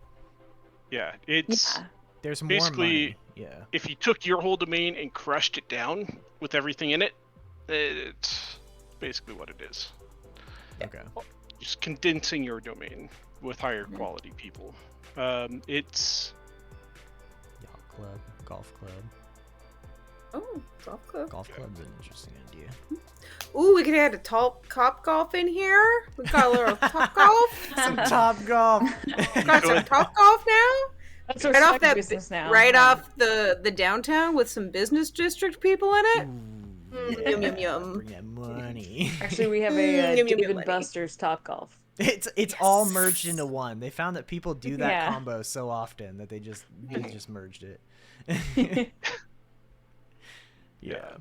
yeah, it's Yeah. There's more Basically- money. Yeah. if you took your whole domain and crushed it down with everything in it, it's basically what it is. Okay. Just condensing your domain with higher quality people. It's Yacht club, golf club. Oh, golf club. Golf club's an interesting idea. Ooh, we could add a top cop golf in here. We got a little top golf. Some top golf. Got some top golf now. That's our Right off second that, business now. right Yeah. off the downtown with some business district people in it. Ooh, Yum, yum, yum. Bring that money. Actually, we have a Yum, yum, Dave yum, and money. Buster's Top Golf. It's all merged into one. They found that people do that Yeah. combo so often that they just merged it. Yeah.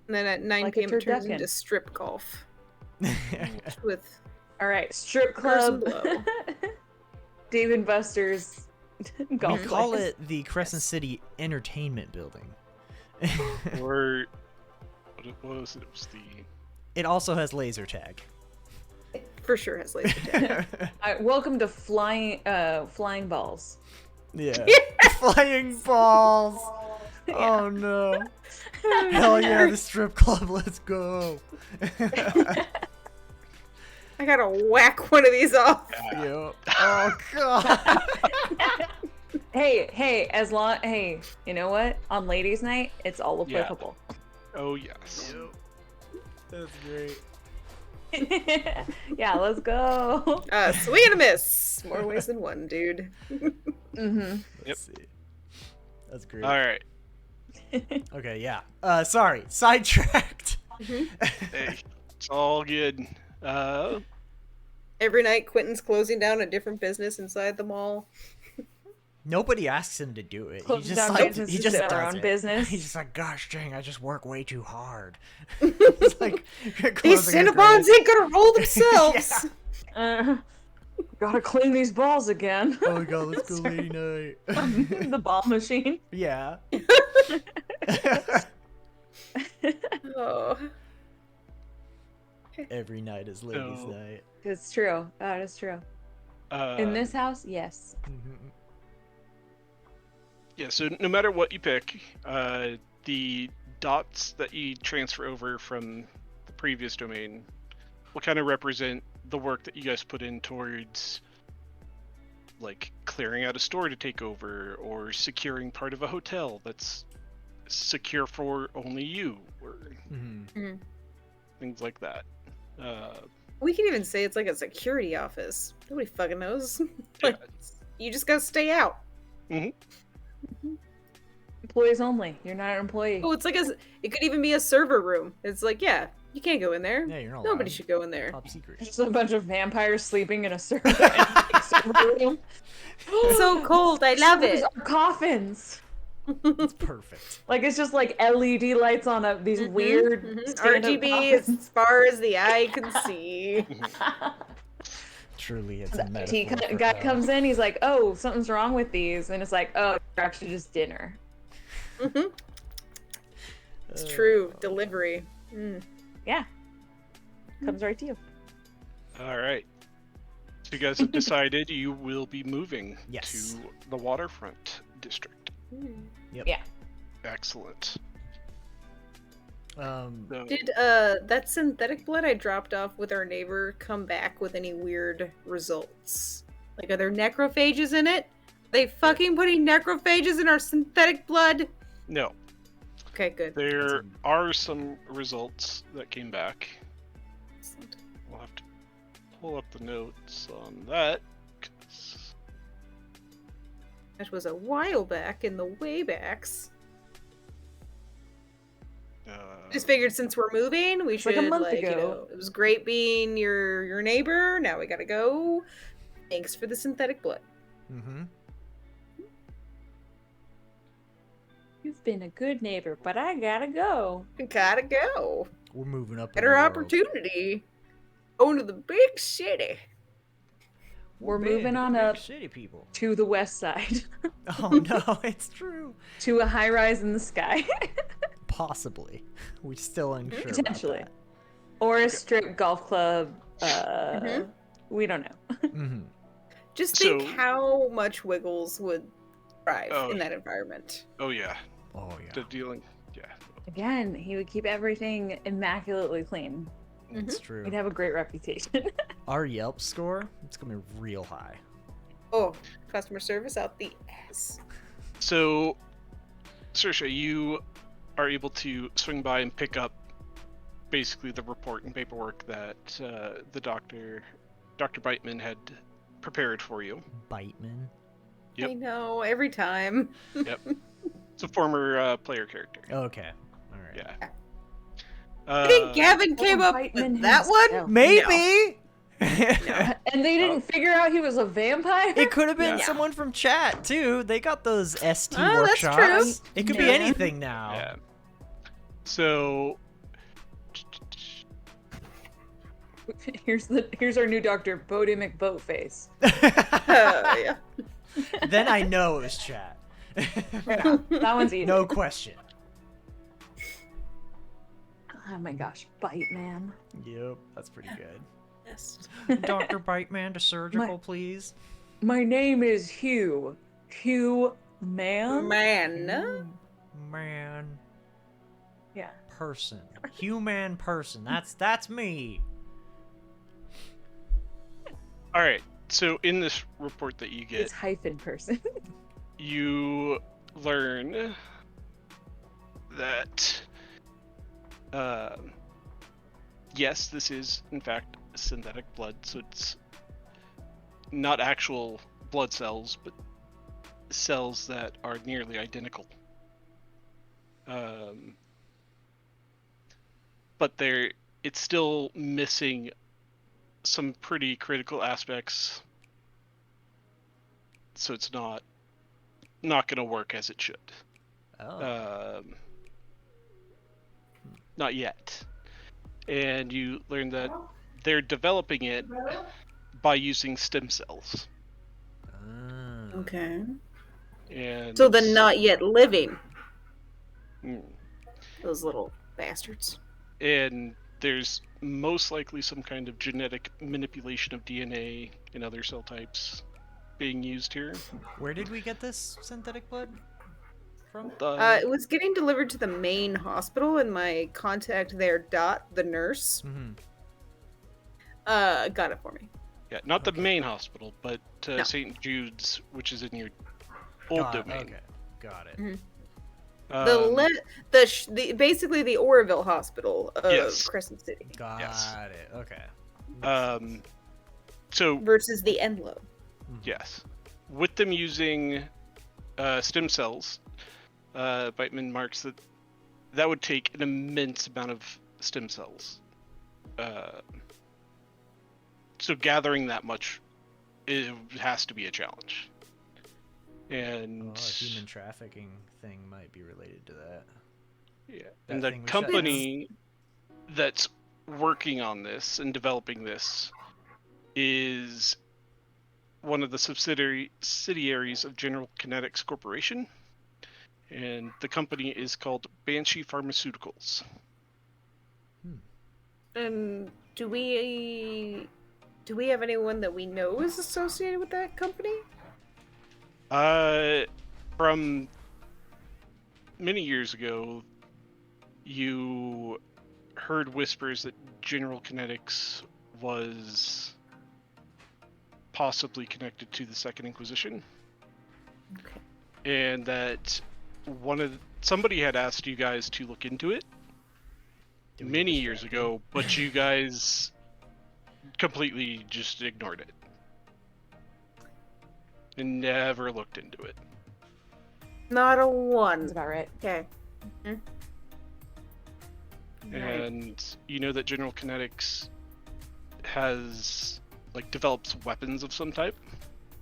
And then at 9 Like a p.m. it turns turducken. into strip golf with All right, strip Person club. below. Dave and Buster's We golf. call place. it the Crescent City Entertainment Building. or what was it? It was the It also has laser tag. for sure has laser tag. Welcome to flying balls. Yeah. Flying balls. Oh no. Hell yeah, the strip club, let's go. I gotta whack one of these off. Yep. Oh god. Hey, you know what? On ladies' night, it's all Yeah. applicable. oh yes. That's great. Yeah, let's go. Swing and a miss. More ways than one, dude. Mm-hmm. Yep. See. That's great. All right. Okay, yeah. Sorry, sidetracked. Hey, it's all good. Every night, Quinton's closing down a different business inside the mall. Nobody asks him to do it. Close He just down like business he to just set does our own it. business. He's just like, gosh dang, I just work way too hard. It's like These closing a Cinnabons grave. ain't gonna roll themselves. Gotta clean these balls again. Oh my god, let's go lady night. The ball machine. Yeah. Oh. Every night is ladies' No. night. It's true. That is true. In this house, yes. Yeah, so no matter what you pick, the dots that you transfer over from the previous domain will kind of represent the work that you guys put in towards, like, clearing out a store to take over, or securing part of a hotel that's secure for only you, or things like that. We can even say it's like a security office. Nobody fucking knows. Like, you just gotta stay out. Employees only. You're not an employee. Oh, it's like it could even be a server room. It's like, yeah, you can't go in there. Yeah, you're not Nobody allowed. should go in there. Top secret. Just a bunch of vampires sleeping in a server room. It's so cold. I love These it. are coffins. It's perfect. Like, it's just like LED lights on these weird stand-up RGB coffins. as far as the eye can see. Truly, it's a The metaphor. IT for guy hell. comes in, he's like, oh, something's wrong with these. And it's like, oh, they're actually just dinner. It's true. Delivery. Yeah. Comes right to you. All right. So you guys have decided you will be moving Yes. to the waterfront district. Yep. Yeah. Excellent. So, Did that synthetic blood I dropped off with our neighbor come back with any weird results? Like, are there necrophages in it? Are they fucking putting necrophages in our synthetic blood? No, Okay, good. there are some results that came back. We'll have to pull up the notes on that. 'Cause... That was a while back in the waybacks. Just figured since we're moving, we should like a month you ago. know, it was great being your neighbor. Now we gotta go. Thanks for the synthetic blood. You've been a good neighbor, but I gotta go. Gotta go. we're moving up. in Better the world. opportunity. Going to the big city. We're Big, moving on big up City people. to the west side. Oh no, it's true. To a high rise in the sky. Possibly. We're still unsure. about Potentially. that. Or a strip golf club. We don't know. Just think So- how much Wiggles would thrive Oh. in that environment. Oh yeah, Oh yeah. the dealing. Yeah. Again, he would keep everything immaculately clean. It's true. He'd have a great reputation. Our Yelp score, it's gonna be real high. Oh, customer service out the ass. So, Saoirse, you are able to swing by and pick up basically the report and paperwork that the Dr. Beitman had prepared for you. Bateman. Yep. I know, every time. Yep. It's a former player character. Okay. All right. Yeah. I think Gavin came up Bateman with that one. himself. Maybe. And they didn't figure out he was a vampire? It could have been Yeah. someone from chat too. They got those ST Oh, that's workshops. true. It could be Yeah. anything now. Yeah. So, Here's our new doctor, Bodie McBoatface. Yeah. Then I know it was chat. Yeah, that one's easy. No question. Oh my gosh, Bite Man. Yep, that's pretty good. Yes. Dr. Biteman to surgical, please. My name is Hugh. Hugh Man? Man. Man. Yeah. Person. Human person. That's me. all right. So in this report that you It's get, hyphen person. you learn that yes, this is in fact synthetic blood, so it's not actual blood cells, but cells that are nearly identical. But it's still missing some pretty critical aspects, so it's not going to work as it should. Oh. Not yet. And you learn that they're developing it by using stem cells. Ah. Okay. And So the not yet living. Mm. Those little bastards. And there's most likely some kind of genetic manipulation of DNA and other cell types being used here. Where did we get this synthetic blood? from? It was getting delivered to the main hospital, and my contact there, Dot, the nurse, got it for me. Yeah, not the main hospital, but St. Jude's, which is in your old domain. Okay, got it. Basically the Oroville Hospital of Yes. Crescent City. Got Yes. it. Okay. So Versus the Enloe. yes, with them using stem cells, Beitman marks that would take an immense amount of stem cells. So gathering that much, it has to be a challenge. And a human trafficking thing might be related to that. yeah, That and the thing we shut company that's working on this and developing this is one of the subsidiaries of General Kinetics Corporation, and the company is called Banshee Pharmaceuticals. And do we have anyone that we know is associated with that company? From many years ago, you heard whispers that General Kinetics was possibly connected to the Second Inquisition. Okay. And that somebody had asked you guys to look into it many years ago, but you guys completely just ignored it and never looked into it. Not a one. That's about right. Okay. And you know that General Kinetics has develops weapons of some type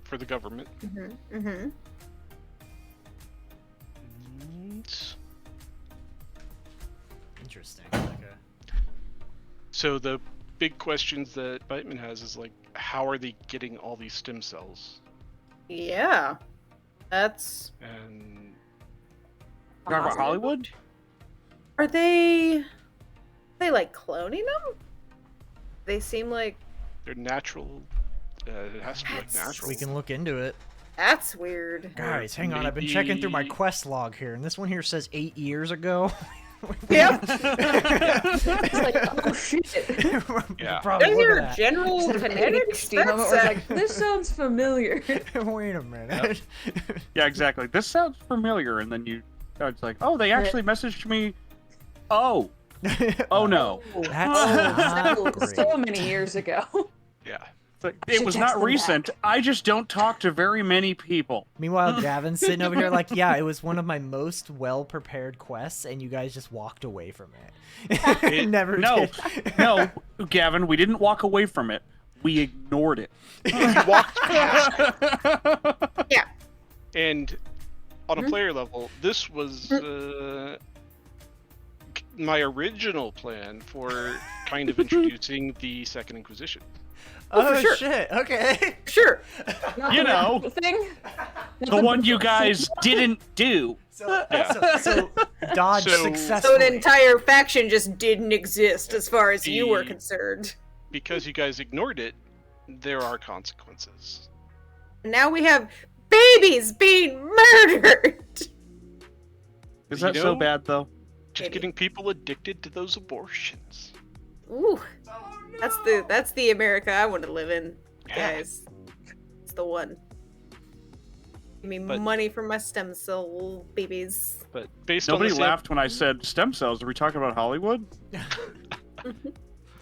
for the government. And Interesting. Okay. so the big questions that Beitman has is how are they getting all these stem cells? Yeah. That's... And Talking about Hollywood? Are they cloning them? They seem like... they're natural. It has to be natural. We can look into it. That's weird. Guys, hang on. I've been checking through my Maybe- quest log here, and this one here says 8 years ago. Yep. It's like, oh shit. Yeah. Probably There's look your at general kinetics. ADHD moment That's where it's like, this sounds familiar. that. Wait a minute. Yeah, exactly. This sounds familiar, and then it's like, oh, they actually messaged me. Oh, oh no. That's not great. So many years ago. Yeah. It's like, I should it was text not them recent. back. I just don't talk to very many people. Meanwhile, Gavin's sitting over here like, yeah, it was one of my most well-prepared quests, and you guys just walked away from it. Never No, did. no, Gavin, we didn't walk away from it. We ignored it. You walked past it. Yeah. And on a player level, this was my original plan for kind of introducing the Second Inquisition. Oh, for sure. shit. Okay. Sure. Not You the know. right thing. The one you guys didn't do. So So dodge So successfully. So an entire faction just didn't exist as far as you were The- concerned. Because you guys ignored it, there are consequences. Now we have babies being murdered. Is that so bad, though? Just Maybe. getting people addicted to those abortions. Ooh. That's the America I want to live in, Yeah. guys. It's the one. Give me But- money for my stem cell babies. But based Nobody on the laughed when I said stem cells. Are we talking about Hollywood?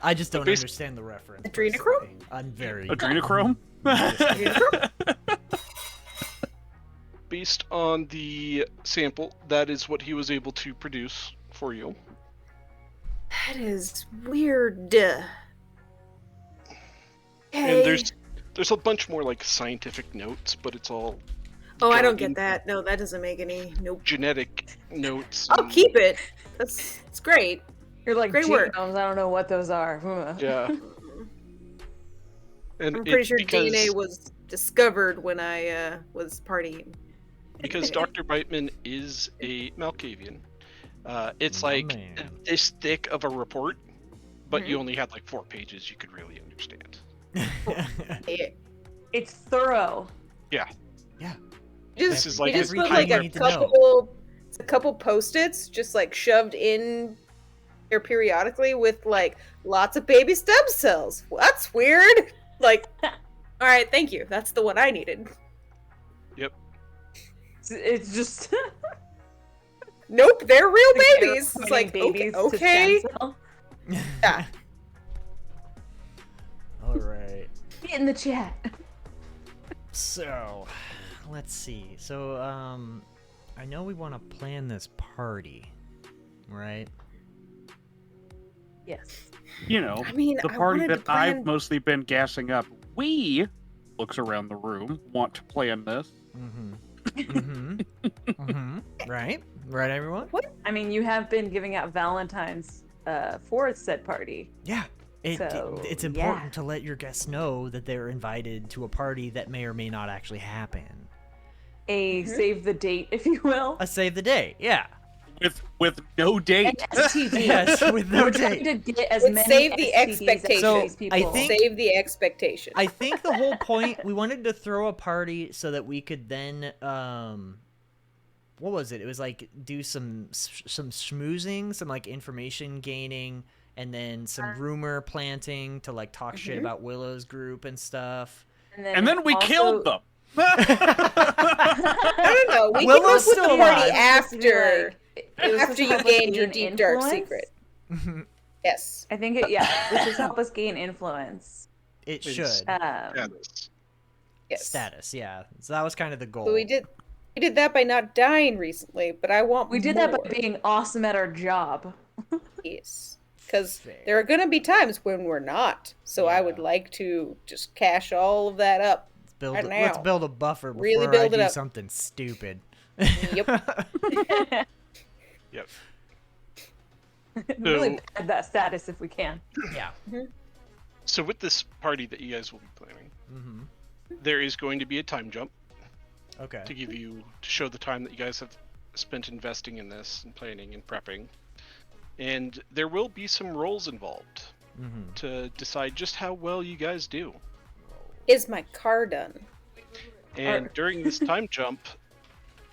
I just don't based- understand the reference. Adrenochrome? personally. I'm very... Adrenochrome? based on the sample, that is what he was able to produce for you. That is weird. Okay. And there's a bunch more scientific notes, but it's all Oh, I don't jargon, get that. No, that doesn't make any. Nope. genetic notes. I'll and- keep it. It's great. You're like, Great work. genomes, I don't know what those are. Yeah. And I'm pretty sure because, DNA was discovered when I was partying. because Dr. Beitman is a Malkavian. It's My like man. this thick of a report, but Mm-hmm. you only had 4 pages you could really understand. Yeah. It's thorough. Yeah. Just, This is like you just every put time a you need to know. couple It's a couple post-its just like shoved in there periodically with like lots of baby stem cells. Well, that's weird. Like, all right, thank you. That's the one I needed. Yep. It's just Nope, they're real like they're babies. It's putting like babies to okay. stem cell. Yeah. All right. Get in the chat. So, let's see. So, I know we want to plan this party, right? Yes. You know, I mean, the I party wanted to that plan- I've mostly been gassing up. We, looks around the room, want to plan this. Right? Right, everyone? I mean, you have been giving out Valentine's for said party. Yeah. So, It's important yeah. to let your guests know that they're invited to a party that may or may not actually happen. A save the date, if you will. A save the day, yeah. With no An date. STD. Yes, with no We're trying date. to get as Let's many save the STDs as expectation. So, these people. I think- Save the expectation. I think the whole point, we wanted to throw a party so that we could then, what was it? It was like do some schmoozing, some like information gaining, and then some rumor planting to like talk shit about Willow's group and stuff. And then we also- killed them. No. We Willow's came up with still the party alive. after It was supposed to you help us gained your gain deep dark influence. secret. Yes. I think it was just help us gain influence. It It's- should. Yeah, this- Yes. Status, yeah. So that was kind of the goal. So we did that by not dying recently, but I want We did that by more. being awesome at our job. Yes. Because Fair. there are going to be times when we're not. So I would Yeah. like to just cash all of that up. Let's now. build a buffer before Really I build it do up. something stupid. Yep. Yep. Really bad that status if we can. Yeah. So with this party that you guys will be planning, Mm-hmm. there is going to be a time jump Okay. to show the time that you guys have spent investing in this and planning and prepping. And there will be some rolls involved Mm-hmm. to decide just how well you guys do. Is my car done? And during this time jump,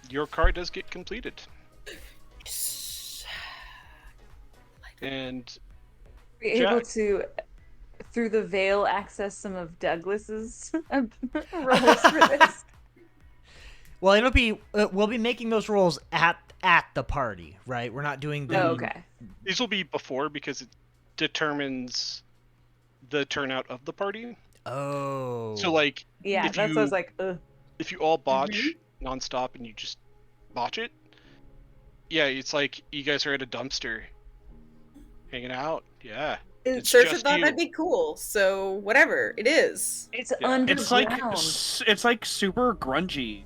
your car does get completed. And Be able Jack. to, through the veil, access some of Douglas's roles for this. Well, it'll be we'll be making those rolls at the party, right? We're not doing them. Oh, okay. these will be before because it determines the turnout of the party. Oh. So like Yeah, If that's what I was like, ugh. if you all botch nonstop and you just botch it, yeah, it's like you guys are at a dumpster hanging out. Yeah. And It's Saoirse just thought you. that'd be cool. So whatever it is. It's Yeah. underground. It's like super grungy.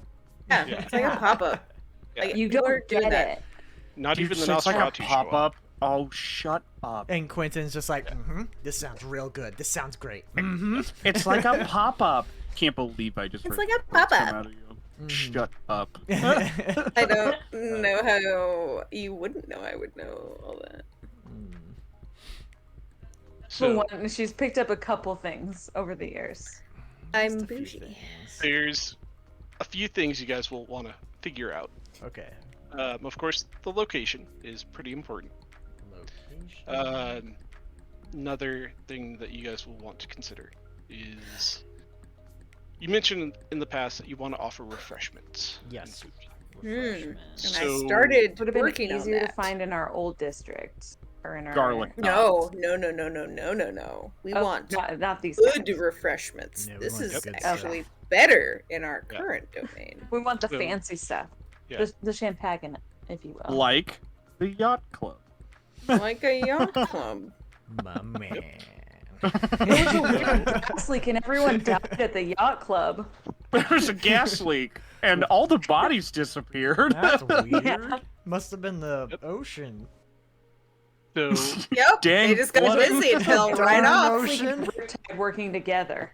Yeah, Yeah. it's like a pop-up. Yeah. Like, You people are don't doing get that. it. Not Dude, even the so it's like a Nosferatu show pop up. up. Oh, shut up! And Quinton's just like, this sounds real good. This sounds great. Mm-hmm. It's like a pop up. Can't believe I just It's heard like a words come pop-up. out of you. Mhm. Shut up. I don't know how you wouldn't know I would know all that. So She's picked up a couple things over the years. I'm Just a few bougie. things. there's a few things you guys will want to figure out. Okay. Of course, the location is pretty important. Location. Another thing that you guys will want to consider is you mentioned in the past that you want to offer refreshments. and Yes. food. Refreshments. And So- I started Would have been working on easier to that. find in our old district or in our Garlic. No. We Oh, want not these. good kinds. refreshments. Yeah, we This want is good actually stuff. better in our Yeah. current domain. We want the So- fancy stuff. Yeah. The champagne, if you will. Like the yacht club. Like a yacht club. My man. There was a weird gas leak and everyone died at the yacht club. There was a gas leak, and all the bodies disappeared. That's weird. Yeah. Must have been the ocean. So Yep. Dang, They just got what? busy and fell right Darn off. ocean. Riptide working together.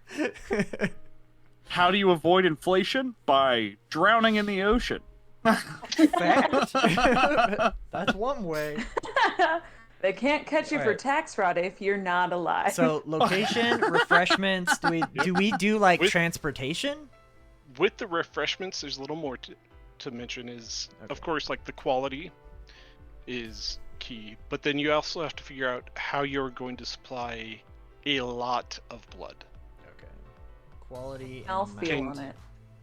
How do you avoid inflation? By drowning in the ocean. Fact. That's one way. They can't catch you for Alright. tax fraud if you're not alive. So location, refreshments. Do we do like With- transportation? with the refreshments, there's a little more to to mention is, of Okay. course, like the quality is key, but then you also have to figure out how you're going to supply a lot of blood. Okay. Quality I'll and feel Can- on it.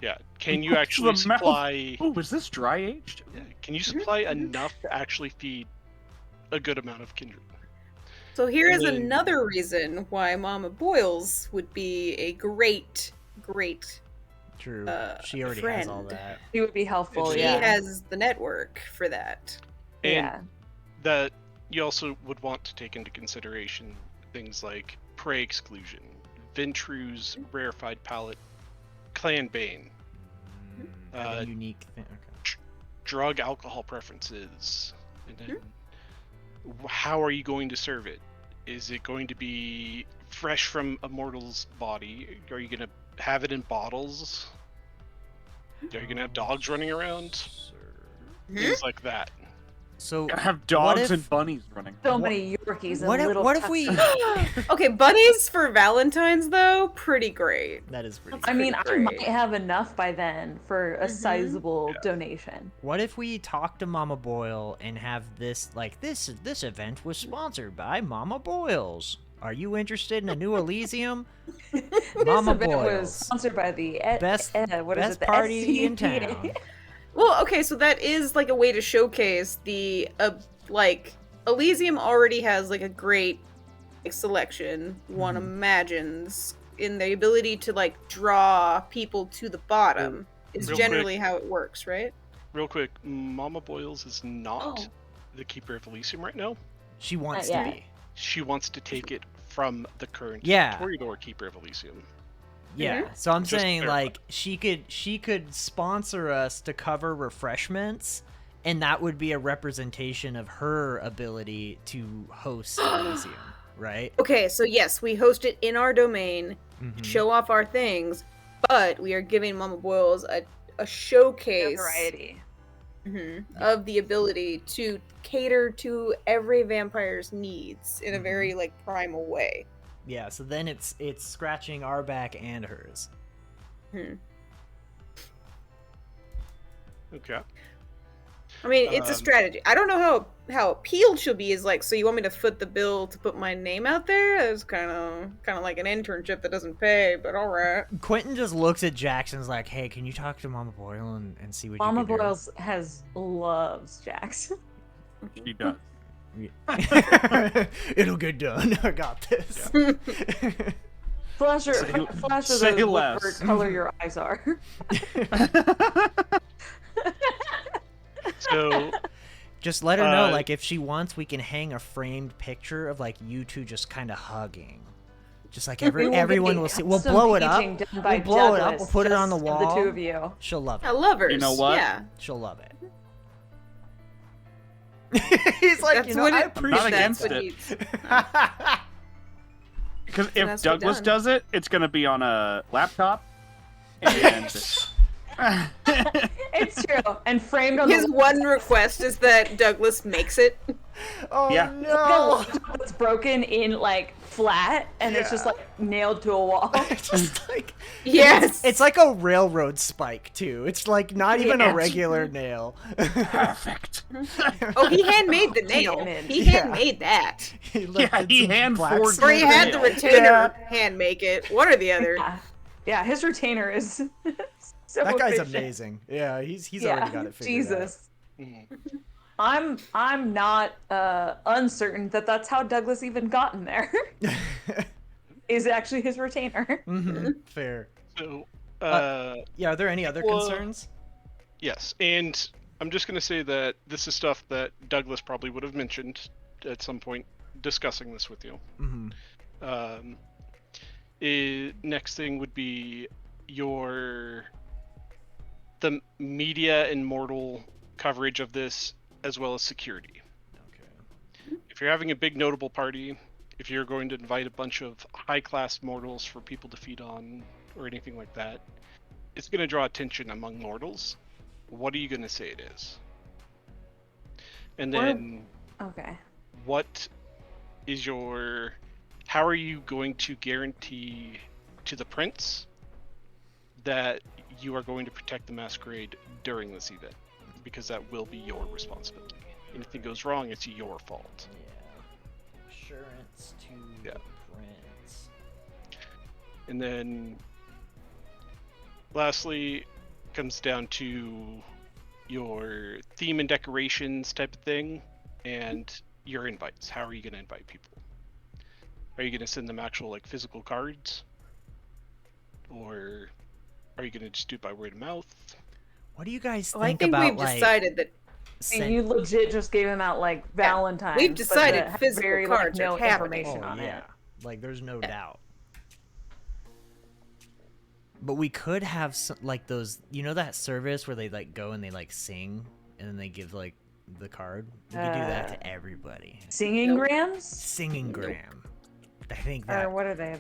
Yeah, can you What's actually the mouth? supply? Ooh, is this dry aged? Yeah, can you supply enough to actually feed a good amount of kindred? So here is And- another reason why Mama Boyles would be a great True. She already has all friend. that. He would be helpful. she Yeah. has the network for that. And Yeah. that you also would want to take into consideration things like prey exclusion, Ventrue's rarefied palate, clan bane, Have Uh, a unique thing. Okay. drug alcohol preferences, and then how are you going to serve it? Is it going to be fresh from a mortal's body? Are you going to have it in bottles? Are you going to have dogs running around? Things like that. So Gotta have What dogs if- and bunnies running. So What- many Yorkies and what if- little. what if we- Tuskers. Okay, bunnies for Valentine's though, pretty great. that is pretty. That's I Good. mean, I pretty might great. have enough by then for a Mhm. sizable donation. What if we talk to Mama Boyle and have this this event was sponsored by Mama Boyles? Are you interested in a new Elysium? Mama This event was Boyles. sponsored by the Best what is best it, the party in SCPA. town. Well, okay, so that is like a way to showcase the like Elysium already has like a great selection. One imagines in the ability to like draw people to the bottom is Real generally how it works, right? Real quick, Mama Boyles is not Oh. the Keeper of Elysium right now. She wants Not to yet. be. She wants to take it from the current Yeah. Toreador Keeper of Elysium. Yeah. So I'm Just saying clarify. like she could sponsor us to cover refreshments, and that would be a representation of her ability to host Elysium, right? Okay, so yes, we host it in our domain, Mhm. show off our things, but we are giving Mama Boyles a showcase variety. of the ability to cater to every vampire's needs in a very like primal way. Yeah, so then it's scratching our back and hers. Okay. I mean, it's a Um, strategy. I don't know how appealed she'll be. Is like, so you want me to foot the bill to put my name out there? It's kind of like an internship that doesn't pay, but all right. Quentin just looks at Jackson's like, "Hey, can you talk to Mama Boyle and see what Mama you can Boyles loves Jax. She does. do?" It'll get done. I got this. Flasher, Say- flasher say those less. whatever color your eyes are. So Just let her know, Uh, like, if she wants, we can hang a framed picture of like you two just kind of hugging. Just like We will get everyone a will see. We'll custom blow it up. painting done by We'll blow it up. We'll Douglas, put it on the just of wall. The two of you. She'll love Yeah, it. lovers. You know what? Yeah. She'll love it. He's like, That's you know, what I it- appreciate not against that's it. what Because So if that's what Douglas done. does it, it's gonna be on a laptop. And It's true. And framed on His the one request is that Douglas makes it. Oh Yeah. no! that's broken in like flat, and it's just like nailed to a wall. It's just like Yes. it's like a railroad spike too. It's like not even Yeah. a regular nail. perfect. Oh, he handmade the nail. Diamond. He Yeah. handmade that. He lifted he some hand black forged smoke. Or he had the nail. retainer hand make it. One or the other. Yeah. Yeah, his retainer is so That guy's efficient. amazing. Yeah, he's Yeah, already got it figured Jesus. mhm. I'm not uncertain that that's how Douglas even got in there. out. Is actually his retainer. hmm Fair. So Yeah, are there any other Well- concerns? yes, and I'm just gonna say that this is stuff that Douglas probably would have mentioned at some point discussing this with you. hmm Next thing would be the media and mortal coverage of this, as well as security. Okay. If you're having a big notable party, if you're going to invite a bunch of high-class mortals for people to feed on, or anything like that, it's going to draw attention among mortals. What are you going to say it is? And then Okay. what is how are you going to guarantee to the prince that you are going to protect the masquerade during this event, because that will be your responsibility. Anything goes wrong, it's your fault. Yeah. Assurance to Yeah. the prince. And then lastly, comes down to your theme and decorations type of thing, and your invites. How are you going to invite people? Are you going to send them actual like physical cards, or are you going to just do it by word of mouth? What do you guys Well, I think think about we've decided that And you legit just gave him out like Valentine's. we've but decided that had physical very, cards like, are no happening. information Oh on yeah, it. like there's no Yeah. doubt. But we could have some, like those, that service where they like go and they like sing and then they give like the card. We could do that to everybody. Singing Nope. grams? Singing Nope. gram. I think Or that what are they?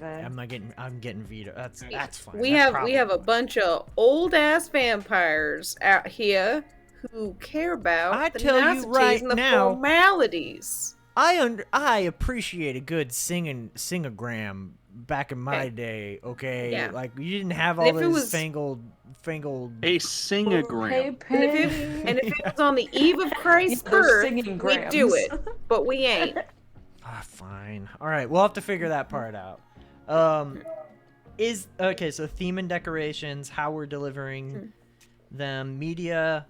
I'm getting veto. That's fine. we That's have a probably- bunch of old ass vampires out here who care about I the tell you niceties right and the now- formalities. I appreciate a good singogram back in my Okay. day. Okay, Yeah. like you didn't have And all if it this was- fangled. A singogram. Hey, And Penny. if it was on the eve of Christ's Yeah, they're birth, singing we'd do grams. it, but we ain't. Fine. All right, we'll have to figure that part out. So theme and decorations, how we're delivering them, media.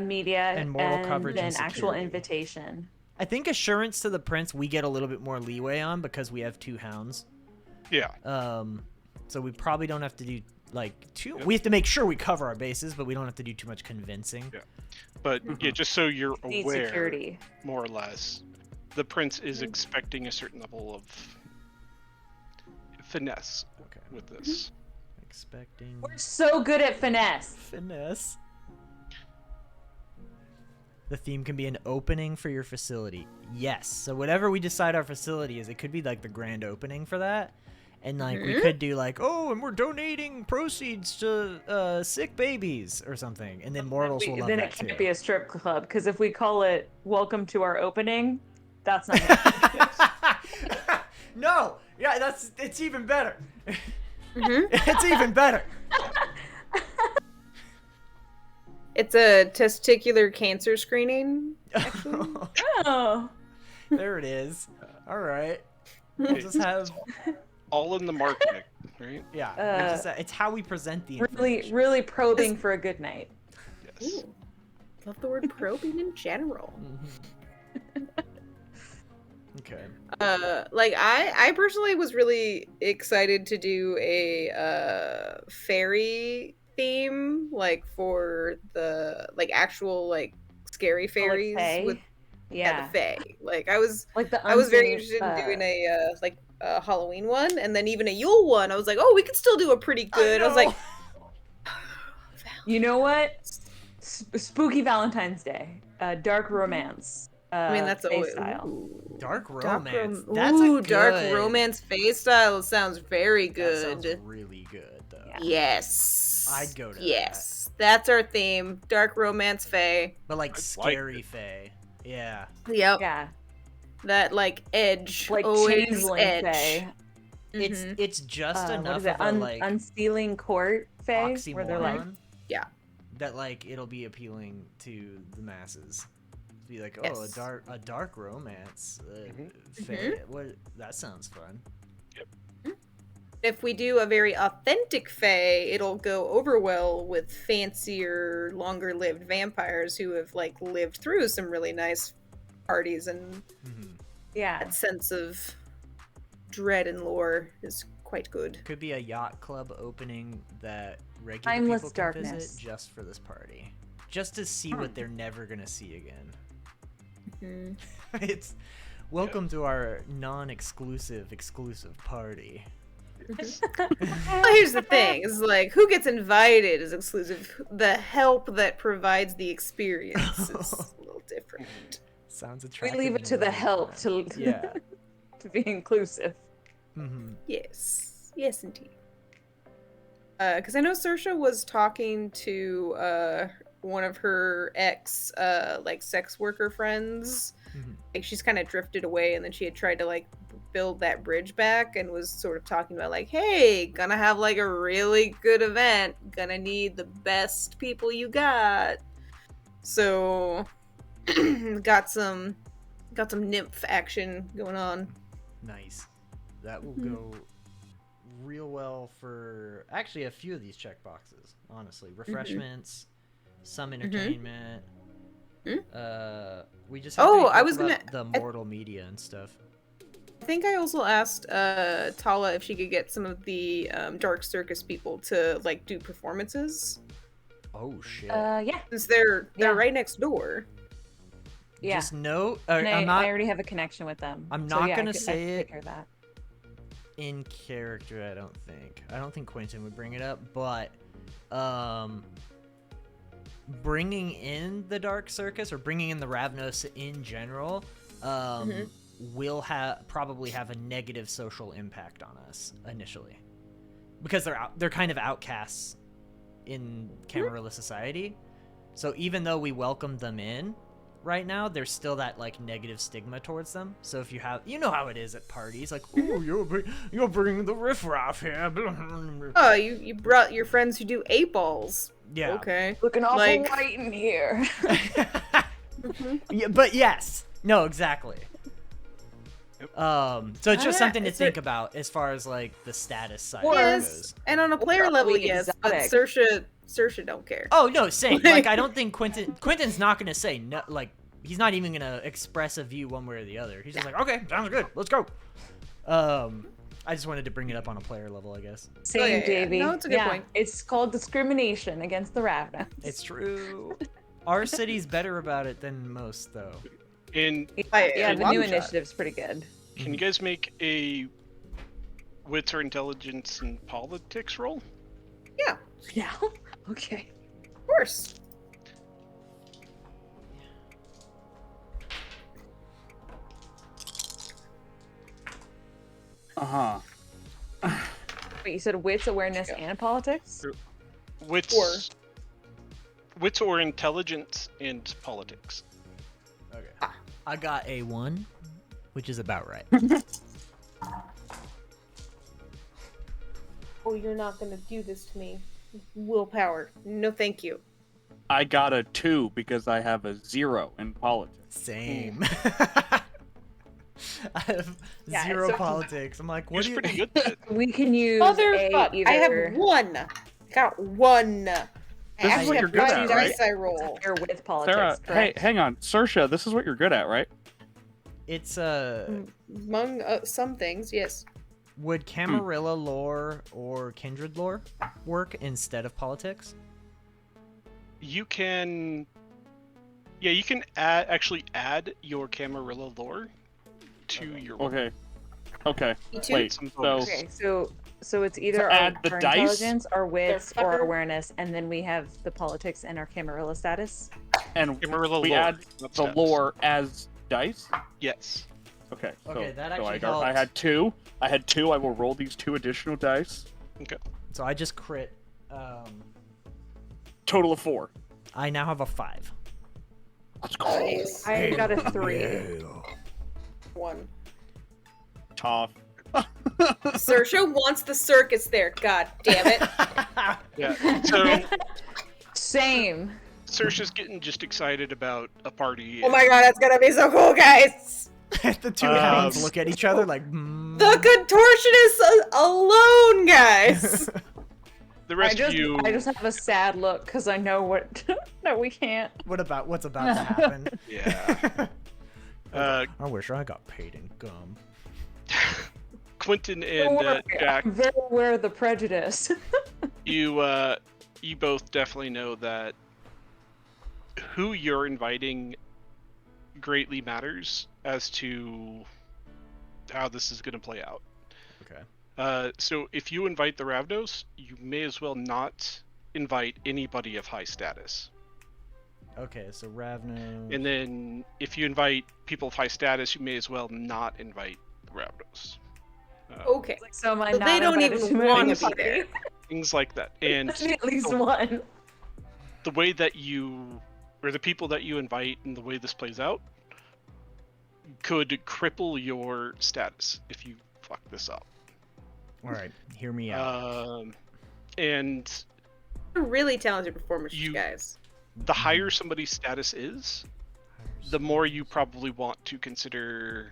Media And moral coverage then and actual security. invitation. I think assurance to the prince we get a little bit more leeway on because we have 2 hounds. Yeah. So we probably don't have to do like too. Yep. We have to make sure we cover our bases, but we don't have to do too much convincing. Yeah. But yeah, just so you're Need aware, security. more or less, the prince is expecting a certain level of finesse Okay. with this. Expecting We're so good at finesse. finesse. The theme can be an opening for your facility. Yes. So whatever we decide our facility is, it could be like the grand opening for that. And like we could do like, oh, and we're donating proceeds to sick babies or something. And then mortals will love Then that it can't too. be a strip club because if we call it "Welcome to our opening," that's not. Gonna No. Yeah, it's even better. Mhm. It's even better. It's a testicular cancer screening. Actually, oh, There it is. All right. We'll just have All in the marketing, right? it's how we present the really, information. really probing for a good night. Yes. Ooh, love the word probing in general. Mhm. Okay. Like I personally was really excited to do a fairy theme, like for the like actual like scary fairies Fae? with Yeah, the fae. Like I was like the I was very unseen, interested in doing a Halloween one, and then even a Yule one. I was like, oh, we could still do a pretty good. I was like, You know what? Spooky Valentine's Day, dark romance. I mean, that's Fae always style. ooh. Dark Dark romance. rom- That's ooh, a dark good- romance face style sounds very That good. sounds really good though. Yeah. Yes. I'd go to Yes. That's our theme. Dark romance fae. But like I like scary it. fae. Yeah. Yep. Yeah, That like edge. like always changeling edge. Fae. Mhm. It's just What enough is it? of a like Unsealing court Fae, where they're like, oxymoron Yeah. that like it'll be appealing to the masses. Be like, oh, Yes. a dark romance. Mhm. Fae. What? That sounds fun. If we do a very authentic fae, it'll go over well with fancier, longer-lived vampires who have like lived through some really nice parties, and Mhm. yeah, that sense of dread and lore is quite good. Could be a yacht club opening that regular Timeless people can darkness. visit just for this party, just to see what they're never gonna see again. Mhm. It's welcome to our non-exclusive exclusive party. Well, here's the thing: is like who gets invited is exclusive. The help that provides the experience is a little different. Sounds we attractive. leave it in to the right help time. to Yeah. to be inclusive. hmm Yes, yes, indeed. Because I know Saoirse was talking to one of her ex like sex worker friends. Mhm. Like she's kind of drifted away, and then she had tried to like build that bridge back and was sort of talking about like, hey, gonna have like a really good event, gonna need the best people you got. So got some nymph action going on. Nice. That will go real well for actually a few of these check boxes, honestly. Refreshments, some entertainment. We just have to be I careful was gonna about the mortal media and stuff. I think I also asked Tala if she could get some of the Dark Circus people to like do performances. Oh shit. Yeah. Since they're Yeah. right next door. Yeah. Just note, And I'm not I already have a connection with them. I'm So, not yeah, gonna I could say take it. care of that. in character, I don't think Quinton would bring it up, but bringing in the Dark Circus or bringing in the Ravnos in general will probably have a negative social impact on us initially, because they're kind of outcasts in Camarilla society. So even though we welcome them in right now, there's still that like negative stigma towards them. So if you have, you know how it is at parties, like, oh, you're bringing the riffraff here. Oh, you brought your friends who do 8 balls. Yeah. Okay. Looking awful Like- white in here. Yeah, but yes, no, exactly. So it's just something to is there- think about as far as like the status side Yes, goes. and on a player level, probably yes, but exotic. Saoirse don't care. Oh no, same. Like I don't think Quinton's not gonna say no. Like he's not even gonna express a view one way or the other. He's just like, okay, sounds good, let's go. I just wanted to bring it up on a player level, I guess. Same, yeah, yeah. Davey. No, it's a good point. It's called discrimination against the Ravnos. It's true. Our city's better about it than most, though. And Yeah, the Long new shot. initiative's pretty good. can you guys make a wits or intelligence and politics roll? Yeah, Yeah. Okay. of course. Uh-huh. Wait, you said wits, awareness, Yeah. and politics? Wits or intelligence and politics. Okay. I got a 1, which is about right. Oh, you're not gonna do this to me. Willpower. No, thank you. I got a 2 because I have a 0 in politics. Same. I have Yeah, 0 so- politics. I'm like, He what was do you? pretty good at it. We can use Motherfuck! either... I have 1. Got 1. This is what you're good at, right? Dice I roll. Or with politics, Sarah, hey, correct? hang on. Saoirse, this is what you're good at, right? It's Among some things, yes. would Camarilla lore or Kindred lore work instead of politics? You can, yeah, you can actually add your Camarilla lore to your roll. Okay. Me too. Wait, Some so bonus. Okay, so it's either add our, the our dice? intelligence, our wits, or Motherfucker. awareness, and then we have the politics and our Camarilla status. and Camarilla we lore, add not the stats. lore as dice? Yes. Okay. Okay, that so actually I helps. had 2. I had 2. I will roll these 2 additional dice. So I just crit. Total of 4. I now have a 5. Let's go. Nice. I got a 3. 1. Tough. Saoirse wants the circus there. God damn it. Yeah. So Same. Saoirse's getting just excited about a party. Oh my god, that's gonna be so cool, guys. The two hounds look at each other like. The contortionist alone, guys. The rest of you. I just have a sad look because I know what that we can't. What's about to happen? Yeah. I wish I got paid in gum. Quinton Don't and worry, Jack, I'm very aware of the prejudice. you both definitely know that who you're inviting greatly matters as to how this is going to play out. Okay. So if you invite the Ravnos, you may as well not invite anybody of high status. Okay, so Ravno. And then if you invite people of high status, you may as well not invite the Ravnos. Okay. So am I So not they don't invited even to want any to be party? there. Things like that. And Let's be at least one. the way that or the people that you invite and the way this plays out, could cripple your status if you fuck this up. All right, hear me out. And Really talented performers, You- guys. the higher somebody's status is, the more you probably want to consider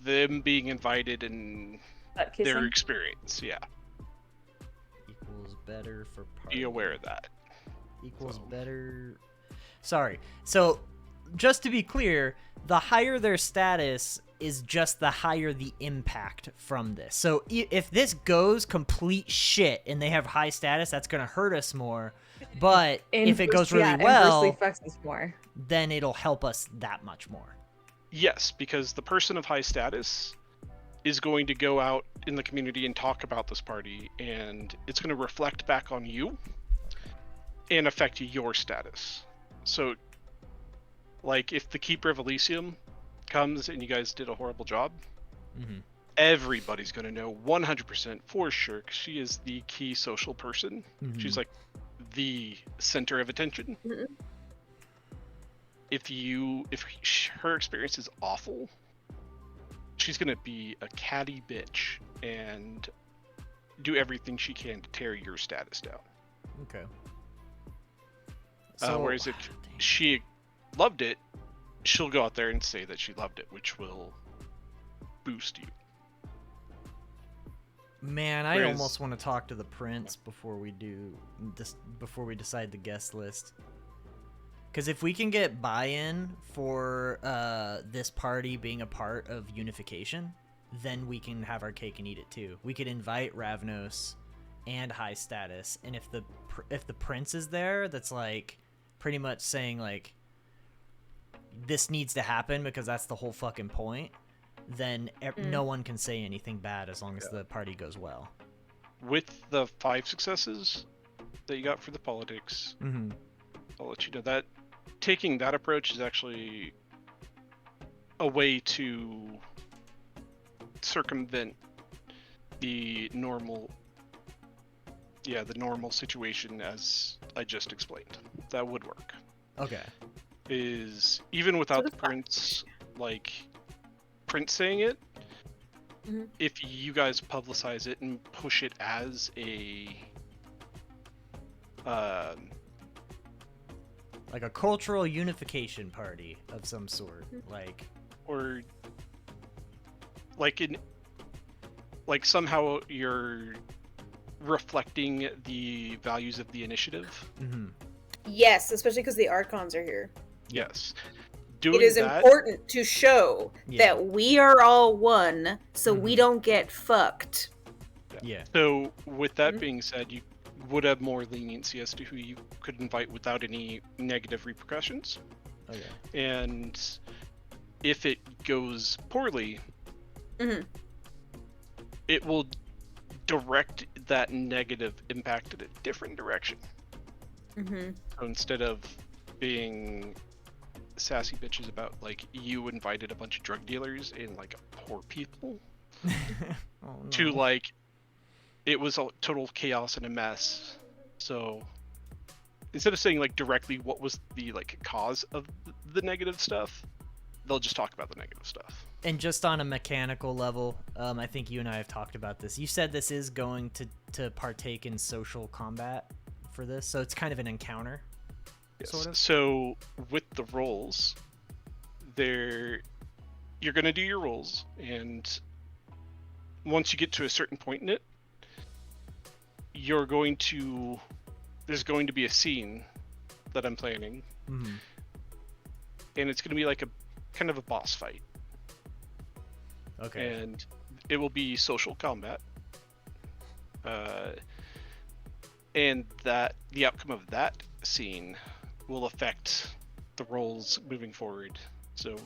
them being invited and Butt their kissing. experience. Yeah, Equals better for party. be aware of that. Equals So- better. Sorry. So, just to be clear, the higher their status is just the higher the impact from this. So, if this goes complete shit and they have high status, that's going to hurt us more. But if it goes really well, inversely affects us more. then it'll help us that much more. Yes, because the person of high status is going to go out in the community and talk about this party, and it's going to reflect back on you and affect your status. So, like, if the Keeper of Elysium comes and you guys did a horrible job, Mm-hmm. everybody's going to know 100% for sure, 'cause she is the key social person. Mm-hmm. She's like the center of attention. Mhm. If her experience is awful, she's gonna be a catty bitch and do everything she can to tear your status down. Okay. Whereas if Damn. she loved it, she'll go out there and say that she loved it, which will boost you. Man, I Whereas- almost want to talk to the prince before we do this, before we decide the guest list. Because if we can get buy-in for this party being a part of unification, then we can have our cake and eat it too. We could invite Ravnos and High Status, and if the prince is there, that's like pretty much saying like this needs to happen because that's the whole fucking point. Then no one can say anything bad as long as the party goes well. With the 5 successes that you got for the politics, Mm-hmm. I'll let you know that taking that approach is actually a way to circumvent the normal situation as I just explained. That would work. Okay. Is even without the the Prince, like Prince saying it, Mhm. if you guys publicize it and push it as a Like a cultural unification party of some sort. Like, or like somehow you're reflecting the values of the initiative. mm-hmm. Yes, especially because the Archons are here. Yes. It Doing is that, important to show Yeah. that we are all one, so we Mhm. don't get fucked. Yeah. So with that Mhm. being said, you would have more leniency as to who you could invite without any negative repercussions. Okay. And if it goes poorly, Mhm. it will direct that negative impact in a different direction. Mm-hmm. So instead of being sassy bitches about like you invited a bunch of drug dealers and like poor people, Oh, to no. like it was a total chaos and a mess. So instead of saying like directly what was the like cause of the negative stuff, they'll just talk about the negative stuff. And just on a mechanical level, I think you and I have talked about this. You said this is going to partake in social combat for this, so it's kind of an encounter. Sort of. So with the rolls, you're gonna do your rolls, and once you get to a certain point in it, there's going to be a scene that I'm planning, Mm-hmm. and it's gonna be like a kind of a boss fight, Okay. and it will be social combat. And that the outcome of that scene will affect the rolls moving forward. So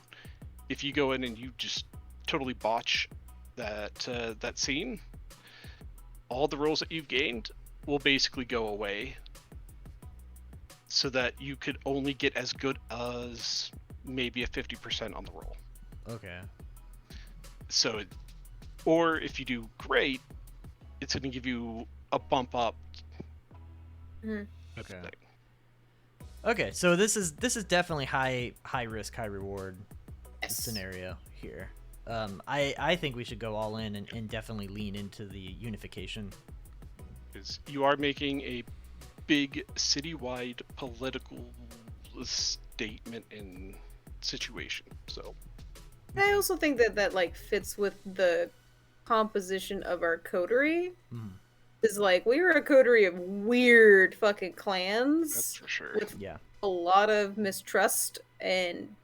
if you go in and you just totally botch that scene, all the rolls that you've gained will basically go away, so that you could only get as good as maybe a 50% on the roll. Okay. So, or if you do great, it's going to give you a bump up. Okay. thing. Okay. So this is definitely high risk, high reward. Yes. scenario here. I think we should go all in and definitely lean into the unification. Because you are making a big citywide political statement and situation. So I also think that like fits with the composition of our coterie. Mhm. Is like we're a coterie of weird fucking clans. that's for sure. With Yeah. a lot of mistrust and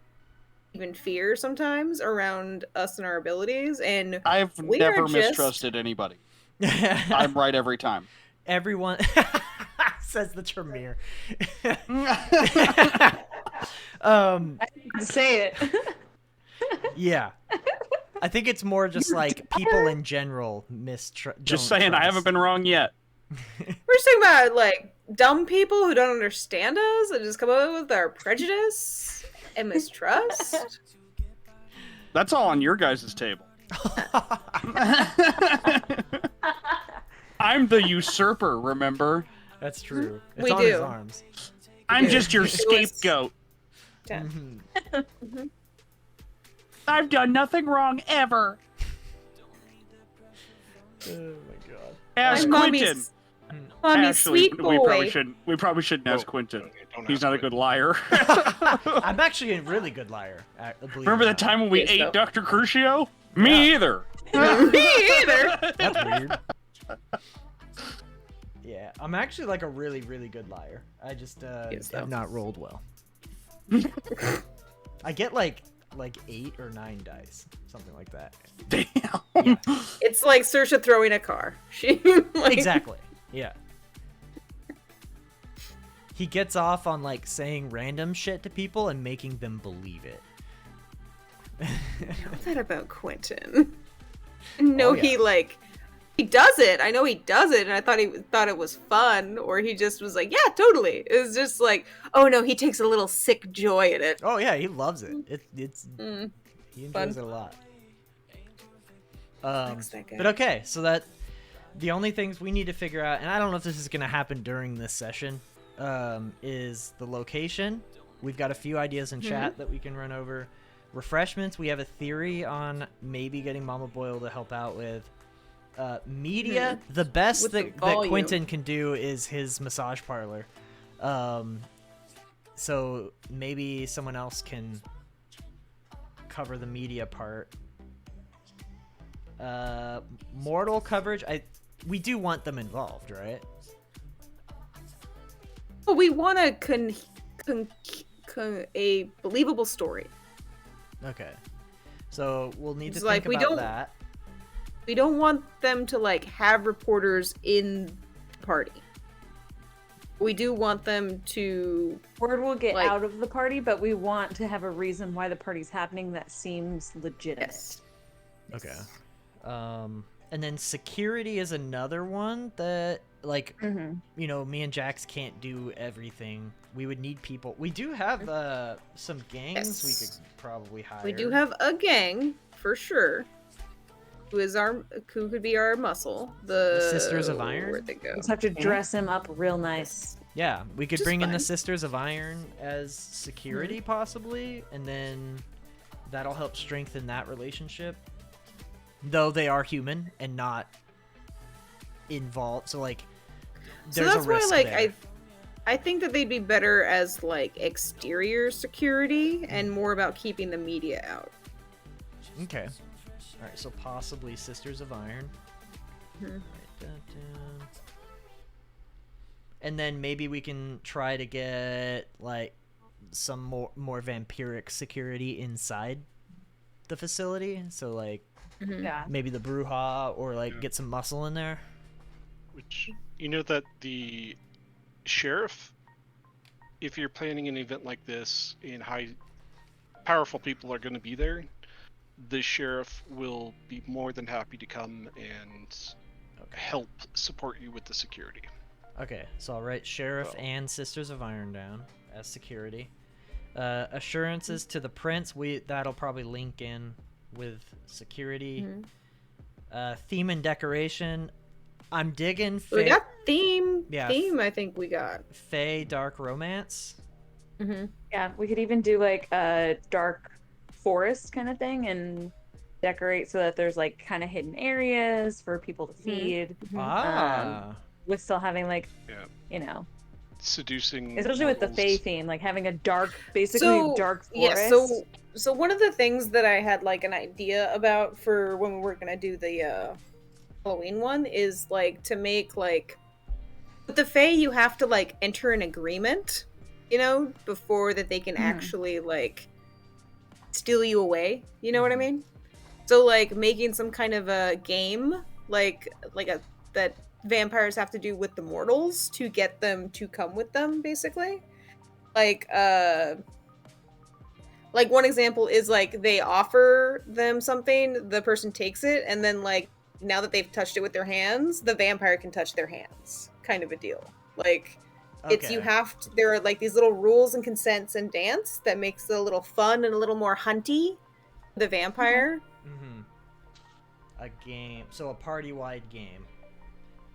even fear sometimes around us and our abilities. And I've we never are just- mistrusted anybody. I'm right every time. Everyone says the Tremere. I didn't say it. Yeah. I think it's more just like people in general mistrust. Just saying, I haven't been wrong yet. We're just talking about like dumb people who don't understand us and just come up with our prejudice and mistrust. That's all on your guys' table. I'm the usurper, remember? That's true. It's We on his do. arms. I'm do. just your It was- scapegoat. Yeah. Mhm. I've done nothing wrong ever. Oh my god. Ask I'm Quinton. Mommy's Actually, sweet we boy. probably shouldn't ask Whoa, Quinton. okay, don't He's ask not a Quinton. good liar. I'm actually a really good liar. Believe it Remember or the not. time when we Yes, ate though. Dr. Crucio? Me either. Me either. That's weird. Yeah, I'm actually like a really, really good liar. I just Yes, though. have not rolled well. I get like 8 or 9 dice, something like that. Damn. It's like Saoirse throwing a car. She like, Exactly. Yeah. He gets off on like saying random shit to people and making them believe it. I know that about Quentin. No, Oh, yeah. he does it. I know he does it, and I thought he thought it was fun, or he just was like, yeah, totally. It was just like, oh no, he takes a little sick joy in it. Oh yeah, he loves it. It's Mm. he Fun. enjoys it a lot. Likes that guy. But okay, so that the only things we need to figure out, and I don't know if this is gonna happen during this session, is the location. We've got a few ideas in chat that we can run over. Refreshments, we have a theory on maybe getting Mama Boyle to help out with. Media, the best With the that volume. Quinton can do is his massage parlor. So maybe someone else can cover the media part. Mortal coverage, we do want them involved, right? But we want a believable story. Okay. So we'll need It's to like think we about don't- that. We don't want them to like have reporters in the party. We do want them to Word will get Like- out of the party, but we want to have a reason why the party's happening that seems legitimate. yes. Okay. And then security is another one that, like, you know, me and Jax can't do everything. We would need people. We do have some gangs we Yes. could probably hire. We do have a gang for sure. Who could be our muscle? The Sisters of Iron? Where'd they go? Just have to dress him up real nice. Yeah, we could Which is bring in the fine. Sisters of Iron as security, possibly, and then that'll help strengthen that relationship. Though they are human and not involved, so like, So there's that's a why, risk like, there. I think that they'd be better as like exterior security and more about keeping the media out. Okay. All right, so possibly Sisters of Iron. Mhm. Write that down. And then maybe we can try to get like some more vampiric security inside the facility. So like Yeah. maybe the Bruja or like get some muscle in there. Which, you know that the sheriff, if you're planning an event like this and powerful people are going to be there, the sheriff will be more than happy to come and help support you with the security. Okay, so I'll write Sheriff and Sisters of Iron down as security. Assurances to the Prince, that'll probably link in with security. Theme and decoration, I'm digging We got theme. Yeah. Theme, I think we got. Fae Dark Romance. Mm-hmm. Yeah, we could even do like a dark forest kind of thing and decorate so that there's like kind of hidden areas for people to feed. Ah. With still having like, Yeah. you know, Seducing. especially with the mortals. Fae theme, like having a dark, basically dark forest. Yeah, so one of the things that I had like an idea about for when we were gonna do the Halloween one is like to make like with the Fae you have to like enter an agreement, you know, before that they can actually like steal you away. You know what I mean? So like making some kind of a game like a that vampires have to do with the mortals to get them to come with them, basically. Like one example is like they offer them something, the person takes it, and then like now that they've touched it with their hands, the vampire can touch their hands, kind of a deal. Like it's you Okay. have to, there are like these little rules and consents and dance that makes it a little fun and a little more hunty. The vampire. A game, so a party-wide game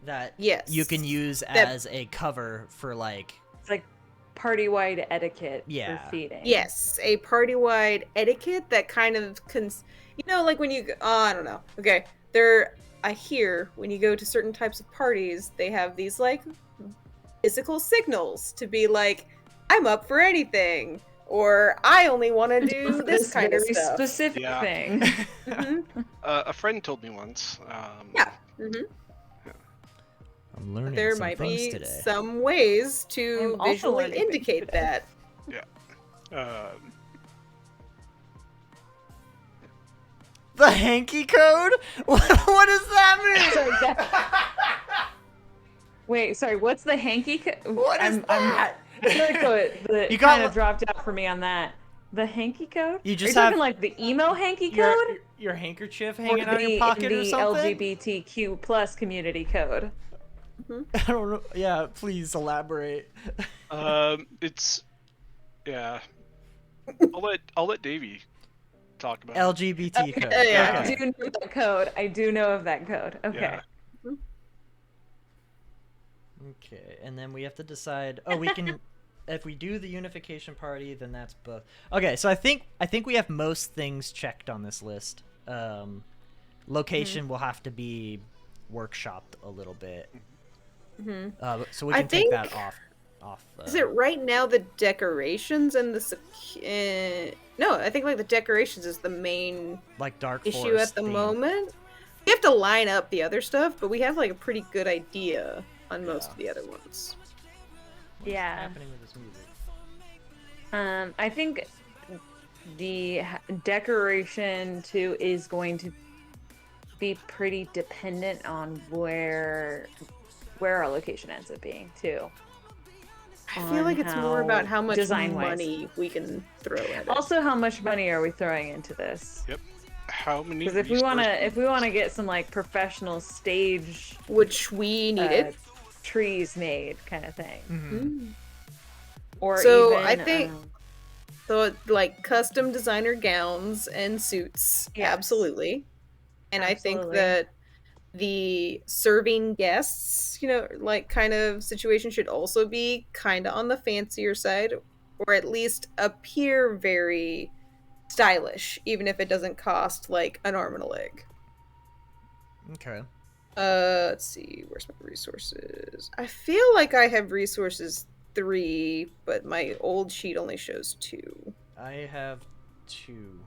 that Yes. you can use as a cover for like It's like party-wide etiquette Yeah. for feeding. Yes, a party-wide etiquette that kind of you know, like when you I don't know. Okay, I hear when you go to certain types of parties, they have these like physical signals to be like, I'm up for anything, or I only want to do this kind of very stuff. specific Yeah. thing. A friend told me once. Yeah. I'm learning There some might things be today. some ways to I'm also visually learning things indicate today. that. The hanky code? What does that mean? Sorry, wait, sorry, what's the hanky? What is that? I feel like the You got kind li- of dropped out for me on that. The hanky code? You just Are you have talking like the emo hanky your, code? your handkerchief Or hanging out of your pocket or the something? LGBTQ plus community code? I don't know. Yeah, please elaborate. It's yeah. I'll let Davey talk about it. LGBT code. Yeah. I do know that code. I do know of that code. Okay. Yeah. Okay, and then we have to decide. Oh, we can. If we do the unification party, then that's both. Okay, so I think we have most things checked on this list. Location will have to be workshopped a little bit. So we I can take that think- off. Is it right now the decorations and no, I think like the decorations is the main like dark issue forest at the theme. moment. We have to line up the other stuff, but we have like a pretty good idea on most of the other ones. What's Yeah. happening with this music? I think the decoration too is going to be pretty dependent on where our location ends up being too. I feel like it's more about how much design-wise. money we can throw at it. Also, how much money are we throwing into this? Yep. How many? Because if we wanna get some like professional stage Which we needed. trees made kind of thing, Mm-hmm. or So, even, I think- So like custom designer gowns and suits. Yes. Absolutely. And I think Absolutely. that the serving guests, you know, like kind of situation should also be kind of on the fancier side, or at least appear very stylish, even if it doesn't cost like an arm and a leg. Okay. Let's see, where's my resources? I feel like I have resources 3, but my old sheet only shows 2. I have 2.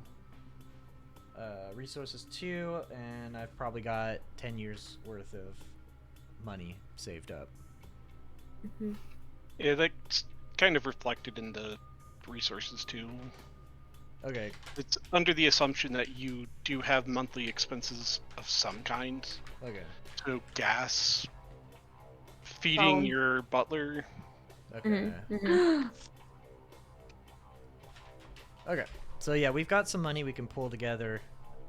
Resources 2, and I've probably got 10 years worth of money saved up. Yeah, that's kind of reflected in the resources too. Okay. It's under the assumption that you do have monthly expenses of some kind. Okay. So gas, feeding Phone. your butler. Okay. Okay. So yeah, we've got some money we can pull together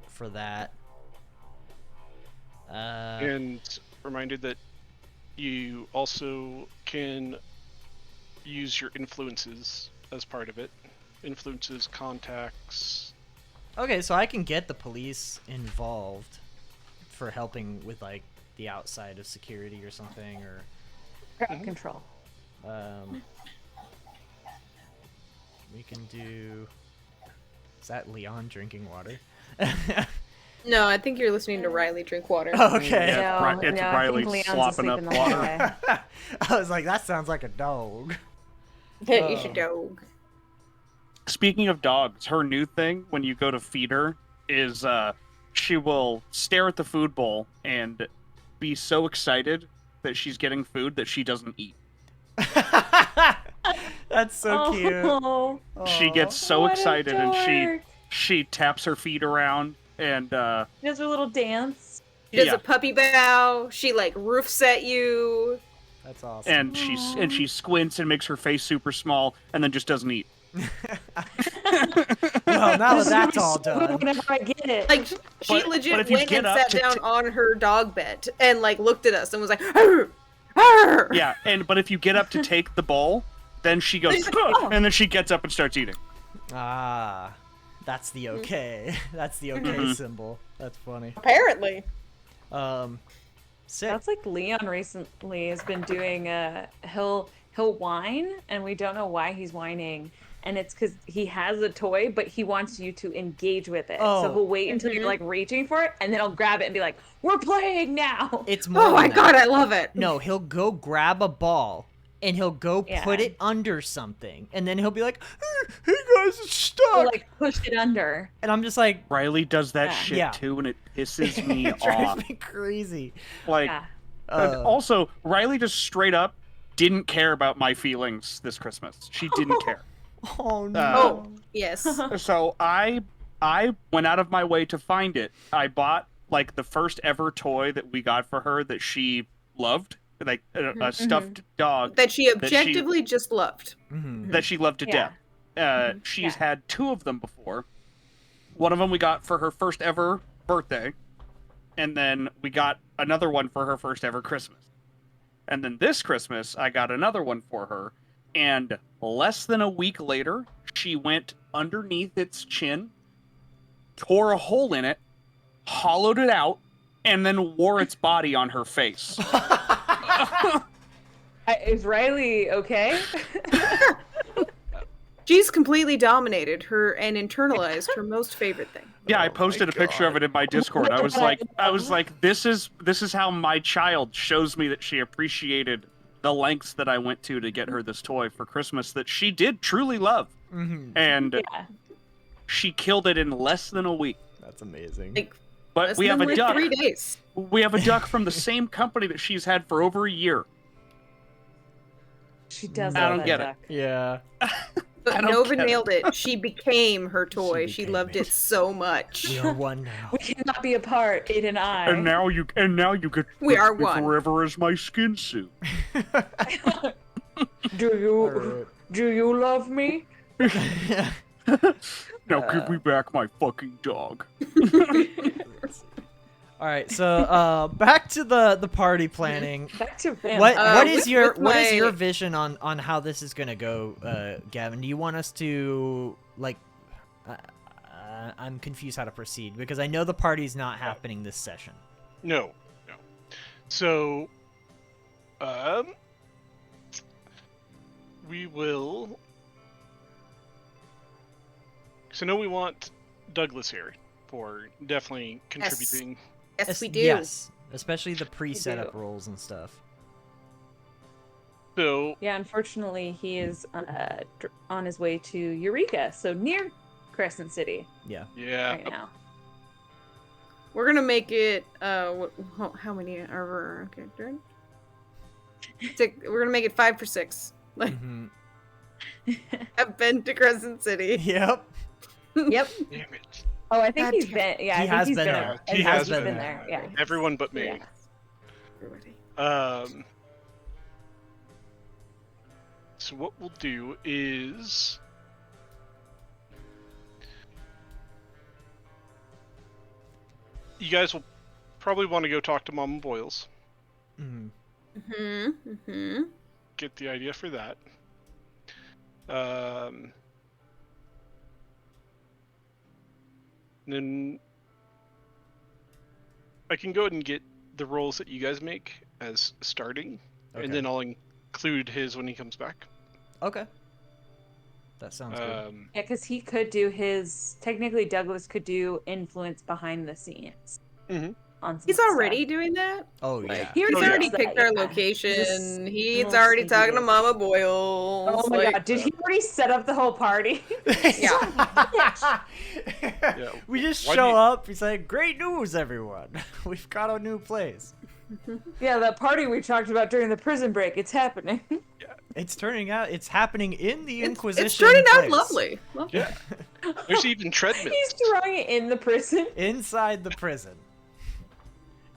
for that. And reminded that you also can use your influences as part of it. Influences, contacts. Okay, so I can get the police involved for helping with like the outside of security or something, or crowd control. we can do. Is that Leon drinking water? No, I think you're listening to Riley drink water. Okay. Yeah, No, it's no, I Riley think Leon's slopping asleep up in the water. hallway. I was like, that sounds like a dog. You should dog. Speaking of dogs, her new thing when you go to feed her is she will stare at the food bowl and be so excited that she's getting food that she doesn't eat. That's so cute. Oh, She gets so what a excited and dork. she taps her feet around and She does her little dance. She does yeah, a puppy bow. She like roofs at you. That's awesome. and she squints and makes her face super small and then just doesn't eat. Well, now This that is that's all so good done. Whenever I get it. Like she But legit if you went get and up sat to down on her dog bed and like looked at us and was like, "Arr! Arr!" Yeah, but if you get up to take the bowl, then she goes and then she gets up and starts eating. Ah, that's the okay. That's the okay Mhm. symbol. That's funny. Apparently. Sick. That's like Leon recently has been doing he'll whine and we don't know why he's whining. And it's because he has a toy, but he wants you to engage with it. Oh. So he'll wait until you're like reaching for it, and then he'll grab it and be like, "We're playing now." It's more. Oh than my that. god, I love it. No, he'll go grab a ball and he'll go put Yeah. it under something, and then he'll be like, "Hey guys, it's stuck." He'll like push it under. And I'm just like, Riley does that Yeah. shit Yeah. too, and it pisses me it drives off. me crazy. Like, Yeah. and also, Riley just straight up didn't care about my feelings this Christmas. She didn't care. Oh no. Oh, yes. So I went out of my way to find it. I bought like the first ever toy that we got for her that she loved, like a stuffed dog That she objectively just loved. Mhm. that she loved to Yeah. death. She's had two of them before. One of them we got for her first ever birthday, and then we got another one for her first ever Christmas. And then this Christmas, I got another one for her, and less than a week later, she went underneath its chin, tore a hole in it, hollowed it out, and then wore its body on her face. Is Riley okay? She's completely dominated her and internalized her most favorite thing. Yeah, I posted a picture of it in my Discord. I was like, this is how my child shows me that she appreciated the lengths that I went to get her this toy for Christmas that she did truly love. Mhm. And Yeah. she killed it in less than a week. That's amazing. Like, But less we have than, a like, duck. 3 days. We have a duck from the same company that she's had for over a year. She does. I love don't that get it. duck. Yeah. But I don't Nova get it. nailed it. She became her toy. She became loved it. it so much. We are one now. We cannot be apart, Aiden and I. And now you get We are me one. forever as my skin suit. Do you love me? Now give me back my fucking dog. All right, so back to the party planning. Back to What vampire. what is with your what is my- your vision on how this is gonna go, Gavin? Do you want us to like? I'm confused how to proceed because I know the party's not happening this session. No. So, we will. So, no, we want Douglas here for definitely contributing. Yes, we do. Yes, especially the pre-setup do. roles and stuff. So, Yeah, unfortunately, he is on his way to Eureka, so near Crescent City Yeah. yeah, right now. We're gonna make it. How many are our characters? We're gonna make it 5 for 6. Like, Mhm. I've been to Crescent City. Yep. Yep. damn it. Oh, I think God he's damn. been. Yeah, He I think has he's been been there. I He think has he's been there. Yeah. Everyone but me. Yeah. Everybody. So what we'll do is you guys will probably want to go talk to Mama Boyles. Mhm. Get the idea for that. Then I can go ahead and get the rolls that you guys make as starting, Okay. and then I'll include his when he comes back. Okay. That sounds good. Yeah, because he could do his. Technically, Douglas could do influence behind the scenes. Mhm. On some He's stuff. already doing that. Oh Like, yeah. He he's already already does picked that, our yeah. location. He's little already sneaky talking to bit. Mama Boyles. Oh my like, god! Did he already set up the whole party? We just Why do show you- up. He's like, "Great news, everyone! We've got a new place. Yeah, that party we talked about during the prison break. It's happening. It's turning out it's happening in the Inquisition. it's turning out place. lovely. Yeah. There's even treadmills. He's throwing it in the prison. Inside the prison.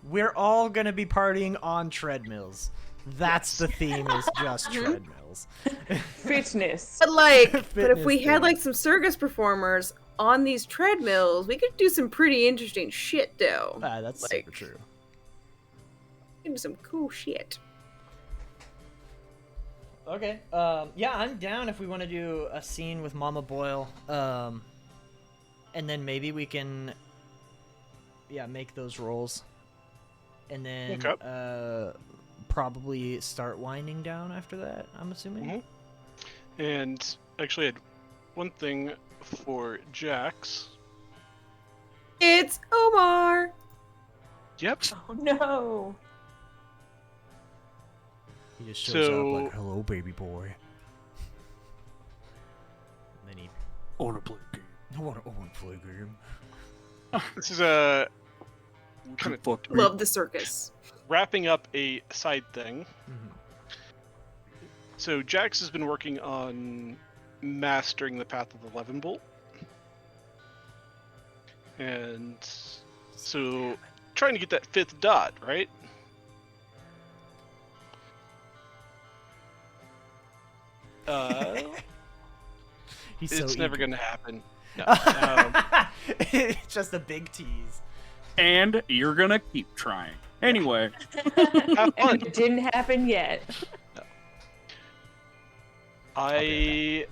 We're all gonna be partying on treadmills. That's the theme. Is just treadmills. Fitness. But like, but if Fitness we had thing. like some circus performers on these treadmills, we could do some pretty interesting shit, though. That's Like- super true. We could do some cool shit. Okay. Yeah, I'm down if we want to do a scene with Mama Boyle. And then maybe we can, make those rolls. And then probably start winding down after that, I'm assuming. Mhm. And actually, I had one thing for Jax. It's Omar. Yep. Oh no. He just shows So- up like, "Hello, baby boy." And then he, I want to play a game. I want to play a game. This is a kind of Fuck me. Love the circus. wrapping up a side thing. Mhm. So Jax has been working on mastering the path of the 11 bolt. And so trying to get that 5th dot, right? He's It's so never eager. going to happen. No. It's just a big tease. And you're gonna keep trying. Anyway, Have fun. It didn't happen yet. I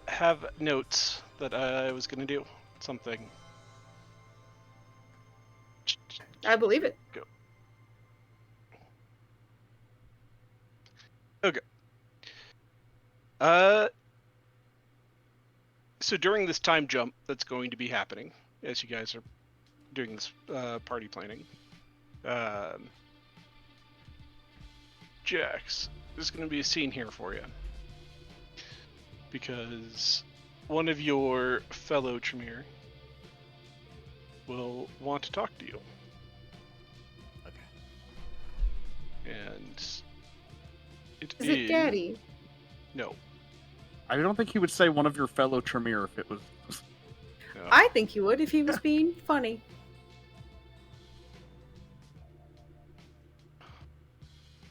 have notes that I was going to do something. I believe it. So during this time jump that's going to be happening, as you guys are doing this party planning, Jax, there's going to be a scene here for you. Because one of your fellow Tremere will want to talk to you. Okay. And it Is it Daddy? No. I don't think he would say one of your fellow Tremere if it was. no. I think he would if he was being funny.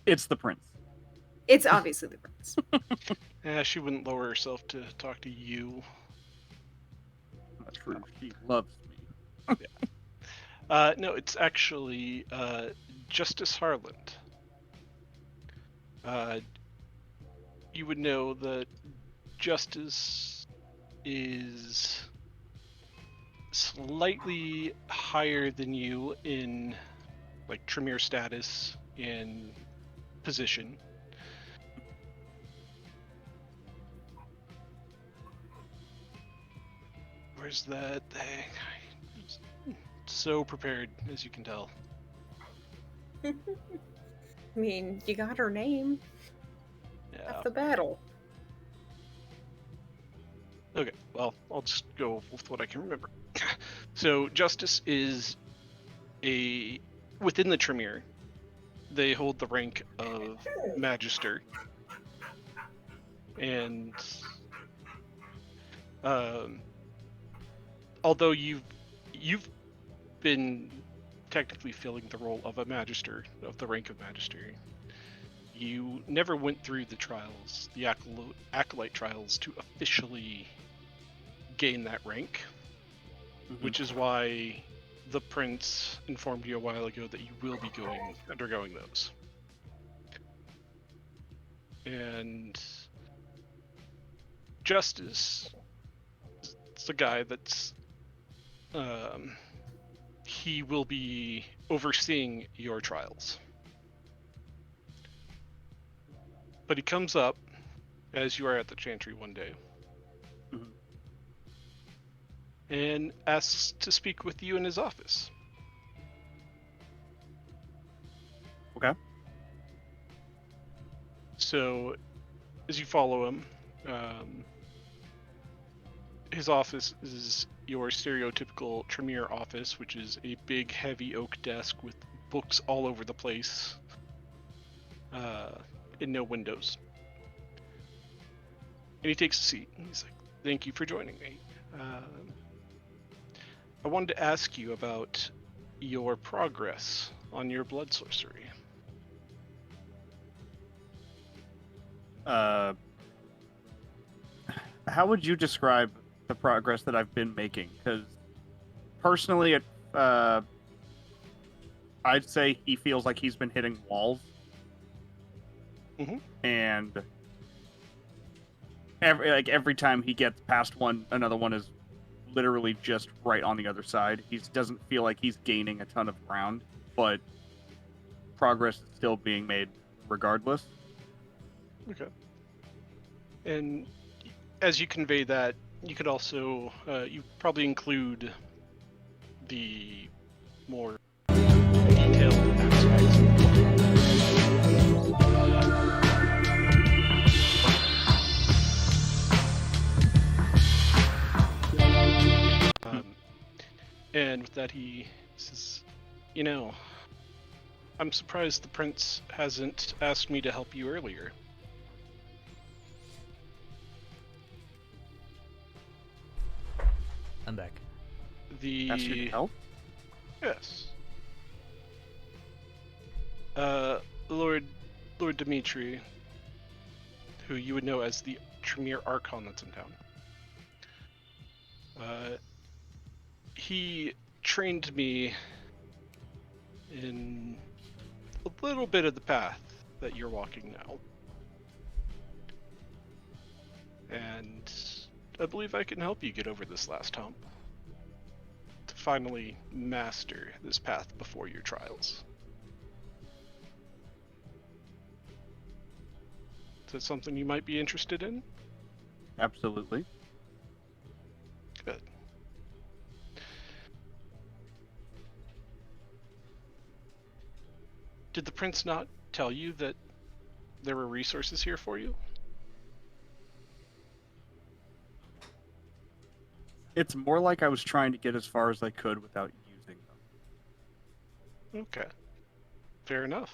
It's the prince. It's obviously the prince. She wouldn't lower herself to talk to you. That's true. He loves me. No, it's actually Justice Harland. You would know that Justice is slightly higher than you in like Tremere status and position. Where's that thing? So prepared, as you can tell. I mean, you got her name. Yeah. Half the battle. Okay, well, I'll just go with what I can remember. So, Justice is within the Tremere, they hold the rank of Magister. And, although you've been technically filling the role of a Magister, of the rank of Magister, you never went through the trials, the Acolyte trials, to officially gain that rank, which is why the Prince informed you a while ago that you will be undergoing those. And Justice is the guy that's he will be overseeing your trials. But he comes up as you are at the Chantry one day and asks to speak with you in his office. Okay. So, as you follow him, his office is your stereotypical Tremere office, which is a big, heavy oak desk with books all over the place, and no windows. And he takes a seat, and he's like, "Thank you for joining me. I wanted to ask you about your progress on your blood sorcery." How would you describe the progress that I've been making? Because personally, I'd say he feels like he's been hitting walls. Mhm. And every time he gets past one, another one is literally just right on the other side. He doesn't feel like he's gaining a ton of ground, but progress is still being made regardless. Okay. And as you convey that, you could also, you probably include the more detailed aspects. And with that, he says, "You know, I'm surprised the prince hasn't asked me to help you earlier." I'm back. Ask you to help? Yes. Lord Dimitri, who you would know as the Tremere Archon that's in town. He trained me in a little bit of the path that you're walking now. And I believe I can help you get over this last hump to finally master this path before your trials. Is that something you might be interested in? Absolutely. Good. Did the prince not tell you that there were resources here for you? It's more like I was trying to get as far as I could without using them. Okay. Fair enough.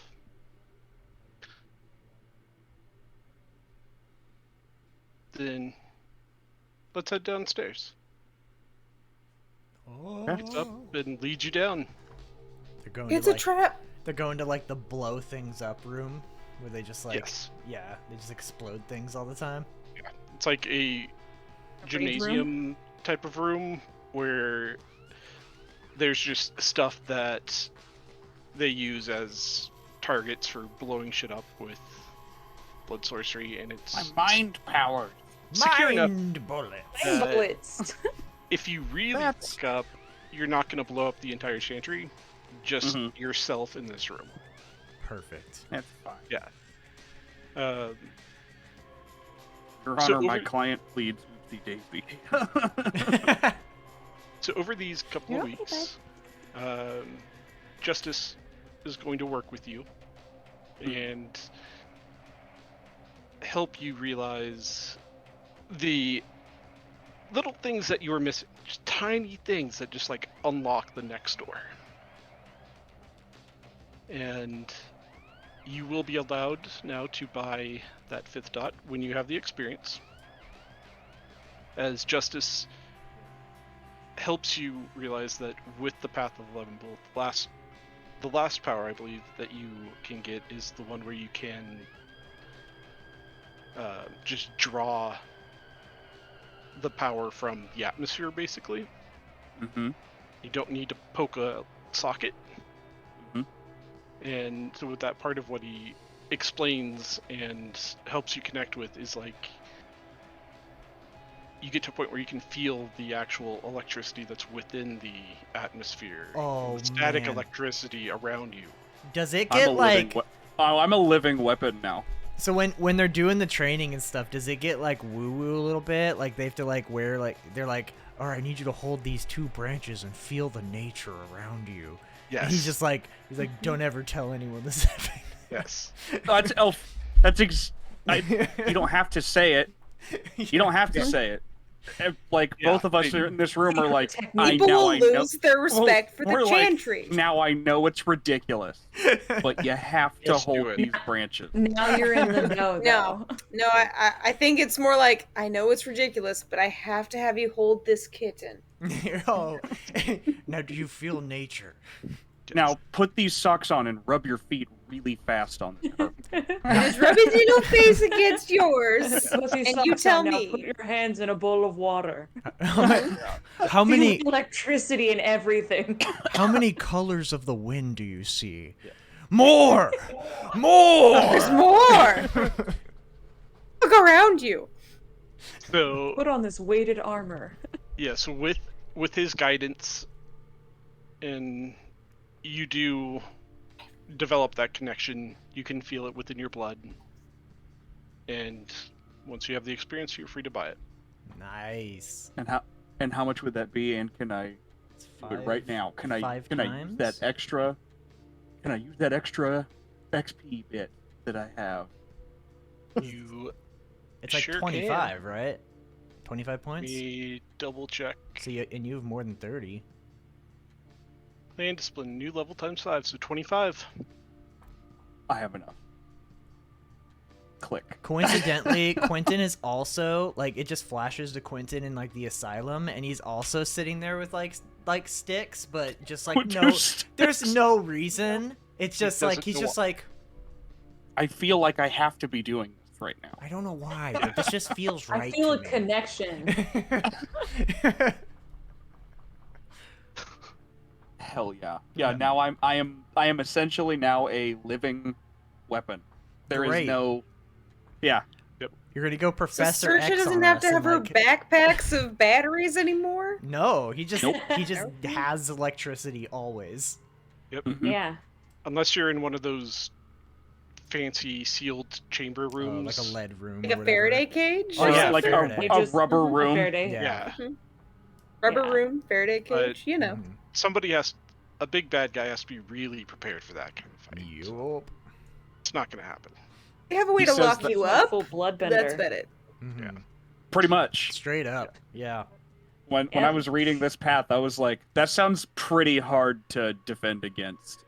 Then let's head downstairs. Lift up and lead you down. They're going It's to, a like, trap. They're going to like the blow things up room where they just like Yes. yeah, they just explode things all the time. Yeah. It's like a gymnasium type of room where there's just stuff that they use as targets for blowing shit up with blood sorcery, and it's My mind power. secure enough. Mind bullet. Bullets. If you really That's- look up, you're not going to blow up the entire chantry, just Mhm. yourself in this room. Perfect. That's fine. Yeah. Your So Honor, my over- client pleads Oopsie Daisy. So over these couple of You're okay, weeks, Justice is going to work with you and help you realize the little things that you were missing, just tiny things that just like unlock the next door. And you will be allowed now to buy that 5th dot when you have the experience, as Justice helps you realize that with the Path of 11 Bolt, the last power I believe that you can get is the one where you can just draw the power from the atmosphere, basically. Mm-hmm. You don't need to poke a socket. Mhm. And so with that, part of what he explains and helps you connect with is like you get to a point where you can feel the actual electricity that's within the atmosphere. Oh, the static man. electricity around you. Does it I'm a get living like I'm a living weapon now. so when they're doing the training and stuff, does it get like woo woo a little bit? Like they have to like wear like they're like, all right, I need you to hold these 2 branches and feel the nature around you. Yes. And he's like, don't ever tell anyone this is happening. Yes. That's Elf. You don't have to say it. You don't have to say it. Like, Yeah, both of us in this room are like, People will lose their respect for the we're chantry. Like, now I know it's ridiculous, but you have to Let's do hold it. these branches. Now you're in the know. No, I think it's more like, I know it's ridiculous, but I have to have you hold this kitten. Oh, now do you feel nature? Now put these socks on and rub your feet really fast on the carpet. Just rub his little face against yours, Put these and you socks tell on now. me. Put your hands in a bowl of water. How many Feel electricity and everything. how many colors of the wind do you see? More! More! There's more! Look around you. So Put on this weighted armor. yes, with his guidance, and you do develop that connection. You can feel it within your blood, and once you have the experience, you're free to buy it. Nice. And how much would that be? And can I It's do it right now? Can I use times? that extra? Can I use that extra XP bit that I have? You It's like sure 25, right? 25 points? me double check. So you have more than 30. Land discipline, new level times 5, so 25. I have enough. Click. Coincidentally, Quinton is also like, it just flashes to Quinton in like the asylum, and he's also sitting there with like sticks, but just like no, there's no reason. It's just like he's just like, I feel like I have to be doing this right now. I don't know why, but this just feels right. I feel a to me. connection. Hell yeah. Yeah, now I am essentially now a living weapon. There is Great. no Yeah. You're gonna go So Professor Saoirse X doesn't on have us to have and, her like- backpacks of batteries anymore? No, he just Nope. has electricity always. Mhm. Yeah. Unless you're in one of those fancy sealed chamber rooms. Like a lead room. Like or a Faraday whatever. cage? Oh, yeah, like Faraday. a rubber room. Faraday. Yeah. Yeah. Rubber Yeah. room, Faraday cage, you know. Mhm. A big bad guy has to be really prepared for that kind of fight. Yup. It's not going to happen. They have a way He to says lock that- you It's like up. full bloodbender. That's about it. Mhm. Pretty much. Straight up. Yeah. When Yeah. I was reading this path, I was like, that sounds pretty hard to defend against.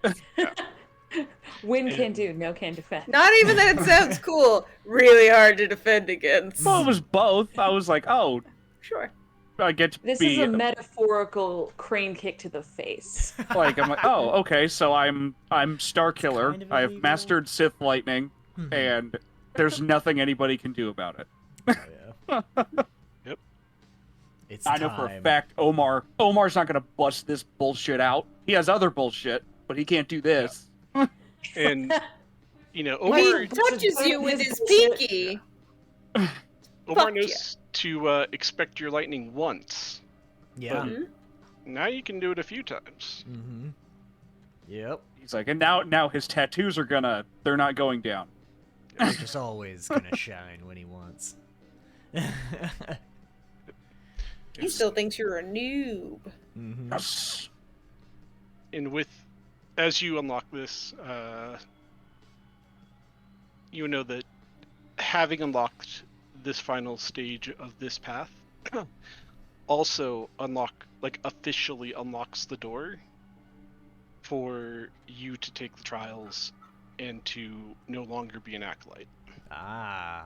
Win can do, no can defend. Not even that it sounds cool. Really hard to defend against. Well, it was both. I was like, oh, Sure. I get to This be is a metaphorical crane kick to the face. like, I'm like, oh, okay, so I'm Star Killer. kind of I've illegal. mastered Sith Lightning, Mhm. and there's nothing anybody can do about it. Oh, yeah. Yep. It's I know for a time. fact Omar's not gonna bust this bullshit out. He has other bullshit, but he can't do this. And, you know, He Omar, touches you with His his bullshit. pinky. Omar fuck knows to expect your lightning once. Yeah. Mhm. Now you can do it a few times. Mm-hmm. Yep. He's like, and now his tattoos they're not going down. They're just always gonna shine when he wants. He still thinks you're a noob. Mm-hmm. Yes. And as you unlock this, you know that having unlocked this final stage of this path also officially unlocks the door for you to take the trials and to no longer be an acolyte. Ah,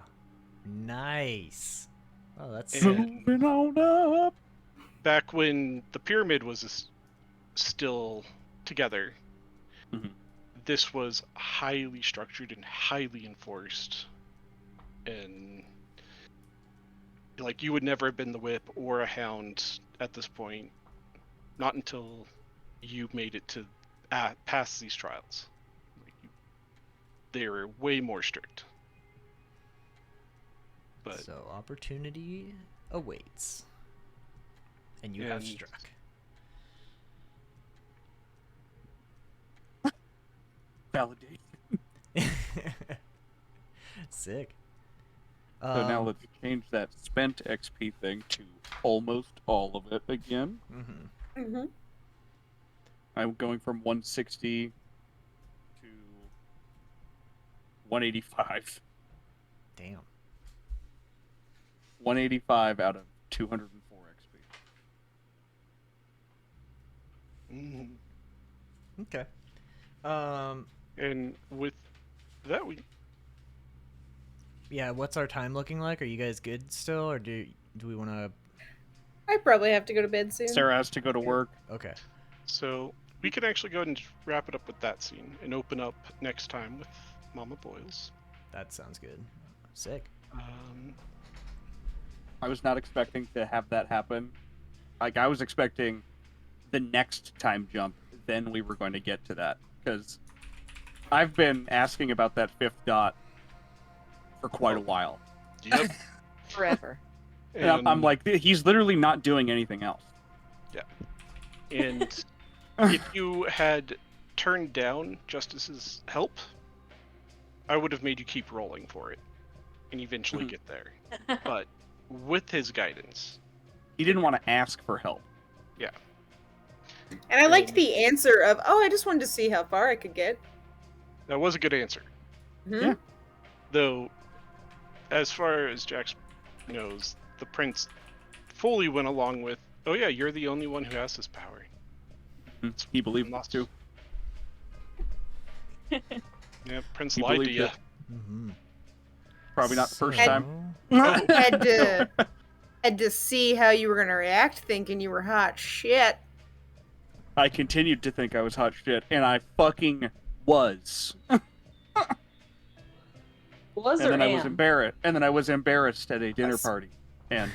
nice. Oh, that's And- sick. Moving on up. Back when the pyramid was still together, Mhm. this was highly structured and highly enforced, and like you would never have been the whip or a hound at this point, not until you made it to pass these trials. They were way more strict. But So opportunity awaits, and you have And- struck. Validation. Sick. So now let's change that spent XP thing to almost all of it again. Mm-hmm. Mm-hmm. I'm going from 160 to 185. Damn. 185 out of 204 XP. Mhm. Okay. And with that, Yeah. What's our time looking like? Are you guys good still, or do we want to? I probably have to go to bed soon. Sarah has to go to work. Okay. so we can actually go ahead and wrap it up with that scene and open up next time with Mama Boils. That sounds good. Sick. I was not expecting to have that happen. Like, I was expecting the next time jump, then we were going to get to that. Because I've been asking about that 5th dot for quite a while. Yep. Forever. And I'm like, he's literally not doing anything else. And if you had turned down Justice's help, I would have made you keep rolling for it and eventually get there. But with his guidance, He didn't want to ask for help. And I liked the answer of, "Oh, I just wanted to see how far I could get." that was a good answer. Mhm. Yeah. Though, as far as Jax knows, the prince fully went along with, "Oh yeah, you're the only one who has this power." He believed us too. Yeah, Prince He lied to believed you. it. Mm-hmm. Probably not the first So- time. Had to see how you were gonna react, thinking you were hot shit. I continued to think I was hot shit, and I fucking was. Was And or then I was am? embarrassed. And then I was embarrassed at a dinner Yes. party, and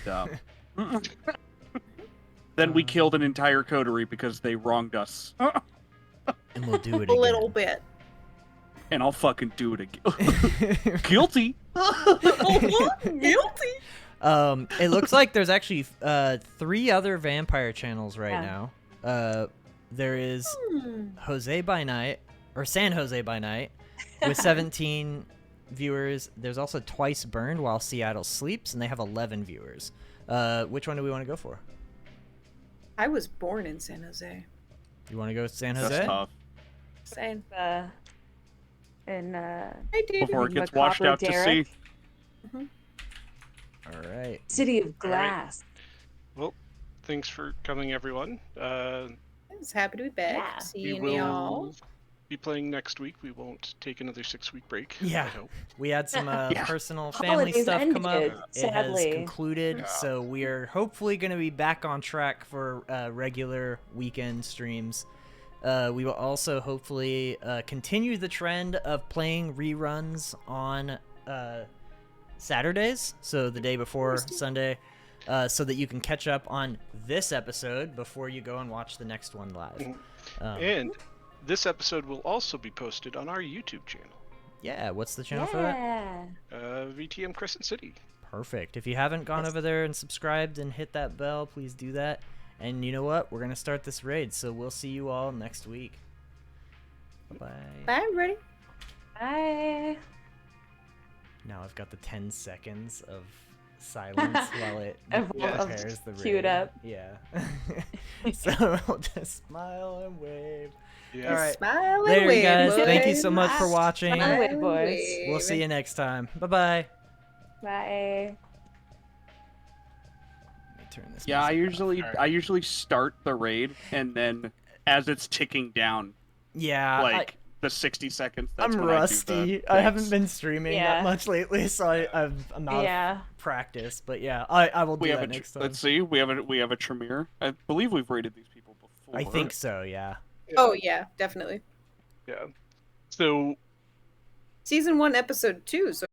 then we killed an entire coterie because they wronged us. And we'll do it A again. little bit. And I'll fucking do it again. Guilty. Guilty. It looks like there's actually 3 other vampire channels right Yeah. now. There is Jose by Night, or San Jose by Night, with 17 viewers. There's also Twice Burned While Seattle Sleeps, and they have 11 viewers. Which one do we want to go for? I was born in San Jose. You want to go San That's Jose? tough. Saying, And I did. Before it gets Macabre washed out to Derek. sea. All right. City of Glass. Well, thanks for coming, everyone. I was happy to be back. Yeah. We Seeing y'all. will be playing next week. We won't take another 6-week break. Yeah. I hope. We had some Yeah. personal family Holidays stuff come up. ended, It has sadly. concluded, so we are hopefully going to be back on track for regular weekend streams. We will also hopefully continue the trend of playing reruns on Saturdays, so the day before Sunday, so that you can catch up on this episode before you go and watch the next one live. And this episode will also be posted on our YouTube channel, Yeah, what's the channel for that? Yeah. VTM Crescent City. Perfect. If you haven't gone Yes. over there and subscribed and hit that bell, please do that. And you know what? We're going to start this raid, so we'll see you all next week. Bye-bye. Bye, everybody. Bye. Now I've got the 10 seconds of silence while it Of- prepares the raid. queued up. Yeah. So I'll just smile and wave. Yeah. All right. Smile and Later, you wave, guys. Thank you boys. so much for watching. Smile and wave, and boys. wave. We'll see you next time. Bye-bye. Bye. Let me turn this Yeah, I music off. usually start the raid, and then as it's ticking down, Yeah, like the 60 seconds. That's I'm when I do rusty. the I haven't things. been streaming Yeah. that much lately, so I'm out Yeah. of practice. But yeah, I will do We have that a next time. let's see. We have a Tremere. I believe we've rated these people before. I think so. Yeah. Oh yeah, definitely. Yeah. So Season 1, episode 2. So